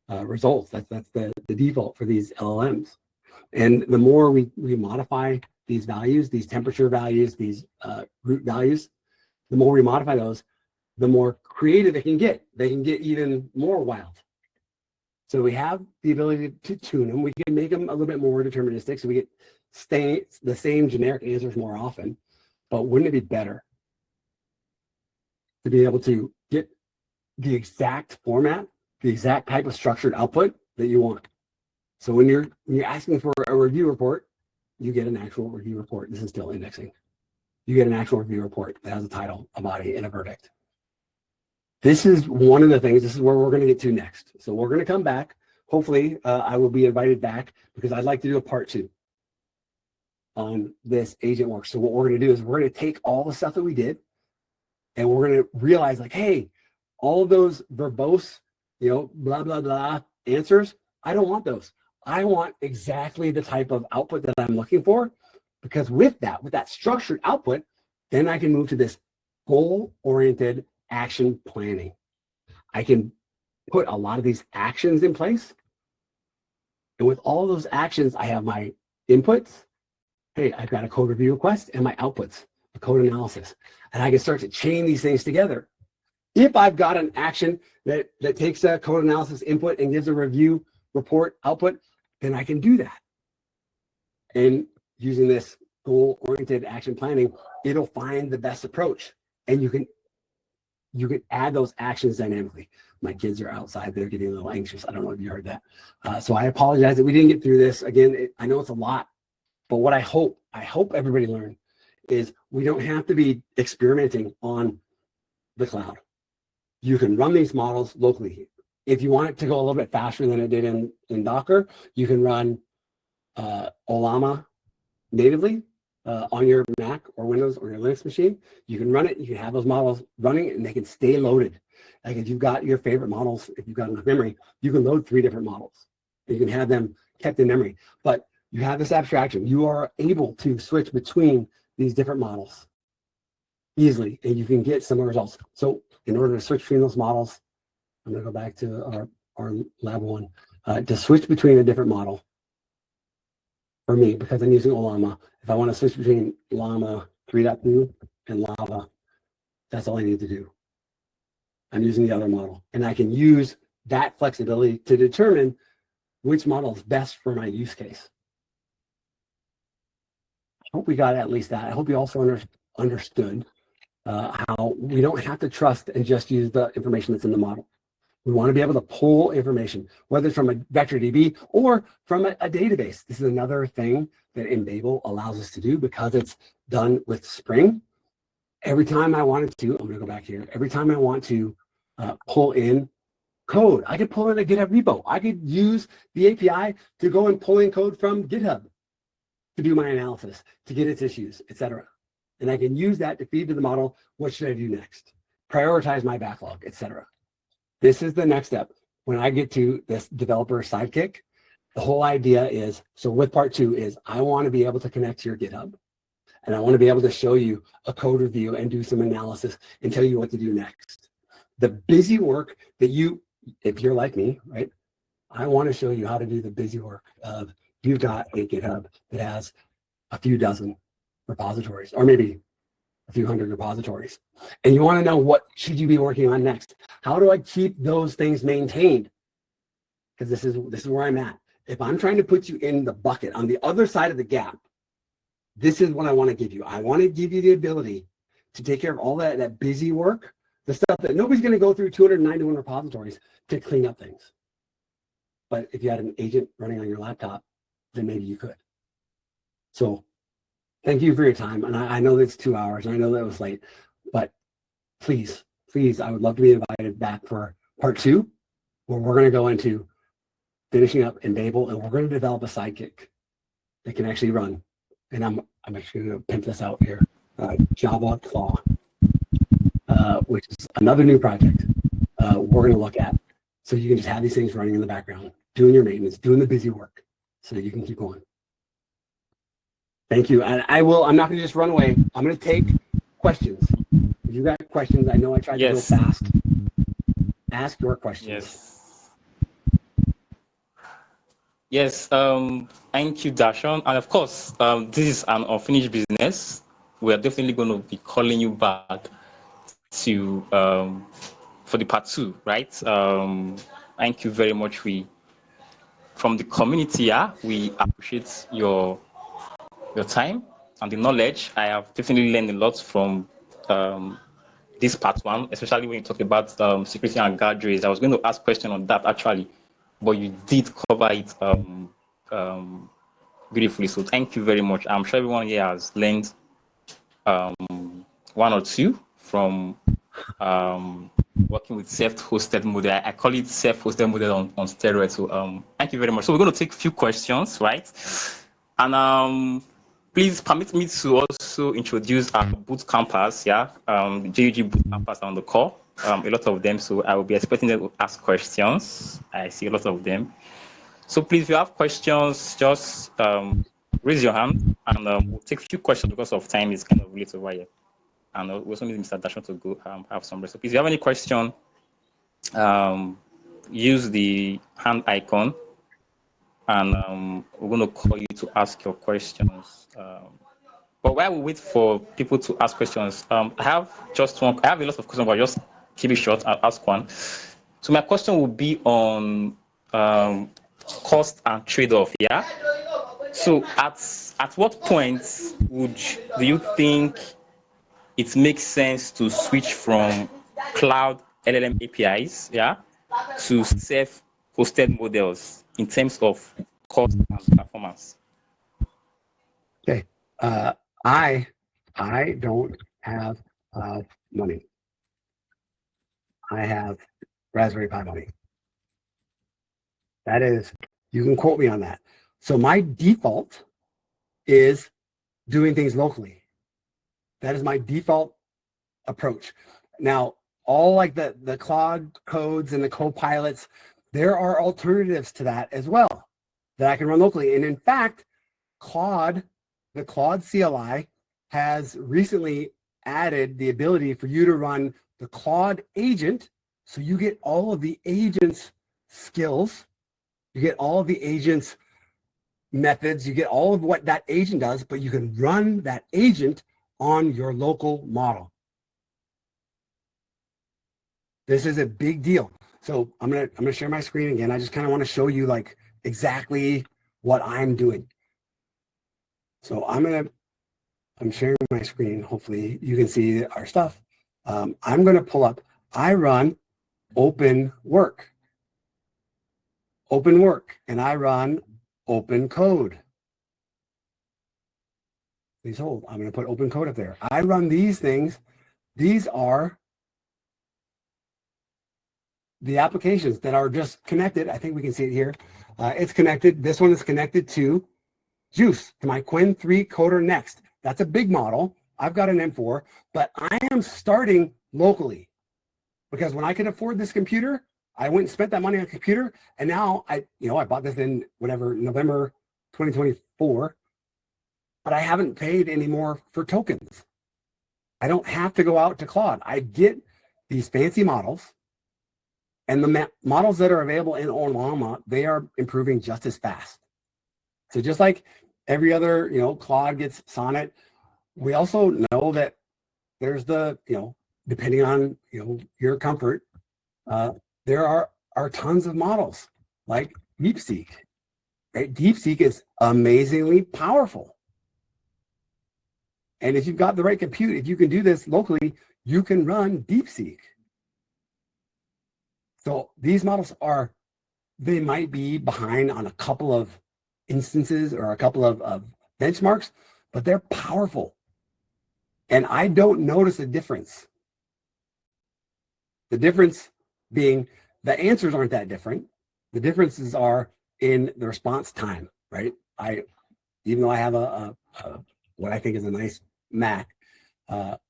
results. That's the default for these LLMs. And the more we modify these values, these temperature values, these root values, the more we modify those, the more creative it can get. They can get even more wild. So we have the ability to tune them. We can make them a little bit more deterministic so we get the same generic answers more often. But wouldn't it be better to be able to get the exact format, the exact type of structured output that you want? So when you're asking for a review report, you get an actual review report. This is still indexing. You get an actual review report that has a title, a body, and a verdict. This is one of the things, this is where we're going to get to next. So we're going to come back. Hopefully, I will be invited back because I'd like to do a part 2. on this agent work. So what we're going to do is we're going to take all the stuff that we did, and we're going to realize like, hey, all of those verbose, blah, blah, blah answers, I don't want those. I want exactly the type of output that I'm looking for, because with that structured output, then I can move to this goal-oriented action planning. I can put a lot of these actions in place. And with all those actions, I have my inputs. Hey, I've got a code review request and my outputs, a code analysis. And I can start to chain these things together. If I've got an action that takes a code analysis input and gives a review report output, then I can do that. And using this goal-oriented action planning, it'll find the best approach. And you can add those actions dynamically. My kids are outside. They're getting a little anxious. I don't know if you heard that. So I apologize that we didn't get through this. Again, I know it's a lot, but what I hope everybody learned is we don't have to be experimenting on the cloud. You can run these models locally. If you want it to go a little bit faster than it did in Docker, you can run Ollama natively on your Mac or Windows or your Linux machine. You can run it. You can have those models running, and they can stay loaded. Like if you've got your favorite models, if you've got enough memory, you can load 3 different models. You can have them kept in memory. But you have this abstraction. You are able to switch between these different models easily, and you can get similar results. So in order to switch between those models, I'm going to go back to our lab one. To switch between a different model, for me, because I'm using Ollama, if I want to switch between Llama 3.2 and Lava, that's all I need to do. I'm using the other model, and I can use that flexibility to determine which model is best for my use case. I hope we got at least that. I hope you also understood how we don't have to trust and just use the information that's in the model. We want to be able to pull information, whether it's from a vector DB or from a database. This is another thing that Embabel allows us to do because it's done with Spring. Every time I wanted to, I'm going to go back here. Every time I want to pull in code, I could pull in a GitHub repo. I could use the API to go and pull in code from GitHub to do my analysis, to get its issues, etc. And I can use that to feed to the model. What should I do next? Prioritize my backlog, etc. This is the next step. When I get to this developer sidekick, the whole idea is, so with part 2 is I want to be able to connect to your GitHub, and I want to be able to show you a code review and do some analysis and tell you what to do next. The busy work that if you're like me, right, I want to show you how to do the busy work of you've got a GitHub that has a few dozen repositories, or maybe a few hundred repositories, and you want to know what should you be working on next. How do I keep those things maintained? Because this is where I'm at. If I'm trying to put you in the bucket on the other side of the gap, this is what I want to give you. I want to give you the ability to take care of all that busy work, the stuff that nobody's going to go through 291 repositories to clean up things. But if you had an agent running on your laptop, then maybe you could. So thank you for your time. And I know it's 2 hours, and I know that was late, but please, I would love to be invited back for part 2, where we're going to go into finishing up Embabel, and we're going to develop a sidekick that can actually run. And I'm actually going to pimp this out here. Java Claw, which is another new project we're going to look at. So you can just have these things running in the background, doing your maintenance, doing the busy work, so that you can keep going. Thank you. And I'm not going to just run away. I'm going to take questions. If you got questions, I know I tried to go fast. Ask your questions.
Yes. Thank you, DaShaun. And of course, this is an unfinished business. We are definitely going to be calling you back to for the part 2, right? Thank you very much. From the community, we appreciate your time and the knowledge. I have definitely learned a lot from this part 1, especially when you talk about security and guardrails. I was going to ask a question on that actually, but you did cover it beautifully. So thank you very much. I'm sure everyone here has learned 1 or 2 from working with self-hosted model. I call it self-hosted model on steroids. So thank you very much. So we're going to take a few questions, right? And please permit me to also introduce our boot campers. Yeah, the JUG boot campers on the call. A lot of them. So I will be expecting them to ask questions. I see a lot of them. So please, if you have questions, just raise your hand, and we'll take a few questions because of time. It's kind of late over here, and we also need Mr. DaShaun to go have some rest. So please, if you have any question, use the hand icon, and we're going to call you to ask your questions. But while we wait for people to ask questions, I have just one. I have a lot of questions, but just keep it short. I'll ask one. So my question will be on cost and trade-off. Yeah. So at what point do you think it makes sense to switch from cloud LLM APIs, yeah, to self-hosted models in terms of cost and performance?
Okay. I don't have money. I have Raspberry Pi money. That is, you can quote me on that. So my default is doing things locally. That is my default approach. Now, all like the Claude codes and the Copilots, there are alternatives to that as well that I can run locally. And in fact, the Claude CLI has recently added the ability for you to run the Claude agent. So you get all of the agent's skills, you get all of the agent's methods, you get all of what that agent does, but you can run that agent on your local model. This is a big deal. So I'm gonna share my screen again. I just kind of want to show you like exactly what I'm doing. So I'm sharing my screen. Hopefully you can see our stuff. I'm gonna pull up. I run open work, and I run open code. Please hold. I'm going to put open code up there. I run these things. These are the applications that are just connected. I think we can see it here. It's connected. This one is connected to Juice, to my Qwen 3 Coder Next. That's a big model. I've got an M4, but I am starting locally because when I could afford this computer, I went and spent that money on a computer, and now I bought this in November 2024, but I haven't paid any more for tokens. I don't have to go out to Claude. I get these fancy models, and the models that are available in Ollama, they are improving just as fast. So just like every other, Claude gets Sonnet, we also know that there's depending on, your comfort, there are tons of models like DeepSeek, right? DeepSeek is amazingly powerful. And if you've got the right compute, if you can do this locally, you can run DeepSeek. So these models they might be behind on a couple of instances or a couple of benchmarks, but they're powerful. And I don't notice a difference. The difference being the answers aren't that different. The differences are in the response time, right? Even though I have a what I think is a nice Mac, but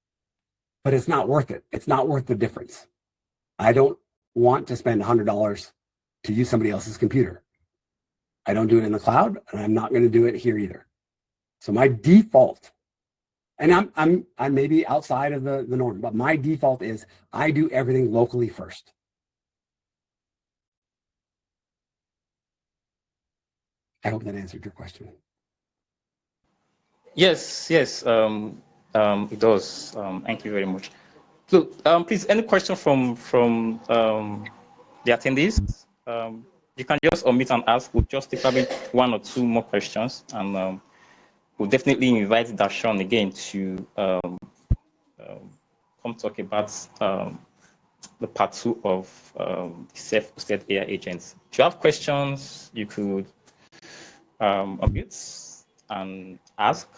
it's not worth it. It's not worth the difference. I don't want to spend $100 to use somebody else's computer. I don't do it in the cloud, and I'm not going to do it here either. So my default, and I'm maybe outside of the norm, but my default is I do everything locally first. I hope that answered your question.
Yes, it does. Thank you very much. So, please, any question from the attendees? You can just unmute and ask. We'll just take probably one or two more questions, and we'll definitely invite DaShaun again to come talk about the part 2 of self-hosted AI agents. If you have questions, you could unmute and ask.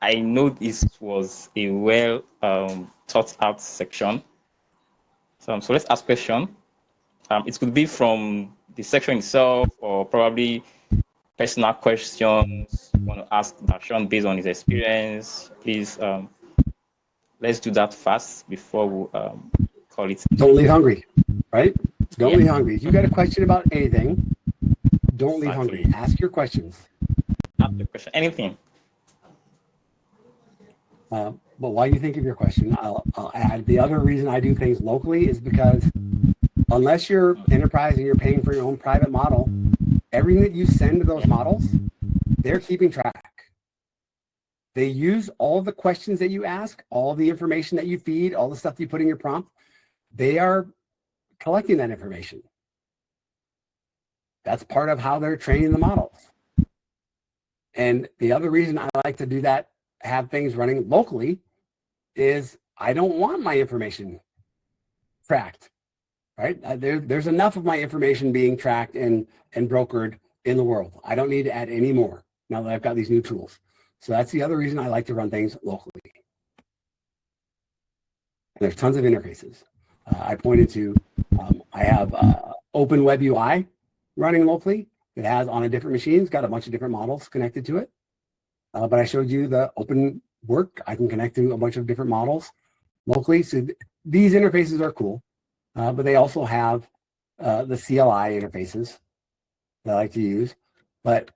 I know this was a well thought out section. So let's ask question. It could be from the section itself, or probably personal questions you want to ask DaShaun based on his experience, please let's do that fast before we call it.
Don't leave hungry, right? Don't leave hungry. If you got a question about anything, don't leave hungry. Ask your questions.
Ask the question, anything.
But while you think of your question, I'll add the other reason I do things locally is because unless you're enterprise and you're paying for your own private model, everything that you send to those models, they're keeping track. They use all the questions that you ask, all the information that you feed, all the stuff that you put in your prompt. They are collecting that information. That's part of how they're training the models. And the other reason I like to do that, have things running locally, is I don't want my information tracked, right? There's enough of my information being tracked and brokered in the world. I don't need to add any more now that I've got these new tools. So that's the other reason I like to run things locally. And there's tons of interfaces. I pointed to, I have Open Web UI running locally. It has on a different machine. It's got a bunch of different models connected to it. But I showed you the open work. I can connect to a bunch of different models locally. So these interfaces are cool, but they also have the CLI interfaces that I like to use. But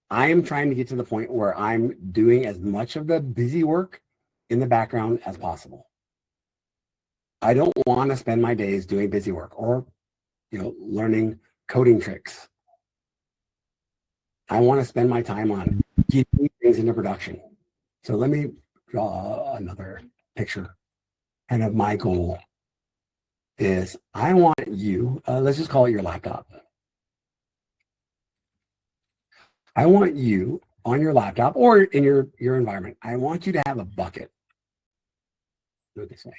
I am trying to get to the point where I'm doing as much of the busy work in the background as possible. I don't want to spend my days doing busy work or, learning coding tricks. I want to spend my time on getting things into production. So let me draw another picture. Kind of my goal is I want you, let's just call it your laptop. I want you on your laptop or in your environment, I want you to have a bucket. Do it this way.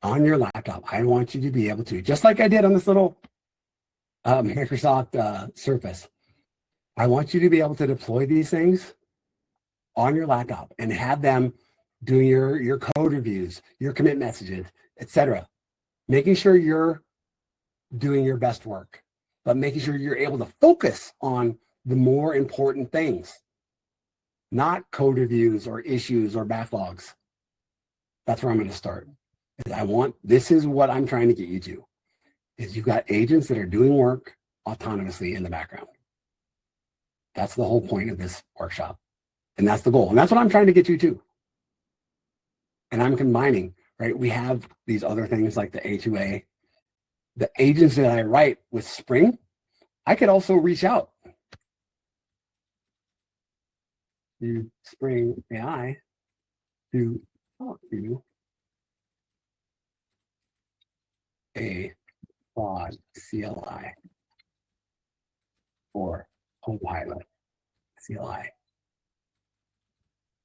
On your laptop, I want you to be able to, just like I did on this little Microsoft Surface, I want you to be able to deploy these things on your laptop and have them doing your code reviews, your commit messages, etc. Making sure you're doing your best work, but making sure you're able to focus on the more important things, not code reviews or issues or backlogs. That's where I'm going to start. This is what I'm trying to get you to, is you've got agents that are doing work autonomously in the background. That's the whole point of this workshop. And that's the goal. And that's what I'm trying to get you to. And I'm combining, right? We have these other things like the A2A, the agents that I write with Spring. I could also reach out to Spring AI to talk to a Claude CLI or Copilot CLI,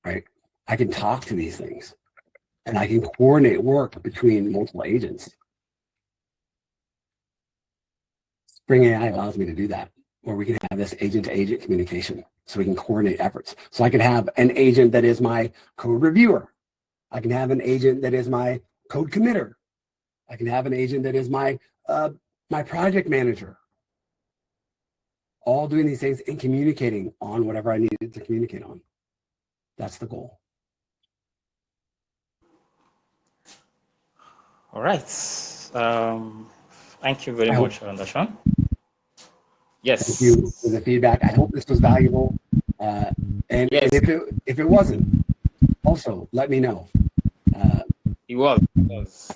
right? I can talk to these things and I can coordinate work between multiple agents. Spring AI allows me to do that, where we can have this agent-to-agent communication so we can coordinate efforts. So I can have an agent that is my code reviewer. I can have an agent that is my code committer. I can have an agent that is my project manager. All doing these things and communicating on whatever I needed to communicate on. That's the goal.
All right. Thank you very much, DaShaun. Yes.
Thank you for the feedback. I hope this was valuable. And if it wasn't, also let me know.
It was.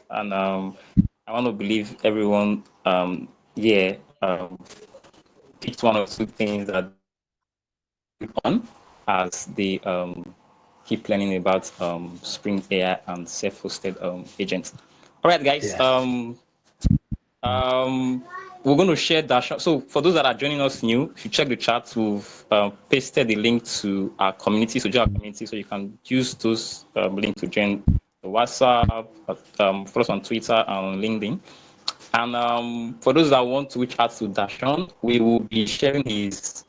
And I want to believe everyone picked one or two things that on as they keep learning about Spring AI and self-hosted agents. All right, guys. Yes. We're going to share DaShaun. So for those that are joining us new, if you check the chat, we've pasted the link to our community, so join our community, so you can use those links to join the WhatsApp, follow us on Twitter and LinkedIn. And for those that want to reach out to DaShaun, we will be sharing his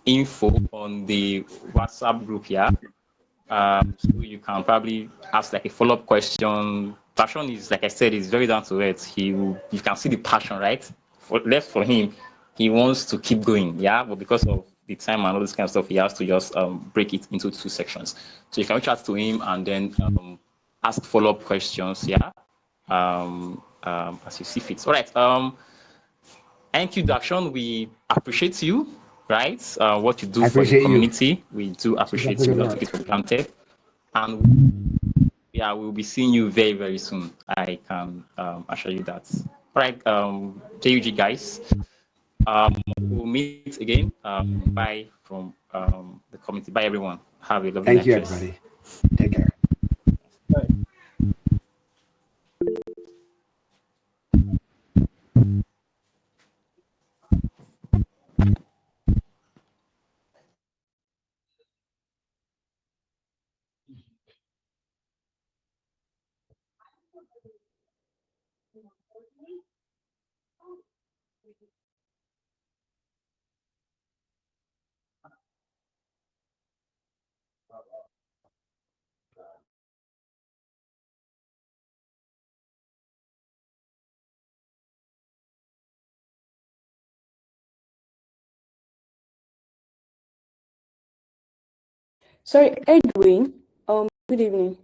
info on the WhatsApp group here. So you can probably ask like a follow-up question. DaShaun is, like I said, is very down to earth. You can see the passion, right? Left for him, he wants to keep going, yeah. But because of the time and all this kind of stuff, he has to just break it into 2 sections. So you can reach out to him and then ask follow-up questions, yeah. As you see fit. All right. Thank you, DaShaun. We appreciate you, right? What you do for the community. We do appreciate you. We don't take it for granted. And yeah, we'll be seeing you very, very soon. I can assure you that. All right, JUG guys. We'll meet again. Bye from the community. Bye, everyone. Have a lovely night.
Thank you, everybody. Take care.
Bye.
Sorry, Edwin. Good evening.